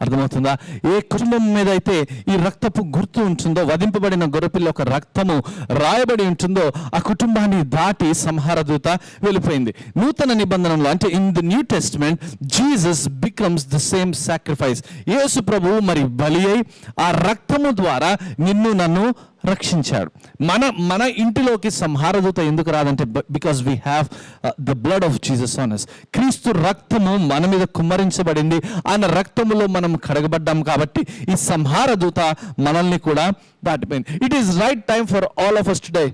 అర్థమవుతుందా? ఏ కుటుంబం మీద అయితే ఈ రక్తపు గుర్తు ఉంటుందో, వధింపబడిన గొర్రెపిల్ల ఒక రక్తము రాయబడి ఉంటుందో, ఆ కుటుంబాన్ని దాటి సంహార దూత వెళ్ళిపోయింది. నూతన నిబంధనలో అంటే in the new testament Jesus becomes the same sacrifice. Yesu ప్రభువు మరి బలి అయి ఆ రక్తము ద్వారా నిన్ను నన్ను రక్షించాడు. మన ఇంటిలోకి సంహారదూత ఎందుకు రాదంటే because we have the blood of Jesus on us. Kristu రక్తము మన మీద కుమ్మరించబడింది, ఆయన రక్తములో మనం కడగబడ్డాం కాబట్టి ఈ సంహారదూత మనల్ని కూడా దాటిపోయింది. It is right time for all of us today.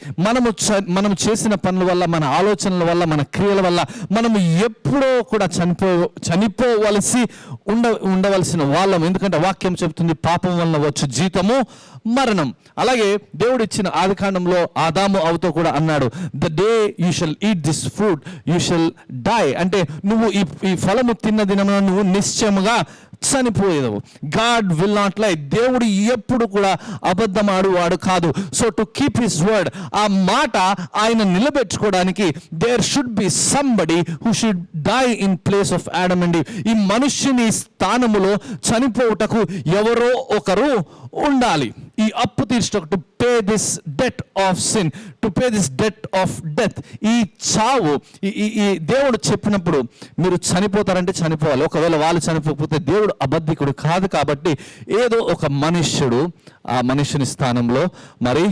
మనం చేసిన పనుల వల్ల, మన ఆలోచనల వల్ల, మన క్రియల వల్ల మనము ఎప్పుడో కూడా చనిపోవలసి ఉండవలసిన వాళ్ళం. ఎందుకంటే వాక్యం చెప్తుంది పాపం వలన వచ్చు జీతము మరణం. అలాగే దేవుడు ఇచ్చిన ఆదికాండంలో ఆదాము అవతో కూడా అన్నాడు, the day you shall eat this fruit you shall die. అంటే నువ్వు ఈ ఫలము తిన్న దినమున నువ్వు నిశ్చయముగా చనిపోయేదవు. గాడ్ విల్ నాట్ లై. దేవుడు ఎప్పుడు కూడా అబద్ధమాడు వాడు కాదు. So to keep his word, ఆ మాట ఆయన నిలబెట్టుకోవడానికి there should be somebody who should die in place of Adam and Eve. ఈ మనుష్యుని స్థానములో చనిపోవుటకు ఎవరో ఒకరు ఉండాలి. ఈ అప్పు తీర్చుటకు, to pay this debt of sin, to pay this debt of death. ఈ చావు ఈ దేవుడు చెప్పినప్పుడు మీరు చనిపోతారంటే చనిపోవాలి. ఒకవేళ వాళ్ళు చనిపోకపోతే దేవుడు అబద్ధికుడు కాదు. కాబట్టి ఏదో ఒక మనుష్యుడు ఆ మనుష్యుని స్థానంలో మరి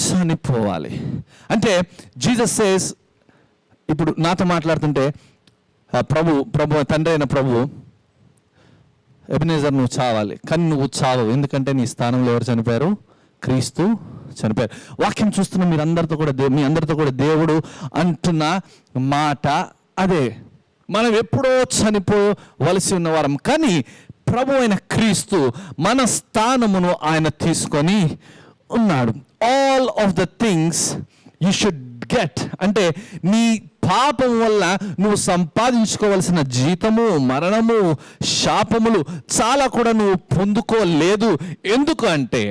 చనిపోవాలి. అంటే జీసస్ సేస్, ఇప్పుడు నాతో మాట్లాడుతుంటే ప్రభు తండ్రి అయిన ప్రభు, ఎబెనేజర్ నువ్వు చావాలి, కానీ నువ్వు చావవు. ఎందుకంటే నీ స్థానంలో ఎవరు చనిపోయారు? క్రీస్తు చనిపోయారు. వాక్యం చూస్తున్న మీ అందరితో కూడా దేవుడు అంటున్న మాట అదే. మనం ఎప్పుడో చనిపోవలసి ఉన్నవారం, కానీ ప్రభు అయిన క్రీస్తు మన స్థానమును ఆయన తీసుకొని ఉన్నాడు. All of the things you should get, అంటే నీ పాపం వల్ల నువ్వు సంపాదించుకోవలసిన జీతము, మరణము, శాపములు చాలా కూడా నువ్వు పొందుకోలేదు. ఎందుకు అంటే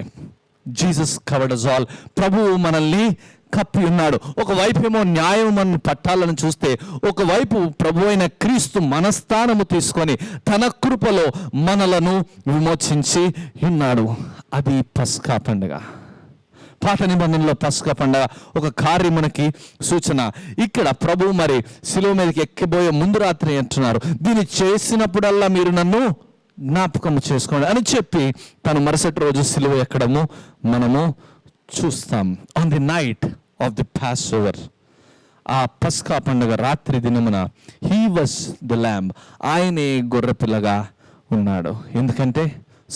జీసస్ కవర్డ్ us all. ప్రభువు మనల్ని కప్పి ఉన్నాడు. ఒకవైపు ఏమో న్యాయం మనం పట్టాలని చూస్తే, ఒకవైపు ప్రభు అయిన క్రీస్తు మన స్థానము తీసుకొని తన కృపలో మనలను విమోచించి ఉన్నాడు. అది పస్కా పండుగ. పాత నిబంధనలో పస్కా పండుగ ఒక కార్యం మనకి సూచన. ఇక్కడ ప్రభు మరి శిలువ మీదకి ఎక్కిపోయే ముందు రాత్రి అంటున్నారు, దీన్ని చేసినప్పుడల్లా మీరు నన్ను జ్ఞాపకం చేసుకోండి అని చెప్పి తను మరుసటి రోజు శిలువ ఎక్కడము మనము చూస్తాం. On the knight of the pass over, ఆ పస్కా పండుగ రాత్రి దినమున హీ వాస్ ద ల్యాంబ్, ఆయనే గొర్రెపిల్లగా ఉన్నాడు. ఎందుకంటే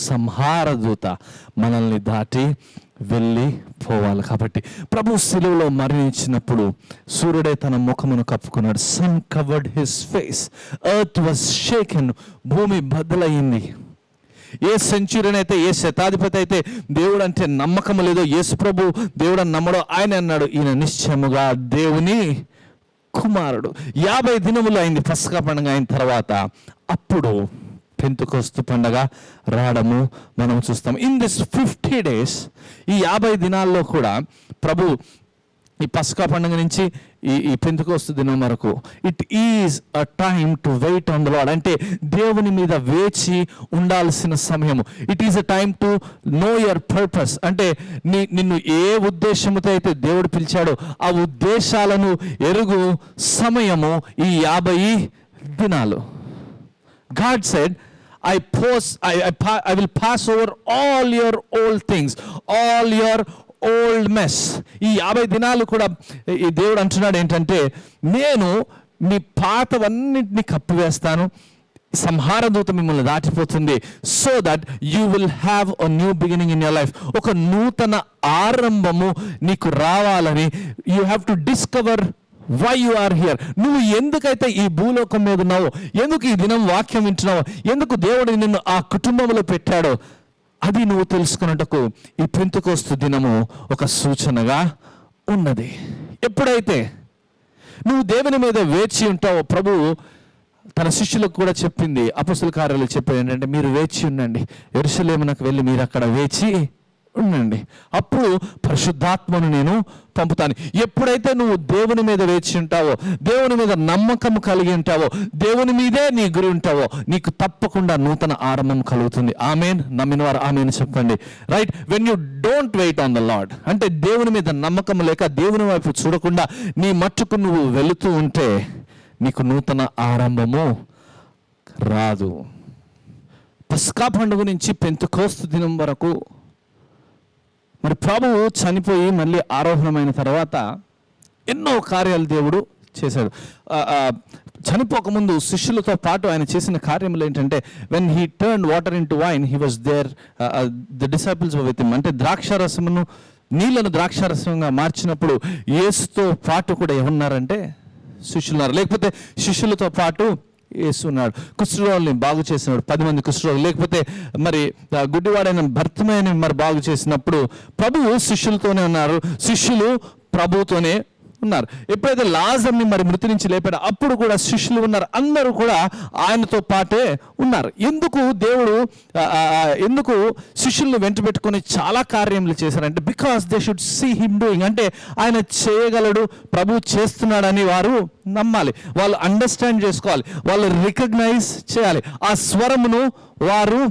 సంహార దూత మనల్ని దాటి వెళ్ళిపోవాలి కాబట్టి. ప్రభు శిలువలో మరణించినప్పుడు సూర్యుడే తన ముఖమును కప్పుకున్నాడు. Sun covered his face, earth was shaken, భూమి బద్దలయ్యింది. ఏ సెంచురీని అయితే, ఏ శతాధిపతి అయితే దేవుడు అంటే నమ్మకం లేదో, యేసు ప్రభు దేవుడు అని నమ్మడో, ఆయన అన్నాడు ఈయన నిశ్చయముగా దేవుని కుమారుడు. 50 దినములు అయింది పస్కా పండుగ అయిన తర్వాత. అప్పుడు పెంతెకొస్తు పండగ రావడము మనం చూస్తాం. ఇన్ దిస్ 50 days, ఈ 50 దినాల్లో కూడా ప్రభు ఈ పస్కా పండుగ నుంచి ఈ పెంతెకొస్తు దినం వరకు it is a time to wait on the Lord. అంటే దేవుని మీద వేచి ఉండాల్సిన సమయము. It is a time to know your purpose. అంటే నిన్ను ఏ ఉద్దేశంతో అయితే దేవుడు పిలిచాడో ఆ ఉద్దేశాలను ఎరుగు సమయము ఈ 50 దినాలు. God said, I will pass over all your old things, all your old mess. ఈ 50 దినాలు కూడా ఈ దేవుడు అంటున్నాడు ఏంటంటే, నేను మీ పాతవన్నింటినీ కప్పివేస్తాను, సంహార దూత మిమ్మల్ని దాటిపోతుంది, so that you will have a new beginning in your life. ఒక నూతన ఆరంభము నీకు రావాలని you have to discover why you are here. నువ్వు ఎందుకైతే ఈ భూలోకం మీద ఉన్నావో, ఎందుకు ఈ దినం వాక్యం వింటున్నావో, ఎందుకు దేవుడు నిన్ను ఆ కుటుంబంలో పెట్టాడో, అది నువ్వు తెలుసుకున్నట్టుకు ఈ పెంతెకోస్తు దినము ఒక సూచనగా ఉన్నది. ఎప్పుడైతే నువ్వు దేవుని మీద వేచి ఉంటావో, ప్రభువు తన శిష్యులకు కూడా చెప్పింది, అపొస్తలుల కార్యాలు చెప్పేది ఏంటంటే, మీరు వేచి ఉండండి, యెరూషలేమునకు వెళ్ళి మీరు అక్కడ వేచి ఉండండి, అప్పుడు పరిశుద్ధాత్మను నేను పంపుతాను. ఎప్పుడైతే నువ్వు దేవుని మీద వేచి ఉంటావో, దేవుని మీద నమ్మకం కలిగి ఉంటావో, దేవుని మీదే నీ గురి ఉంటావో, నీకు తప్పకుండా నూతన ఆరంభం కలుగుతుంది. ఆమేన్. నమ్మిన వారు ఆమేన్ చెప్పండి. Right. When you don't wait on the Lord, అంటే దేవుని మీద నమ్మకం లేక దేవుని వైపు చూడకుండా నీ మట్టుకు నువ్వు వెళుతూ ఉంటే నీకు నూతన ఆరంభము రాదు. పస్కా పండుగ నుంచి పెంతెకోస్తు దినం వరకు మరి ప్రభువు చనిపోయి మళ్ళీ ఆరోహణమైన తర్వాత ఎన్నో కార్యాలు దేవుడు చేశాడు. చనిపోకముందు శిష్యులతో పాటు ఆయన చేసిన కార్యములు ఏంటంటే, when he turn water into wine, he was there, the disciples with him. అంటే ద్రాక్షారసమును, నీళ్లను ద్రాక్షారసంగా మార్చినప్పుడు యేసుతో పాటు కూడా ఏమన్నారంటే శిష్యులున్నారు, లేకపోతే శిష్యులతో పాటు యేసున్నాడు. కుష్ఠరోగుల్ని బాగు చేసినాడు, 10 మంది కుష్ఠరోగులు, లేకపోతే మరి గుడ్డివాడైన భర్తమైన మరి బాగు చేసినప్పుడు ప్రభువు శిష్యులతోనే ఉన్నారు, శిష్యులు ప్రభువుతోనే ఉన్నారు. ఎప్పుడైతే లాజర్ని మరి మృతి నుంచి లేపాడో అప్పుడు కూడా శిష్యులు ఉన్నారు, అందరూ కూడా ఆయనతో పాటే ఉన్నారు. ఎందుకు దేవుడు ఎందుకు శిష్యుల్ని వెంట పెట్టుకొని చాలా కార్యములు చేశారంటే, because they should see him doing. అంటే ఆయన చేయగలడు, ప్రభు చేస్తున్నాడని వారు నమ్మాలి, వాళ్ళు అండర్స్టాండ్ చేసుకోవాలి, వాళ్ళు రికగ్నైజ్ చేయాలి, ఆ స్వరమును వారు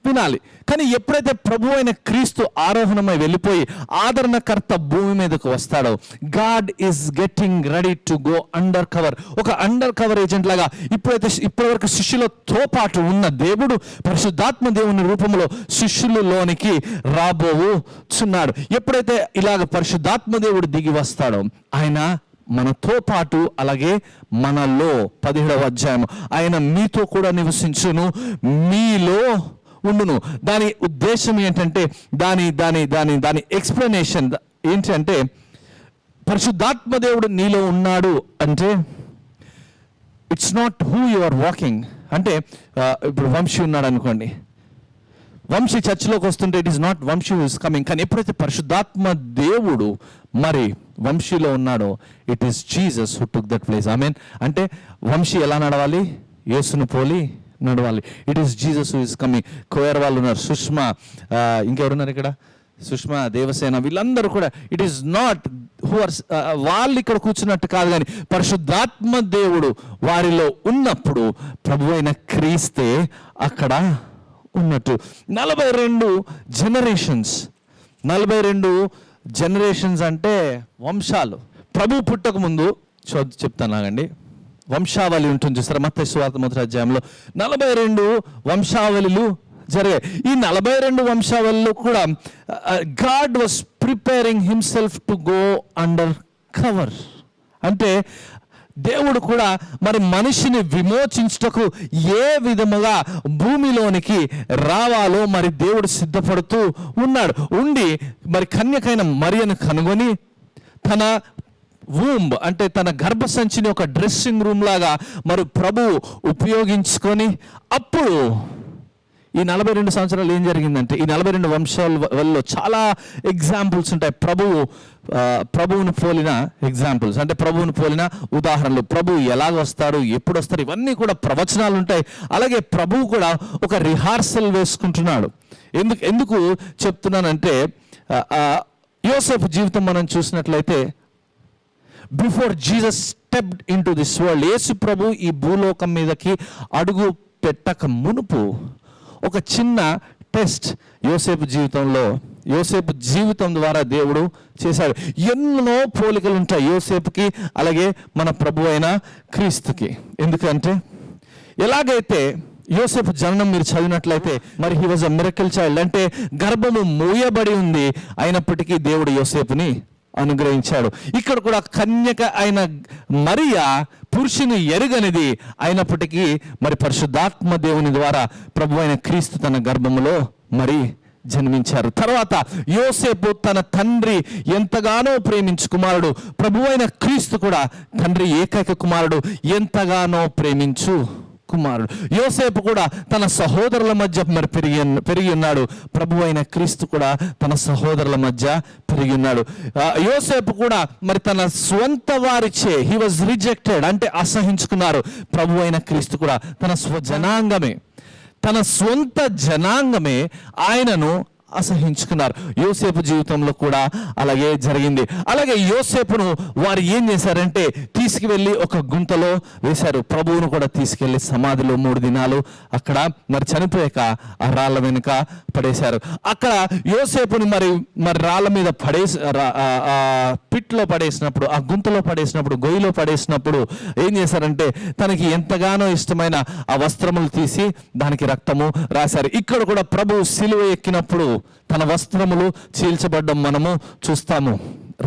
వినాలి. కానీ ఎప్పుడైతే ప్రభు అయిన క్రీస్తు ఆరోహణమై వెళ్ళిపోయి ఆదరణకర్త భూమి మీదకు వస్తాడో, God is getting ready to go under cover. ఒక అండర్ కవర్ ఏజెంట్ లాగా ఇప్పటివరకు శిష్యులతో పాటు ఉన్న దేవుడు పరిశుద్ధాత్మ దేవుని రూపంలో శిష్యులలోనికి రాబోచున్నాడు. ఎప్పుడైతే ఇలాగ పరిశుద్ధాత్మ దేవుడు దిగి వస్తాడో, ఆయన మనతో పాటు, అలాగే మనలో 17వ అధ్యాయం, ఆయన మీతో కూడా నివసించును, మీలో ఉండును. దాని ఉద్దేశం ఏంటంటే, దాని ఎక్స్ప్లెనేషన్ ఏంటంటే, పరిశుద్ధాత్మ దేవుడు నీలో ఉన్నాడు అంటే it's not who you are walking. అంటే ఇప్పుడు వంశీ ఉన్నాడు అనుకోండి, వంశీ చర్చిలోకి వస్తుంటే it is not Vamshi is coming. కానీ ఎప్పుడైతే పరిశుద్ధాత్మ దేవుడు మరి వంశీలో ఉన్నాడో, it is Jesus who took that place. Amen. అంటే వంశీ ఎలా నడవాలి? యేసును పోలి నడవాలి. It is Jesus who is coming. Choir వాళ్ళు ఉన్నారు, సుష్మా, ఇంకెవరున్నారు ఇక్కడ, సుష్మా, దేవసేన, వీళ్ళందరూ కూడా it is not who are, వాళ్ళు ఇక్కడ కూర్చున్నట్టు కాదు, కానీ పరిశుద్ధాత్మ దేవుడు వారిలో ఉన్నప్పుడు ప్రభు అయిన క్రీస్తే అక్కడ ఉన్నట్టు. 42 జనరేషన్స్ అంటే వంశాలు. ప్రభు పుట్టక ముందు చెప్తాను ఆగండి, వంశావళి ఉంటుంది చూస్తారా, మత్తయి సువార్త 1వ అధ్యాయంలో 42 వంశావళులు జరిగాయి. ఈ 42 వంశావళిలో కూడా God was preparing himself to go under cover. అంటే దేవుడు కూడా మరి మనిషిని విమోచించుటకు ఏ విధముగా భూమిలోనికి రావాలో మరి దేవుడు సిద్ధపడుతూ ఉన్నాడు. ఉండి మరి కన్యకైన మరియను కనుగొని తన వూంబ్ అంటే తన గర్భసంచిని ఒక డ్రెస్సింగ్ రూమ్ లాగా మరి ప్రభు ఉపయోగించుకొని, అప్పుడు ఈ 42 సంవత్సరాలు ఏం జరిగిందంటే, ఈ 42 వంశాలలో చాలా ఎగ్జాంపుల్స్ ఉంటాయి. ప్రభువును పోలిన ఎగ్జాంపుల్స్, అంటే ప్రభువును పోలిన ఉదాహరణలు. ప్రభువు ఎలాగ వస్తాడు, ఎప్పుడు వస్తారు, ఇవన్నీ కూడా ప్రవచనాలు ఉంటాయి. అలాగే ప్రభువు కూడా ఒక రిహార్సల్ వేసుకుంటున్నాడు. ఎందుకు చెప్తున్నానంటే, యోసేపు జీవితం మనం చూసినట్లయితే, before Jesus stepped into this world, Yesu ప్రభు ఈ భూలోకం మీదకి అడుగు పెట్టక మునుపు ఒక చిన్న టెస్ట్ యోసేపు జీవితం ద్వారా దేవుడు చేశాడు. ఎన్నో పోలికలు ఉంటాయి యోసేపుకి, అలాగే మన ప్రభు అయిన క్రీస్తుకి. ఎందుకంటే ఎలాగైతే యోసేపు జననం మీరు చదివినట్లయితే, మరి he was a miracle child, అంటే గర్భము మూయబడి ఉంది, అయినప్పటికీ దేవుడు యోసేపుని అనుగ్రహించాడు. ఇక్కడ కూడా కన్యక అయిన మరియా పురుషుని ఎరుగనిది అయినప్పటికీ మరి పరిశుద్ధాత్మ దేవుని ద్వారా ప్రభు అయిన క్రీస్తు తన గర్భములో మరి జన్మించారు. తర్వాత యోసేపు తన తండ్రి ఎంతగానో ప్రేమించు కుమారుడు, ప్రభు అయిన క్రీస్తు కూడా తండ్రి ఏకైక కుమారుడు, ఎంతగానో ప్రేమించు కుమారుడు. యోసేపు కూడా తన సహోదరుల మధ్య మరి పెరిగి ఉన్నాడు. ప్రభు అయిన క్రీస్తు కూడా తన సహోదరుల మధ్య పెరిగి ఉన్నాడు. యోసేపు కూడా మరి తన స్వంత వారిచే హీ వాజ్ రిజెక్టెడ్, అంటే అసహించుకున్నారు. ప్రభు అయిన క్రీస్తు కూడా తన తన స్వంత జనాంగమే ఆయనను అసహించుకున్నారు. యోసేపు జీవితంలో కూడా అలాగే జరిగింది. అలాగే యోసేపును వారు ఏం చేశారంటే తీసుకువెళ్ళి ఒక గుంతలో వేశారు. ప్రభువును కూడా తీసుకెళ్లి సమాధిలో 3 దినాలు అక్కడ మరి చనిపోయాక ఆ రాళ్ళ వెనుక పడేశారు. అక్కడ యోసేపుని మరి రాళ్ళ మీద పిట్లో పడేసినప్పుడు, ఆ గుంతలో పడేసినప్పుడు, గొయ్యిలో పడేసినప్పుడు ఏం చేశారంటే తనకి ఎంతగానో ఇష్టమైన ఆ వస్త్రములు తీసి దానికి రక్తము రాశారు. ఇక్కడ కూడా ప్రభువు సిలువ ఎక్కినప్పుడు తన వస్త్రములు చీల్చబడ్డం మనము చూస్తాము.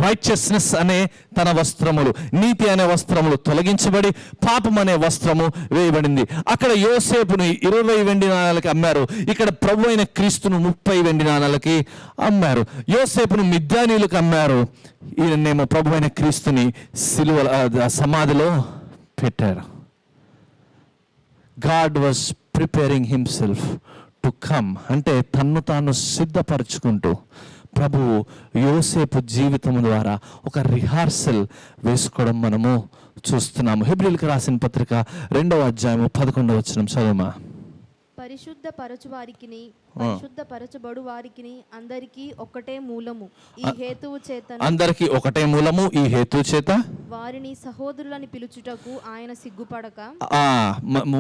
రైచియస్నెస్ అనే తన వస్త్రములు, నీతి అనే వస్త్రములు తొలగించబడి పాపం అనే వస్త్రము వేయబడింది. అక్కడ యోసేపుని 20 వెండి నాణాలకి అమ్మారు. ఇక్కడ ప్రభు అయిన క్రీస్తును 30 వెండి నాణాలకి అమ్మారు. యోసేపును మిద్యానీయులకు అమ్మారు. ఈయనేమో ప్రభు అయిన క్రీస్తుని సిలువ సమాధిలో పెట్టారు. God was preparing himself to come, అంటే తన్ను తాను సిద్ధపరచుకుంటూ ప్రభువు యోసేపు జీవితం ద్వారా ఒక రిహార్సల్ వేసుకోవడం మనము చూస్తున్నాము. హెబ్రీయులకు రాసిన పత్రిక 2వ అధ్యాయము 11వ వచనం చదువుమా. పరిశుద్ధ పరచు వారికిని పరిశుద్ధ పరచబడు వారికిని అందరికీ ఒకటే మూలము, ఈ హేతువు చేత అందరికీ ఒకటే మూలము, ఈ హేతువు చేత వారిని సహోదరులని పిలుచుటకు ఆయన సిగ్గుపడక.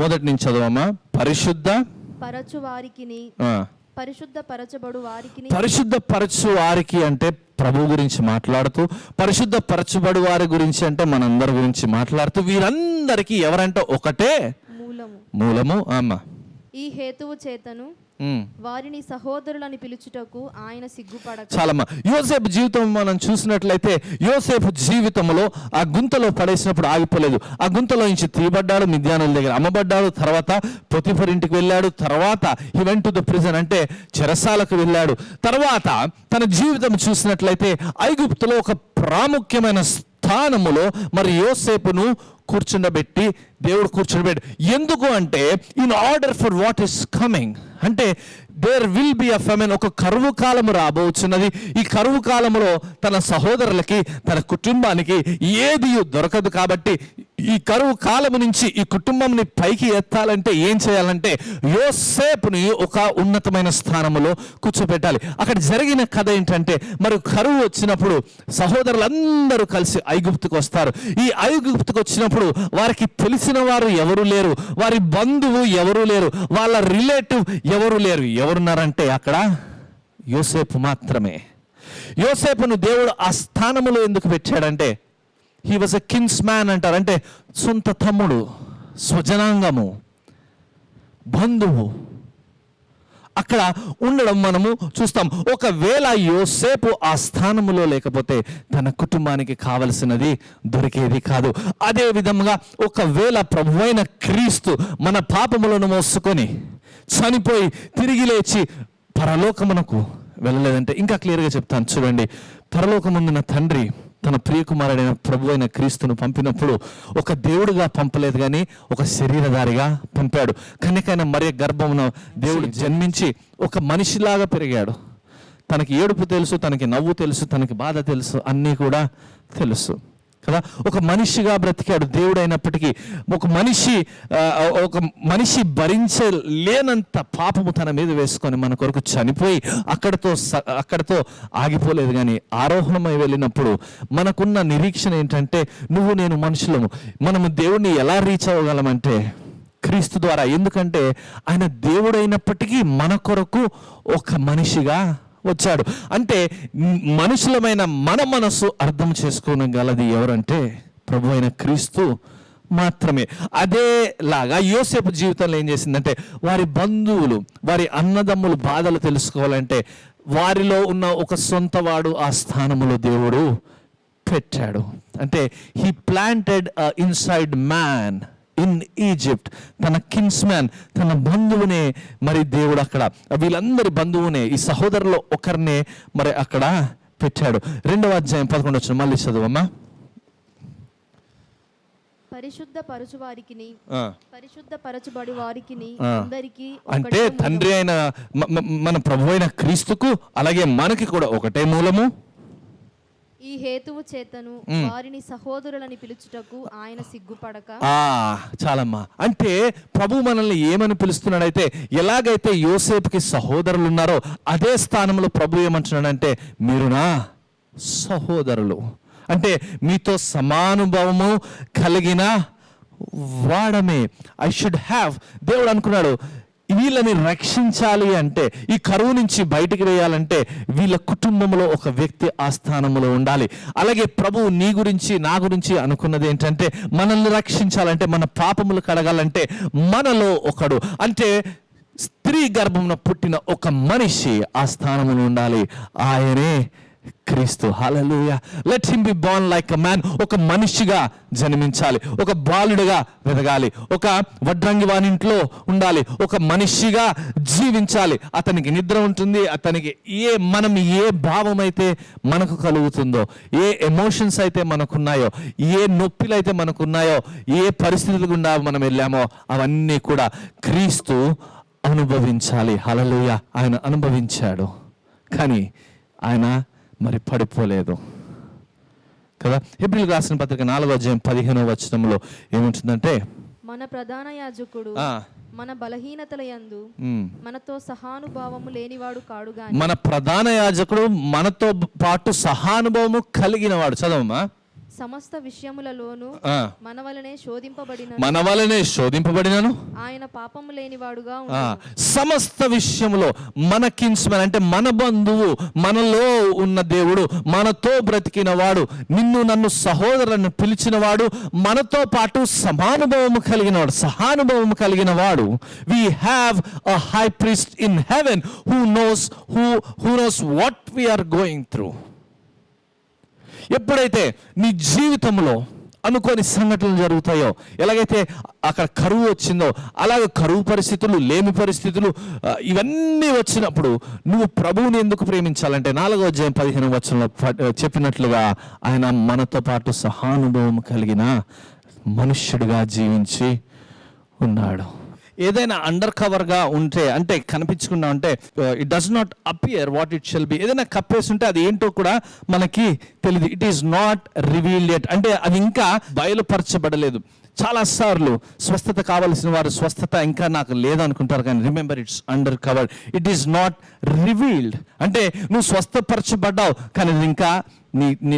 మొదటి నుంచి చదవమా. పరిశుద్ధ పరచు వారికిని పరిశుద్ధ పరచబడు వారికిని. పరిశుద్ధ పరచు వారికి అంటే ప్రభు గురించి మాట్లాడుతూ, పరిశుద్ధ పరచబడు వారి గురించి అంటే మనందరి గురించి మాట్లాడుతూ, వీరందరికీ ఎవరంటే ఒకటే మూలము. అమ్మా, ఈ హేతువు చేతను వారిని సహోదరులని పిలుచుటకు ఆయన సిగ్గుపడక. చాలమ్మా. యోసేపు జీవితం మనం చూసినట్లయితే యోసేపు జీవితంలో ఆ గుంతలో పడేసినప్పుడు ఆగిపోలేదు. ఆ గుంతలో నుంచి తీయబడ్డాడు, మిద్యానుల దగ్గర అమ్మబడ్డాడు, తర్వాత పొతిఫర్ ఇంటికి వెళ్ళాడు, తర్వాత హి వెంట్ టు ద ప్రిజన్ అంటే చెరసాలకు వెళ్ళాడు. తర్వాత తన జీవితం చూసినట్లయితే ఐగుప్తులో ఒక ప్రాముఖ్యమైన స్థానములో మరి యోసేపును దేవుడు కూర్చుండబెట్టి. ఎందుకు అంటే in order for what is coming, అంటే దేర్ విల్ బి అ ఫెమిన్, ఒక కరువు కాలము రాబోతున్నది. ఈ కరువు కాలములో తన సహోదరులకి, తన కుటుంబానికి ఏది దొరకదు. కాబట్టి ఈ కరువు కాలము నుంచి ఈ కుటుంబంని పైకి ఎత్తాలంటే ఏం చేయాలంటే యోసేపుని ఒక ఉన్నతమైన స్థానములో కూర్చోబెట్టాలి. అక్కడ జరిగిన కథ ఏంటంటే మరి కరువు వచ్చినప్పుడు సహోదరులందరూ కలిసి ఐగుప్తుకు వస్తారు. ఈ ఐగుప్తుకు వచ్చినప్పుడు వారికి తెలిసిన వారు ఎవరు లేరు, వారి బంధువు ఎవరు లేరు, వాళ్ళ రిలేటివ్ ఎవరు లేరు. ఎవరున్నారంటే అక్కడ యోసేపు మాత్రమే. యోసేపును దేవుడు ఆ స్థానములో ఎందుకు పెట్టాడంటే he was a kinsman అంటారు, అంటే సొంత తమ్ముడు, స్వజనాంగము, బంధువు అక్కడ ఉండడం మనము చూస్తాం. ఒకవేళ యోసేపు ఆ స్థానములో లేకపోతే తన కుటుంబానికి కావలసినది దొరికేది కాదు. అదే విధంగా ఒకవేళ ప్రభువైన క్రీస్తు మన పాపములను మోసుకొని చనిపోయి తిరిగి లేచి పరలోకమునకు వెళ్ళలేదంటే, ఇంకా క్లియర్గా చెప్తాను చూడండి. పరలోకముందున తండ్రి తన ప్రియకుమారుడైన ప్రభు అయిన క్రీస్తును పంపినప్పుడు ఒక దేవుడిగా పంపలేదు, కానీ ఒక శరీరధారిగా పంపాడు. కన్యకైన మరియ గర్భమున దేవుడు జన్మించి ఒక మనిషిలాగా పెరిగాడు. తనకి ఏడుపు తెలుసు, తనకి నవ్వు తెలుసు, తనకి బాధ తెలుసు, అన్నీ కూడా తెలుసు కదా. ఒక మనిషిగా బ్రతికాడు. దేవుడు అయినప్పటికీ ఒక మనిషి భరించలేనంత పాపము తన మీద వేసుకొని మన కొరకు చనిపోయి అక్కడతో ఆగిపోలేదు, కానీ ఆరోహణమై వెళ్ళినప్పుడు మనకున్న నిరీక్షణ ఏంటంటే నువ్వు నేను మనుషులము, మనము దేవుడిని ఎలా రీచ్ అవ్వగలమంటే క్రీస్తు ద్వారా. ఎందుకంటే ఆయన దేవుడైనప్పటికీ మన కొరకు ఒక మనిషిగా వచ్చాడు. అంటే మనుషులమైన మన మనసు అర్థం చేసుకోగలది ఎవరంటే ప్రభు అయిన క్రీస్తు మాత్రమే. అదేలాగా యోసేపు జీవితంలో ఏం చేసిందంటే వారి బంధువులు, వారి అన్నదమ్ములు బాధలు తెలుసుకోవాలంటే వారిలో ఉన్న ఒక సొంతవాడు ఆ స్థానములో దేవుడు పెట్టాడు. అంటే he planted inside man in Egypt. తన కిన్స్ మ్యాన్, తన బంధువునే మరి దేవుడు అక్కడ, వీళ్ళందరి బంధువునే, ఈ సహోదరులో ఒకరినే మరి అక్కడ పెట్టాడు. 2వ అధ్యాయం 11 వచనం మళ్ళీ చదువమ్మా. పరిశుద్ధ పరచుబడి వారికిని అందరికీ అంటే తండ్రి అయిన మన ప్రభు అయిన క్రీస్తుకు అలాగే మనకి కూడా ఒకటే మూలము. ఈ హేతువు చేతను వారిని సహోదరులని పిలుచుటకు ఆయన సిగ్గుపడక. చాలమ్మా. అంటే ప్రభు మనల్ని ఏమని పిలుస్తున్నాడైతే, ఎలాగైతే యోసేపుకి సహోదరులు ఉన్నారో అదే స్థానంలో ప్రభు ఏమంటున్నాడంటే మీరు నా సహోదరులు. అంటే మీతో సమానుభవము కలిగిన వాడమే. I should have. దేవుడు అనుకున్నాడు వీళ్ళని రక్షించాలి అంటే, ఈ కరువు నుంచి బయటికి వేయాలంటే వీళ్ళ కుటుంబంలో ఒక వ్యక్తి ఆ స్థానంలో ఉండాలి. అలాగే ప్రభువు నీ గురించి నా గురించి అనుకున్నది ఏంటంటే, మనల్ని రక్షించాలంటే, మన పాపములు కడగాలంటే మనలో ఒకడు, అంటే స్త్రీ గర్భమున పుట్టిన ఒక మనిషి ఆ స్థానంలో ఉండాలి. ఆయనే Kristu. Hallelujah. Let him be born like a man. ఒక మనిషిగా జన్మించాలి, ఒక బాలుడిగా వెదగాలి, ఒక వడ్రంగి వాని ఇంట్లో ఉండాలి, ఒక మనిషిగా జీవించాలి. అతనికి నిద్ర ఉంటుంది, అతనికి మనం ఏ భావం అయితే మనకు కలుగుతుందో, ఏ ఎమోషన్స్ అయితే మనకున్నాయో, ఏ నొప్పిలు అయితే మనకున్నాయో, ఏ పరిస్థితులు గుండా మనం వెళ్ళామో అవన్నీ కూడా క్రీస్తు అనుభవించాలి. హల్లెలూయా. ఆయన అనుభవించాడు, కానీ ఆయన మరి పడిపోలేదు కదా. హెబ్రీయులకు రాసిన పత్రిక 4వ అధ్యాయం 15వ వచనంలో ఏముంటుందంటే, మన ప్రధాన యాజకుడు మన బలహీనతల యందు మనతో సహానుభావము లేనివాడు కాడు గాని. మన ప్రధాన యాజకుడు మనతో పాటు సహానుభవము కలిగిన వాడు. చదవమ్మా. సమస్త విషయములలోను మన వలనే శోధింపబడినను ఆయన పాపము లేనివాడుగా. సమస్త విషయములో మన కిన్స్మన్ అంటే మన బంధువు, మనలో ఉన్న దేవుడు, మనతో బ్రతికిన వాడు, నిన్ను నన్ను సహోదరులను పిలిచిన వాడు, మనతో పాటు సమానుభవము కలిగిన వాడు, సహానుభవము కలిగిన వాడు. We have a high priest in heaven who knows what we are going through. ఎప్పుడైతే నీ జీవితంలో అనుకోని సంఘటనలు జరుగుతాయో, ఎలాగైతే అక్కడ కరువు వచ్చిందో అలాగే కరువు పరిస్థితులు, లేమి పరిస్థితులు, ఇవన్నీ వచ్చినప్పుడు నువ్వు ప్రభువుని ఎందుకు ప్రేమించాలంటే 4వ అధ్యాయం 15వ వచనంలో చెప్పినట్లుగా ఆయన మనతో పాటు సహానుభవం కలిగిన మనుష్యుడిగా జీవించి ఉన్నాడు. ఏదైనా అండర్ కవర్గా ఉంటే, అంటే కనిపించకుండా ఉంటే, it does not appear what it shall be. ఏదైనా కప్పేసి ఉంటే అది ఏంటో కూడా మనకి తెలియదు. It is not revealed yet, అంటే అది ఇంకా బయలుపరచబడలేదు. చాలాసార్లు స్వస్థత కావలసిన వారు స్వస్థత ఇంకా నాకు లేదనుకుంటారు, కానీ remember it's under covered, it is not revealed. అంటే నువ్వు స్వస్థపరచబడ్డావు కానీ అది ఇంకా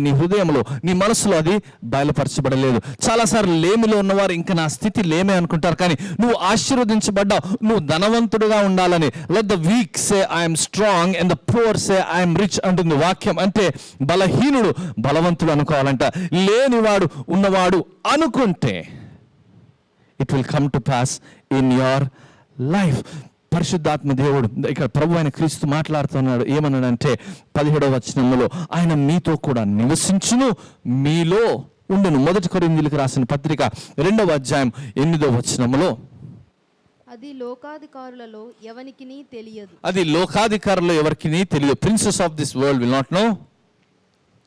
నీ హృదయంలో, నీ మనసులో అది బయలుపరచబడలేదు. చాలాసార్లు లేమిలో ఉన్నవారు ఇంకా నా స్థితి లేమే అనుకుంటారు, కానీ నువ్వు ఆశీర్వదించబడ్డావు, నువ్వు ధనవంతుడుగా ఉండాలని. Let the week say I'm strong and the poor say I'm rich అంటుంది వాక్యం. అంటే బలహీనుడు బలవంతుడు అనుకోవాలంట, లేనివాడు ఉన్నవాడు అనుకుంటే it will come to pass in your life. పరిశుద్ధాత్మ దేవుడు ఇక్కడ ప్రభు అయిన క్రీస్తు మాట్లాడుతున్నాడు. ఏమన్నాడంటే 17వ వచనంలో ఆయన మీతో కూడా నివసించును, మీలో ఉండును. 1 కొరింథీయులకు రాసిన పత్రిక 2వ అధ్యాయం 8వ వచనంలో అది లోకాధికారులలో ఎవరికిని తెలియదు. అది లోకాధికారులు ఎవరికి తెలియదు. Princes of this world will not know.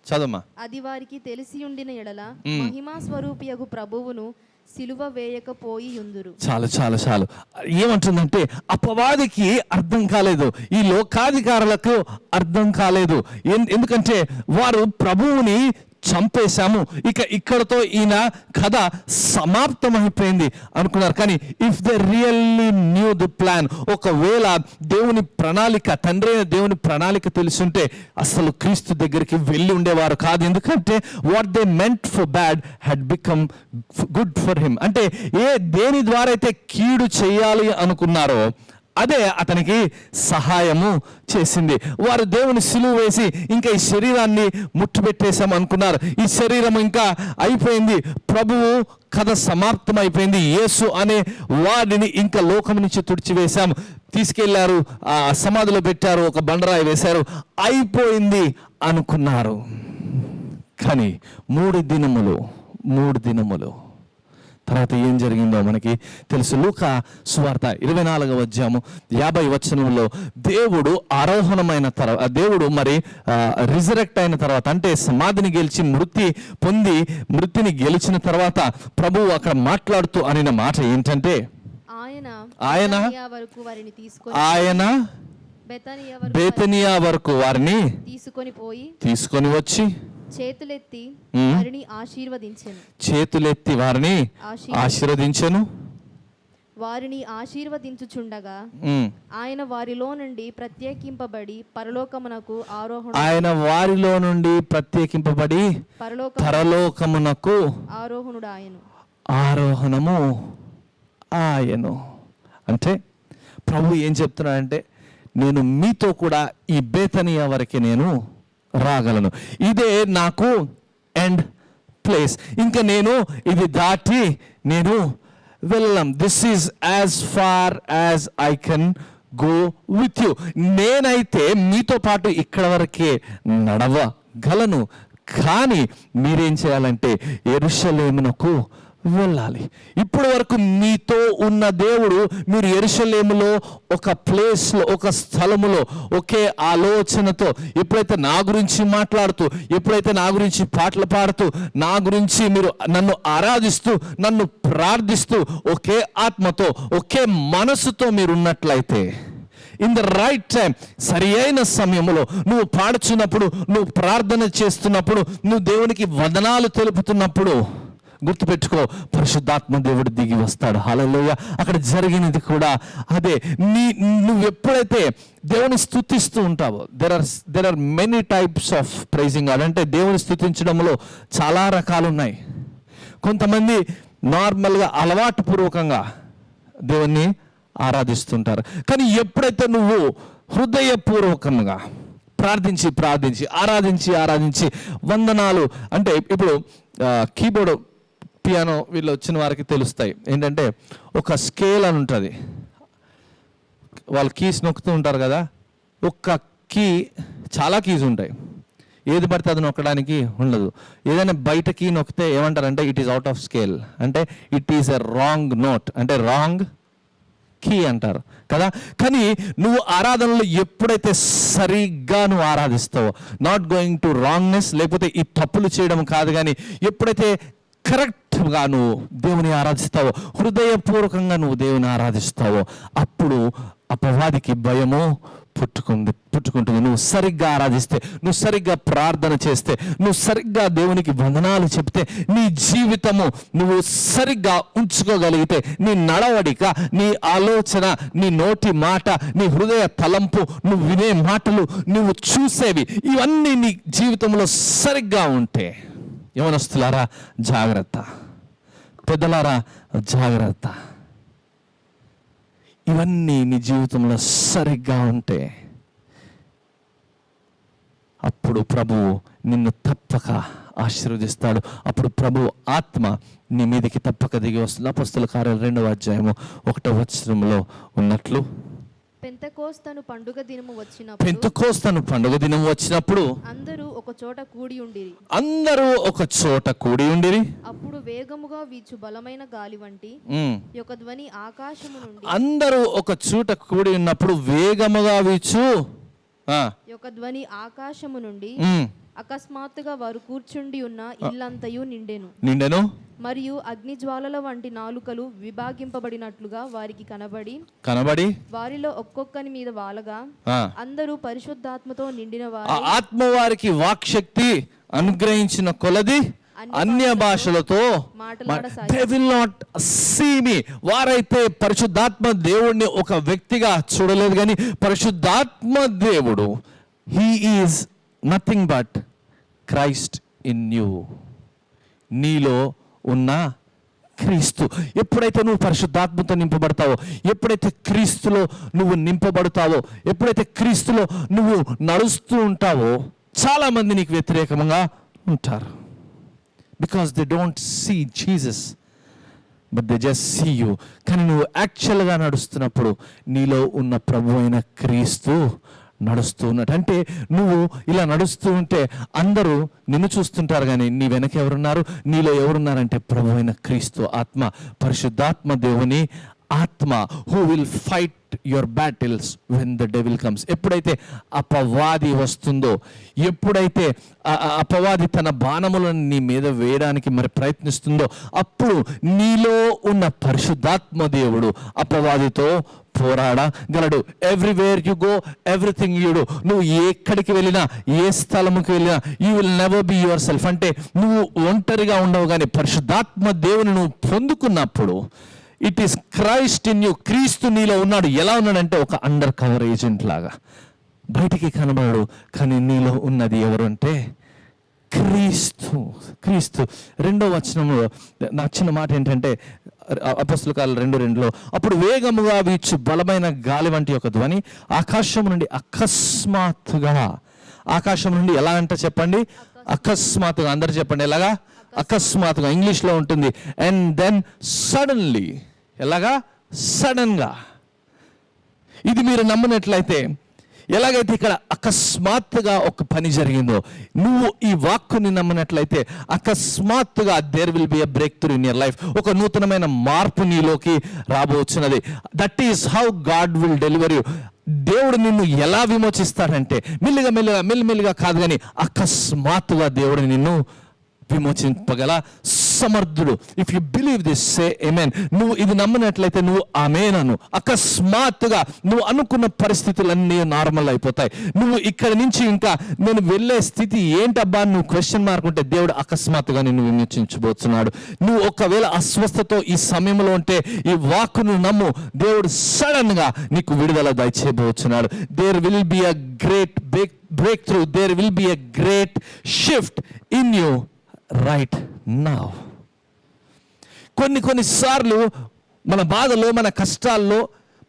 చదమ్మా. అది వారికి తెలిసి ఉండిన ఎడల మహిమా స్వరూపియగు ప్రభువును సిలువ వేయకపోయి యుందురు. చాలు. ఏమంటుందంటే అపవాదికి అర్థం కాలేదు, ఈ లోకాధికారులకు అర్థం కాలేదు. ఎందుకంటే వారు ప్రభువుని చంపేశాము, ఇక ఇక్కడతో ఈయన కథ సమాప్తమైపోయింది అనుకున్నారు. కానీ if they really new the plan, ఒకవేళ దేవుని ప్రణాళిక, తండ్రి అయిన దేవుని ప్రణాళిక తెలుసుంటే అసలు క్రీస్తు దగ్గరికి వెళ్ళి ఉండేవారు కాదు. ఎందుకంటే what they meant for bad had become good for him. అంటే దేని ద్వారా అయితే కీడు చేయాలి అనుకున్నారో అదే అతనికి సహాయము చేసింది. వారు దేవుని సిలువ వేసి ఇంకా ఈ శరీరాన్ని ముట్టుబెట్టేశాము అనుకున్నారు. ఈ శరీరం ఇంకా అయిపోయింది, ప్రభువు కథ సమాప్తం అయిపోయింది, యేసు అనే వాడిని ఇంకా లోకం నుంచి తుడిచివేశాము, తీసుకెళ్లారు, ఆ సమాధిలో పెట్టారు, ఒక బండరాయి వేశారు, అయిపోయింది అనుకున్నారు. కానీ 3 దినములు తర్వాత ఏం జరిగిందో మనకి తెలుసు. లూకా సువార్త 24వ అధ్యాయము 50 వచనంలో దేవుడు ఆరోహణమైన తర్వాత, దేవుడు మరి రిజరెక్ట్ అయిన తర్వాత, అంటే సమాధిని గెలిచి మృతిని గెలిచిన తర్వాత ప్రభువు అక్కడ మాట్లాడుతూ అనిన మాట ఏంటంటే, ఆయన బేతనియా వరకు వారిని తీసుకొని వచ్చి చేతులెత్తి వారిని ఆశీర్వదించెను. వారిని ఆశీర్వదించుచుండగా ఆయన వారిలో నుండి ప్రత్యేకింపబడి పరలోకమునకు ఆరోహణము ఆయను. అంటే ప్రభు ఏం చెప్తున్నాడంటే, నేను మీతో కూడా ఈ బేతనియా వరకే నేను రాగలను, ఇదే నాకు ఎండ్ ప్లేస్, ఇంకా నేను ఇది దాటి నేను వెళ్ళం. This is as far as I can go with you. నేనైతే మీతో పాటు ఇక్కడ వరకే నడవగలను, కానీ మీరేం చేయాలంటే యెరూషలేమునకు వెళ్ళాలి. ఇప్పటి వరకు మీతో ఉన్న దేవుడు, మీరు యెరూషలేములో ఒక ప్లేస్లో, ఒక స్థలములో ఒకే ఆలోచనతో ఎప్పుడైతే నా గురించి మాట్లాడుతూ, ఎప్పుడైతే నా గురించి పాటలు పాడుతూ, నా గురించి మీరు నన్ను ఆరాధిస్తూ, నన్ను ప్రార్థిస్తూ, ఒకే ఆత్మతో, ఒకే మనసుతో మీరు ఉన్నట్లయితే, ఇన్ ద రైట్ టైం, సరి అయిన సమయంలో నువ్వు పాడుచున్నప్పుడు, నువ్వు ప్రార్థన చేస్తున్నప్పుడు, నువ్వు దేవునికి వందనాలు తెలుపుతున్నప్పుడు, గుర్తుపెట్టుకో, పరిశుద్ధాత్మ దేవుడు దిగి వస్తాడు. హల్లెలూయా. అక్కడ జరిగినది కూడా అదే. నువ్వు ఎప్పుడైతే దేవుని స్తుతిస్తూ ఉంటావో, there are many types of praising God. అంటే దేవుని స్తుతించడంలో చాలా రకాలు ఉన్నాయి. కొంతమంది నార్మల్గా అలవాటు పూర్వకంగా దేవుణ్ణి ఆరాధిస్తుంటారు. కానీ ఎప్పుడైతే నువ్వు హృదయపూర్వకంగా ప్రార్థించి ఆరాధించి వందనాలు, అంటే ఇప్పుడు కీబోర్డ్, పియానో వీళ్ళు వచ్చిన వారికి తెలుస్తాయి ఏంటంటే, ఒక స్కేల్ అని ఉంటుంది, వాళ్ళు కీస్ నొక్కుతూ ఉంటారు కదా, ఒక్క కీ, చాలా కీస్ ఉంటాయి, ఏది పడితే అది నొక్కడానికి ఉండదు. ఏదైనా బయట కీ నొక్కితే ఏమంటారంటే it is out of scale, అంటే it is a wrong note, అంటే రాంగ్ కీ అంటారు కదా. కానీ నువ్వు ఆరాధనలో ఎప్పుడైతే సరిగ్గా నువ్వు ఆరాధిస్తావో, నాట్ గోయింగ్ టు రాంగ్నెస్, లేకపోతే ఈ తప్పులు చేయడం కాదు, కానీ ఎప్పుడైతే కరెక్ట్గా నువ్వు దేవుని ఆరాధిస్తావో, హృదయపూర్వకంగా నువ్వు దేవుని ఆరాధిస్తావో, అప్పుడు అపవాదికి భయము పుట్టుకుంటుంది. నువ్వు సరిగ్గా ఆరాధిస్తే, నువ్వు సరిగ్గా ప్రార్థన చేస్తే, నువ్వు సరిగ్గా దేవునికి వందనాలు చెప్తే, నీ జీవితము నువ్వు సరిగ్గా ఉంచుకోగలిగితే, నీ నడవడిక, నీ ఆలోచన, నీ నోటి మాట, నీ హృదయ తలంపు, నువ్వు వినే మాటలు, నువ్వు చూసేవి, ఇవన్నీ నీ జీవితంలో సరిగ్గా ఉంటే, యవనస్తులారా జాగ్రత్త, పెద్దలారా జాగ్రత్త, ఇవన్నీ నీ జీవితంలో సరిగ్గా ఉంటే అప్పుడు ప్రభువు నిన్ను తప్పక ఆశీర్వదిస్తాడు. అప్పుడు ప్రభు ఆత్మ నీ మీదకి తప్పక దిగి వస్తుంది. అపొస్తలుల కార్యాలు 2వ అధ్యాయము 1వ వచనంలో ఉన్నట్లు, పెంతెకోస్తను పండుగ దినము వచ్చినప్పుడు అందరూ ఒక చోట కూడి ఉండిరి. అప్పుడు వేగముగా వీచు బలమైన గాలి వంటి ఒక ధ్వని ఆకాశము నుండి, అందరూ ఒక చోట కూడి ఉన్నప్పుడు వేగముగా వీచు ఒక ధ్వని ఆకాశము నుండి అకస్మాత్తుగా వారు కూర్చుండి ఉన్న ఇల్లంతయు నిండెను. మరియు అగ్నిజ్వాలల వంటి నాలుకలు విభాగింపబడినట్లుగా వారికి కనబడి వారిలో ఒక్కొక్కని మీద వాలగా, అందరూ పరిశుద్ధాత్మతో నిండిన వారు, ఆత్మ వారికి వాక్శక్తి అనుగ్రహించిన కొలది అన్య భాషలతో they will not see me. వారైతే పరిశుద్ధాత్మ దేవుడిని ఒక వ్యక్తిగా చూడలేదు, కానీ పరిశుద్ధాత్మ దేవుడు, he is nothing but Christ in you, నీలో ఉన్న క్రీస్తు. ఎప్పుడైతే నువ్వు పరిశుద్ధాత్మతో నింపబడతావో, ఎప్పుడైతే క్రీస్తులో నువ్వు నింపబడతావో, ఎప్పుడైతే క్రీస్తులో నువ్వు నడుస్తూ ఉంటావో, చాలామంది నీకు వ్యతిరేకంగా ఉంటారు. Because they don't see Jesus, but they just see you. కానీ నువ్వు యాక్చువల్గా నడుస్తున్నప్పుడు నీలో ఉన్న ప్రభు అయిన క్రీస్తు నడుస్తూ ఉన్నట్టు. అంటే నువ్వు ఇలా నడుస్తూ ఉంటే అందరూ నిన్ను చూస్తుంటారు, కానీ నీ వెనక ఎవరున్నారు? నీలో ఎవరున్నారంటే ప్రభు అయిన క్రీస్తు ఆత్మ, పరిశుద్ధాత్మ దేవుని ఆత్మ, who will fight your battles when the devil comes. ఎప్పుడైతే అపవాది వస్తుందో, ఎప్పుడైతే అపవాది తన బాణములను నీ మీద వేయడానికి మరి ప్రయత్నిస్తుందో, అప్పుడు నీలో ఉన్న పరిశుద్ధాత్మ దేవుడు అపవాదితో పోరాడగలడు. Everywhere you go, everything you do, నువ్వు ఎక్కడికి వెళ్ళినా, ఏ స్థలముకి వెళ్ళినా, you will never be yourself. అంటే నువ్వు ఒంటరిగా ఉండవు, కానీ పరిశుద్ధాత్మ దేవుని నువ్వు పొందుకున్నప్పుడు it is Christ in you. Kristu నీలో ఉన్నాడు. ఎలా ఉన్నాడంటే ఒక అండర్ కవర్ ఏజెంట్ లాగా, బయటికి కనబడడు, కానీ నీలో ఉన్నది ఎవరు అంటే క్రీస్తు. క్రీస్తు 2వ వచనంలో నచ్చిన మాట ఏంటంటే, అపొస్తలుల కార్యాలు 2:2, అప్పుడు వేగముగా వీచు బలమైన గాలి వంటి ఒక ధ్వని ఆకాశం నుండి అకస్మాత్తుగా, ఆకాశం నుండి ఎలా అంటే చెప్పండి, అకస్మాత్తుగా. అందరు చెప్పండి ఎలాగా? అకస్మాత్తుగా. ఇంగ్లీష్లో ఉంటుంది అండ్ దెన్ సడన్లీ. ఎలాగా? సడన్గా. ఇది మీరు నమ్మినట్లయితే, ఎలాగైతే ఇక్కడ అకస్మాత్తుగా ఒక పని జరిగిందో, నువ్వు ఈ వాక్కుని నమ్మినట్లయితే అకస్మాత్తుగా there will be a breakthrough in your life. ఒక నూతనమైన మార్పు నీలోకి రాబోతున్నది. That is how God will deliver you. దేవుడు నిన్ను ఎలా విమోచిస్తాడంటే మెల్లిమెల్లిగా కాదు, కానీ అకస్మాత్తుగా దేవుడు నిన్ను విమోచింపగల సమర్థుడు. ఇఫ్ యు బిలీవ్ దిస్, సే ఆమేన్. నువ్వు ఇది నమ్మినట్లయితే నువ్వు ఆమేన్ అను. అకస్మాత్తుగా నువ్వు అనుకున్న పరిస్థితులన్నీ నార్మల్ అయిపోతాయి. నువ్వు ఇక్కడి నుంచి ఇంకా నేను వెళ్ళే స్థితి ఏంటబ్బా నువ్వు క్వశ్చన్ మార్క్ ఉంటే, దేవుడు అకస్మాత్తుగా నిన్ను విమోచించబోతున్నాడు. నువ్వు ఒకవేళ అస్వస్థతో ఈ సమయంలో ఉంటే, ఈ వాక్కును నమ్ము, దేవుడు సడన్ గా నీకు విడుదల దయచేయబోతున్నాడు. There will be a great breakthrough, there will be a great shift in you right now. కొన్నిసార్లు మన బాధలో, మన కష్టాల్లో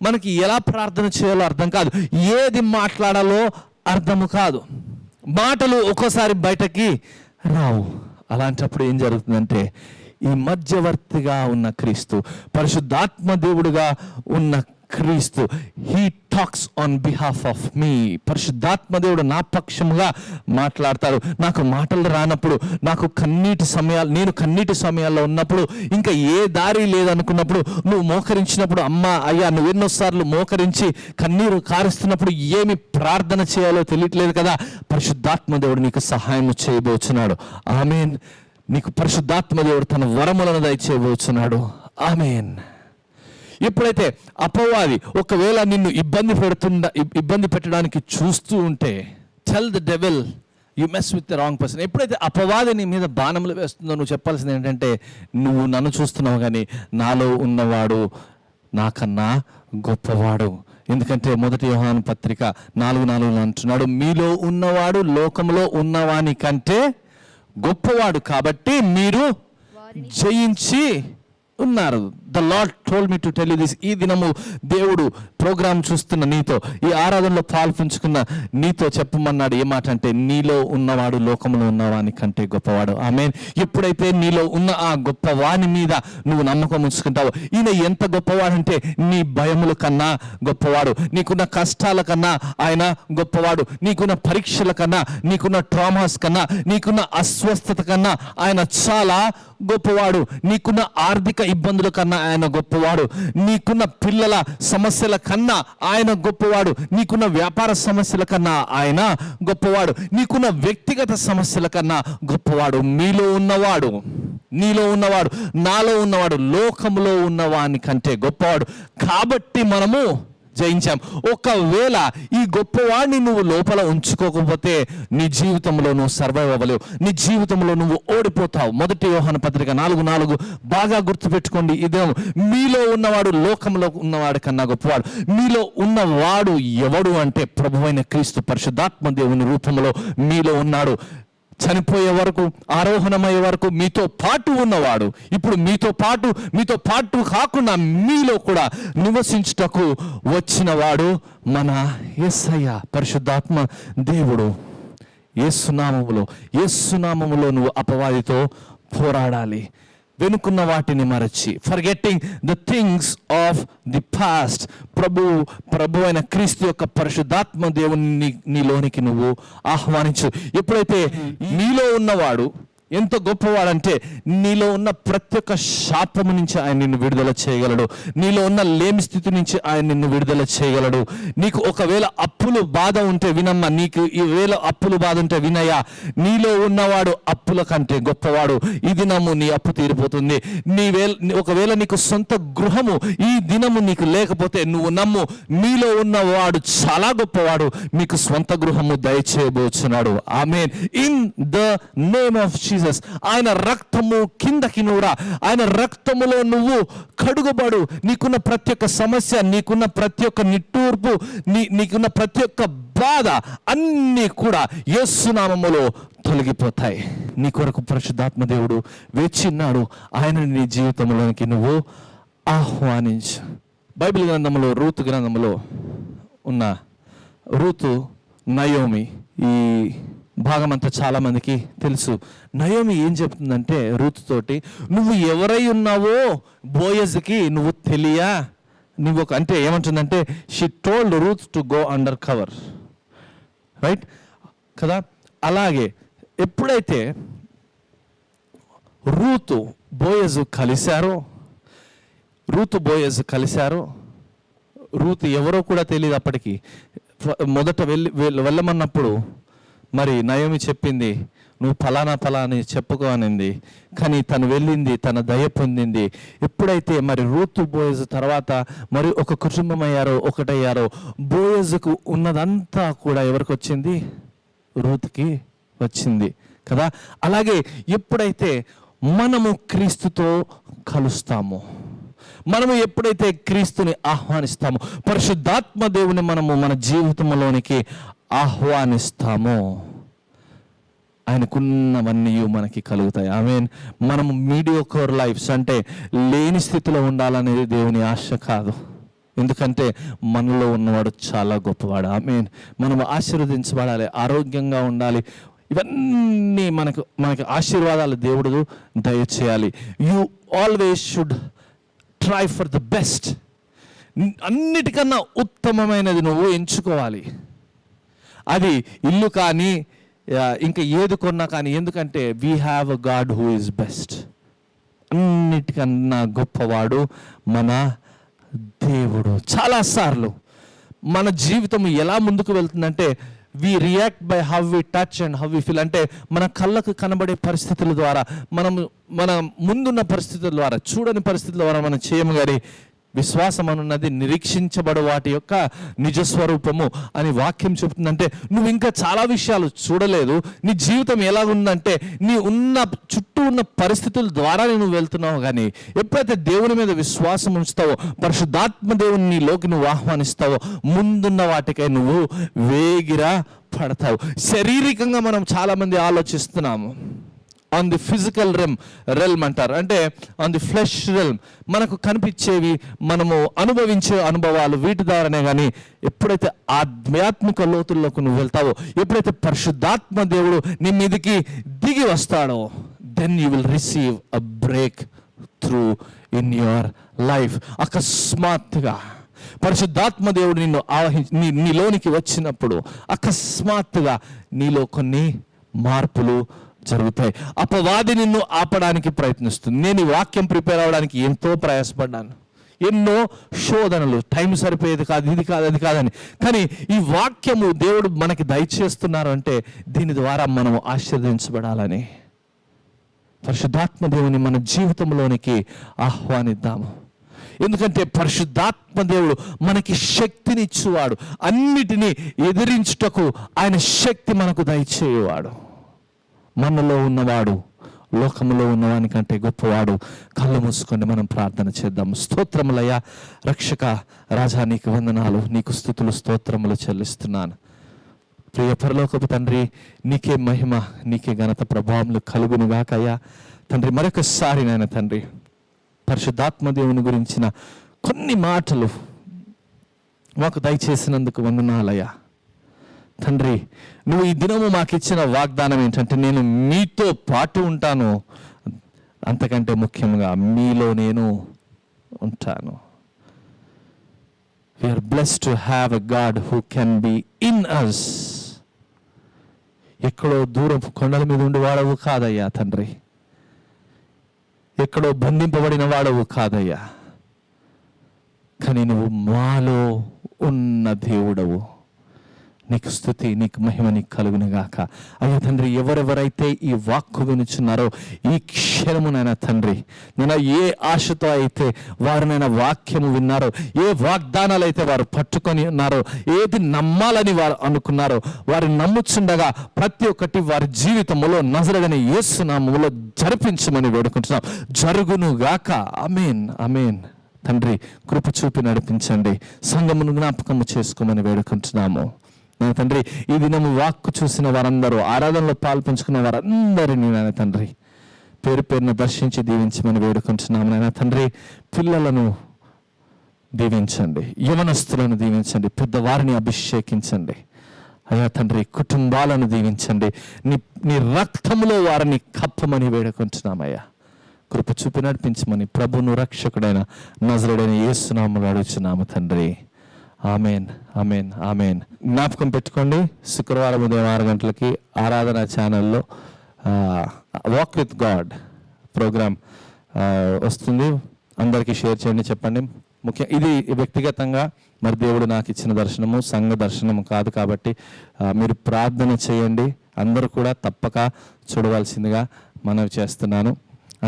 మనకి ఎలా ప్రార్థన చేయాలో అర్థం కాదు, ఏది మాట్లాడాలో అర్థము కాదు, మాటలు ఒక్కోసారి బయటకి రావు. అలాంటప్పుడు ఏం జరుగుతుందంటే, ఈ మధ్యవర్తిగా ఉన్న క్రీస్తు, పరిశుద్ధాత్మ దేవుడుగా ఉన్న Kristu, he talks on behalf of me. పరిశుద్ధాత్మ దేవుడు నా పక్షముగా మాట్లాడతాడు. నాకు మాటలు రానప్పుడు, నాకు నేను కన్నీటి సమయాల్లో ఉన్నప్పుడు, ఇంకా ఏ దారి లేదనుకున్నప్పుడు, నువ్వు మోకరించినప్పుడు, అమ్మా అయ్యా నువ్వు ఎన్నోసార్లు మోకరించి కన్నీరు కారుస్తున్నప్పుడు ఏమి ప్రార్థన చేయాలో తెలియట్లేదు కదా, పరిశుద్ధాత్మ దేవుడు నీకు సహాయం చేయబోచున్నాడు. ఆమేన్. నీకు పరిశుద్ధాత్మ దేవుడు తన వరములను దయచేయబోచున్నాడు. ఆమేన్. ఎప్పుడైతే అపవాది ఒకవేళ నిన్ను ఇబ్బంది పెట్టడానికి చూస్తూ ఉంటే, tell the devil you mess with the wrong person. ఎప్పుడైతే అపవాది నీ మీద బాణములు వేస్తుందో, నువ్వు చెప్పాల్సింది ఏంటంటే, నువ్వు నన్ను చూస్తున్నావు, కానీ నాలో ఉన్నవాడు నాకన్నా గొప్పవాడు. ఎందుకంటే 1 యోహాను పత్రిక 4:4 అంటున్నాడు, మీలో ఉన్నవాడు లోకంలో ఉన్నవాని కంటే గొప్పవాడు, కాబట్టి మీరు జయించి ఉన్నారు. The lord told me to tell you this. ఈ దినము దేవుడు ప్రోగ్రాం చూస్తున్న నీతో, ఈ ఆరాధనలో పాల్పంచుకున్న నీతో చెప్పమన్నాడు. ఏ మాట అంటే, నీలో ఉన్నవాడు లోకంలో ఉన్నవాని కంటే గొప్పవాడు. ఆమేన్. ఎప్పుడైతే నీలో ఉన్న ఆ గొప్పవాని మీద నువ్వు నమ్మకం ఉంచుకుంటావో, ఈయన ఎంత గొప్పవాడంటే, నీ భయముల కన్నా గొప్పవాడు, నీకున్న కష్టాల కన్నా ఆయన గొప్పవాడు, నీకున్న పరీక్షల కన్నా, నీకున్న ట్రామాస్ కన్నా, నీకున్న అస్వస్థత కన్నా ఆయన చాలా గొప్పవాడు, నీకున్న ఆర్థిక ఇబ్బందుల కన్నా ఆయన గొప్పవాడు, నీకున్న పిల్లల సమస్యల కన్నా ఆయన గొప్పవాడు, నీకున్న వ్యాపార సమస్యల కన్నా ఆయన గొప్పవాడు, నీకున్న వ్యక్తిగత సమస్యల కన్నా గొప్పవాడు. నీలో ఉన్నవాడు నాలో ఉన్నవాడు లోకములో ఉన్నవాని కంటే గొప్పవాడు. కాబట్టి మనము జయించాం. ఒకవేళ ఈ గొప్పవాడిని నువ్వు లోపల ఉంచుకోకపోతే, నీ జీవితంలో నువ్వు సర్వైవ్ అవ్వలేవు, నీ జీవితంలో నువ్వు ఓడిపోతావు. 1 యోహాను పత్రిక 4:4 బాగా గుర్తుపెట్టుకోండి. ఇదే, మీలో ఉన్నవాడు లోకంలో ఉన్నవాడి కన్నా గొప్పవాడు. మీలో ఉన్నవాడు ఎవడు అంటే, ప్రభువైన క్రీస్తు పరిశుద్ధాత్మ దేవుని రూపంలో మీలో ఉన్నాడు. చనిపోయే వరకు, ఆరోహణమయ్యే వరకు మీతో పాటు ఉన్నవాడు, ఇప్పుడు మీతో పాటు కాకుండా మీలో కూడా నివసించుటకు వచ్చినవాడు మన యేసయ్య పరిశుద్ధాత్మ దేవుడు. యేసునామములో నువ్వు అపవాదితో పోరాడాలి. వెనుకున్న వాటిని మరచి, forgetting the things of the past. ప్రభు అయిన క్రీస్తు యొక్క పరిశుద్ధాత్మ దేవుని నీలోనికి నువ్వు ఆహ్వానించు. ఎప్పుడైతే నీలో ఉన్నవాడు ఎంత గొప్పవాడంటే నీలో ఉన్న ప్రతి ఒక్క శాపము నుంచి ఆయన నిన్ను విడుదల చేయగలడు. నీలో ఉన్న లేమి స్థితి నుంచి ఆయన నిన్ను విడుదల చేయగలడు. నీకు ఒకవేళ అప్పులు బాధ ఉంటే వినమ్మా, నీకు ఈ వేళ అప్పులు బాధ ఉంటే వినయ్యా, నీలో ఉన్నవాడు అప్పుల కంటే గొప్పవాడు. ఈ దినము నీ అప్పు తీరిపోతుంది. ఒకవేళ నీకు సొంత గృహము ఈ దినము నీకు లేకపోతే నువ్వు నమ్ము, నీలో ఉన్నవాడు చాలా గొప్పవాడు, మీకు స్వంత గృహము దయచేయబోచున్నాడు. Amen. In the name of Jesus. ఆయన రక్తము కిందకి నూరా, ఆయన రక్తములో నువ్వు కడుగుబడు. నీకున్న ప్రతి ఒక్క సమస్య, నీకున్న ప్రతి ఒక్క నిట్టూర్పు, నీకున్న ప్రతి ఒక్క బాధ అన్నీ కూడా యేసు నామములో తొలగిపోతాయి. నీ కొరకు పరిశుద్ధాత్మ దేవుడు వేచిన్నాడు. ఆయన నీ జీవితంలోనికి నువ్వు ఆహ్వానించు. బైబిల్ గ్రంథంలో రూతు గ్రంథంలో ఉన్న రూతు, నయోమి, ఈ భాగం అంతా చాలా మందికి తెలుసు. నయోమి ఏం చెప్తుందంటే రూతుతోటి, నువ్వు ఎవరై ఉన్నావో బోయజ్కి నువ్వు తెలియా. నువ్వు అంటే ఏమంటుందంటే, she told Ruth to go under cover, right కదా. అలాగే ఎప్పుడైతే రూతు బోయజు కలిశారో, రూతు ఎవరో కూడా తెలియదు అప్పటికి. మొదట వెళ్ళమన్నప్పుడు మరి నయోమి చెప్పింది, నువ్వు ఫలానా అని చెప్పుకో అనింది. కానీ తను వెళ్ళింది, తన దయ పొందింది. ఎప్పుడైతే మరి రూతు బోయజు తర్వాత మరి ఒక కుటుంబం అయ్యారో, ఒకటయ్యారో, బోయజుకు ఉన్నదంతా కూడా ఎవరికి వచ్చింది? రూతుకి వచ్చింది కదా. అలాగే ఎప్పుడైతే మనము క్రీస్తుతో కలుస్తామో, మనము ఎప్పుడైతే క్రీస్తుని ఆహ్వానిస్తామో, పరిశుద్ధాత్మ దేవుని మనము మన జీవితంలోనికి ఆహ్వానిస్తామో, ఆయనకున్నవన్నీ మనకి కలుగుతాయి. ఆమేన్. మనము మీడియోకర్ లైఫ్స్ అంటే లేని స్థితిలో ఉండాలనేది దేవుని ఆశ కాదు. ఎందుకంటే మనలో ఉన్నవాడు చాలా గొప్పవాడు. ఆమేన్. మనము ఆశీర్వదించబడాలి, ఆరోగ్యంగా ఉండాలి. ఇవన్నీ మనకి ఆశీర్వాదాలు దేవుడు దయచేయాలి. You always should try for the best. అన్నిటికన్నా ఉత్తమమైనది నువ్వు ఎంచుకోవాలి. అది ఇల్లు కానీ ఇంకా ఏది కొన్నా కానీ. ఎందుకంటే we have a God who is best. అన్నిటికన్నా గొప్పవాడు మన దేవుడు. చాలాసార్లు మన జీవితం ఎలా ముందుకు వెళ్తుందంటే, we react by how we touch and how we feel. అంటే మన కళ్ళకు కనబడే పరిస్థితుల ద్వారా, మన ముందున్న పరిస్థితుల ద్వారా, చూడని పరిస్థితుల ద్వారా మనం చేయము. కానీ విశ్వాసం అనున్నది నిరీక్షించబడు వాటి యొక్క నిజస్వరూపము అని వాక్యం చెబుతుందంటే, నువ్వు ఇంకా చాలా విషయాలు చూడలేదు. నీ జీవితం ఎలాగుందంటే, నీ చుట్టూ ఉన్న పరిస్థితుల ద్వారా నువ్వు వెళ్తున్నావు. కానీ ఎప్పుడైతే దేవుని మీద విశ్వాసం ఉంచుతావో, పరిశుద్ధాత్మ దేవుని నీలోకి నువ్వు ఆహ్వానిస్తావో, ముందున్న వాటికై నువ్వు వేగిరా పడతావు. శారీరకంగా మనం చాలామంది ఆలోచిస్తున్నాము. ఆన్ ది ఫిజికల్ రెల్మ్ అంటారు, అంటే ఆన్ ది ఫ్లెష్ రెల్మ్, మనకు కనిపించేవి, మనము అనుభవించే అనుభవాలు, వీటి ద్వారానే. కానీ ఎప్పుడైతే ఆధ్యాత్మిక లోతుల్లోకి నువ్వు వెళ్తావో, ఎప్పుడైతే పరిశుద్ధాత్మ దేవుడు నీ మీదకి దిగి వస్తాడో, then you will receive a breakthrough in your life. అకస్మాత్తుగా పరిశుద్ధాత్మ దేవుడు నీలోనికి వచ్చినప్పుడు అకస్మాత్తుగా నీలో కొన్ని మార్పులు జరుగుతాయి. అపవాది నిన్ను ఆపడానికి ప్రయత్నిస్తుంది. నేను ఈ వాక్యం ప్రిపేర్ అవ్వడానికి ఎంతో ప్రయాసపడ్డాను, ఎన్నో శోధనలు, టైం సరిపోయేది కాదు, ఇది కాదు, అది కాదని. కానీ ఈ వాక్యము దేవుడు మనకి దయచేస్తున్నారు అంటే దీని ద్వారా మనం ఆశీర్వదించబడాలని. పరిశుద్ధాత్మ దేవుని మన జీవితంలోనికి ఆహ్వానిద్దాము. ఎందుకంటే పరిశుద్ధాత్మ దేవుడు మనకి శక్తినిచ్చువాడు. అన్నిటినీ ఎదిరించుటకు ఆయన శక్తి మనకు దయచేయువాడు. మనలో ఉన్నవాడు లోకములో ఉన్నవాని కంటే గొప్పవాడు. కళ్ళు మూసుకొని మనం ప్రార్థన చేద్దాం. స్తోత్రములయ్యా రక్షక రాజా, నీకు వందనాలు, నీకు స్తుతులు స్తోత్రములు చెల్లిస్తున్నాను. ప్రియ పరలోకపు తండ్రి, నీకే మహిమ, నీకే ఘనత ప్రభావములు కలుగును గాకయ్యా తండ్రి. మరొకసారి నాయన తండ్రి, పరిశుద్ధాత్మ దేవుని గురించిన కొన్ని మాటలు మాకు దయచేసినందుకు వందనాలయ్యా తండ్రి. నువ్వు ఈ దినము మాకు ఇచ్చిన వాగ్దానం ఏంటంటే, నేను మీతో పాటు ఉంటాను, అంతకంటే ముఖ్యంగా మీలో నేను ఉంటాను. We are blessed to have a God who can be in us. ఎక్కడో దూరం కొండల మీద ఉండి వాడవు కాదయ్యా తండ్రి, ఎక్కడో బంధింపబడిన వాడవు కాదయ్యా, కానీ నువ్వు మాలో ఉన్న దేవుడవు. నీకు స్తుతి, నీకు మహిమ, నీకు కలుగునుగాక. అయ్యా తండ్రి, ఎవరెవరైతే ఈ వాక్కు వినుచున్నారో ఈ క్షణమునైనా తండ్రి, నేను ఏ ఆశతో అయితే వారినైనా వాక్యము విన్నారో, ఏ వాగ్దానాలు అయితే వారు పట్టుకొని ఉన్నారో, ఏది నమ్మాలని వారు అనుకున్నారో, వారు నమ్ముచుండగా ప్రతి ఒక్కటి వారి జీవితంలో నజరేయుడైన యేసు నామములో జరిపించమని వేడుకుంటున్నాం. జరుగునుగాక. ఆమేన్, ఆమేన్. తండ్రి, కృప చూపి నడిపించండి. సంఘమును జ్ఞాపకము చేసుకోమని వేడుకుంటున్నాము. నేను తండ్రి, ఈ దినము వాక్కు చూసిన వారందరూ, ఆరాధనలో పాల్పంచుకున్న వారందరినీ నాయన తండ్రి పేరు పేరున దర్శించి దీవించమని వేడుకుంటున్నాము. నాయన తండ్రి, పిల్లలను దీవించండి, యవనస్తులను దీవించండి, పెద్దవారిని అభిషేకించండి. అయ్యా తండ్రి, కుటుంబాలను దీవించండి. నీ రక్తములో వారిని కప్పమని వేడుకుంటున్నామయ్యా. కృప చూపి నడిపించమని ప్రభును రక్షకుడైన నజరేయుడైన యేసు నామములో అడుగుచున్నాము తండ్రి. Amen, amen, amen. జ్ఞాపకం పెట్టుకోండి, శుక్రవారం ఉదయం 6 గంటలకి ఆరాధన ఛానల్లో వాక్ విత్ గాడ్ ప్రోగ్రామ్ వస్తుంది. అందరికీ షేర్ చేయండి, చెప్పండి. ఇది వ్యక్తిగతంగా మరి దేవుడు నాకు ఇచ్చిన దర్శనము, సంఘ దర్శనము కాదు కాబట్టి మీరు ప్రార్థన చేయండి. అందరూ కూడా తప్పక చూడవలసిందిగా మనవి చేస్తున్నాను.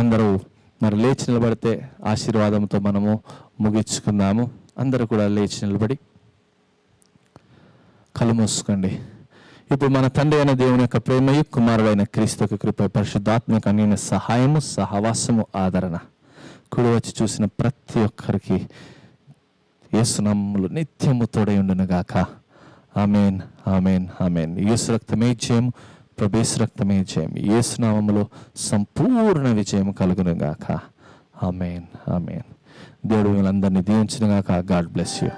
అందరూ మరి లేచి నిలబడితే ఆశీర్వాదంతో మనము ముగించుకుందాము. అందరూ కూడా లేచి నిలబడి కళ్ళు మూసుకోండి. ఇప్పుడు మన తండ్రి అయిన దేవుని యొక్క ప్రేమయు, కుమారుడైన క్రీస్తు యొక్క కృప, పరిశుద్ధాత్మక అన్యోన్య సహాయము, సహవాసము, ఆదరణ కుడి వచ్చి చూసిన ప్రతి ఒక్కరికి యేసు నామములో నిత్యము తోడై ఉండునుగాక. ఆమేన్, ఆమేన్, ఆమేన్. యేసు రక్తమే జయం, ప్రభు యేసు రక్తమే జయం. యేసు నామములో సంపూర్ణ విజయం కలుగునుగాక. ఆమేన్, ఆమేన్. దేవుడు వీళ్ళందరినీ దీవించునుగాక. God bless you.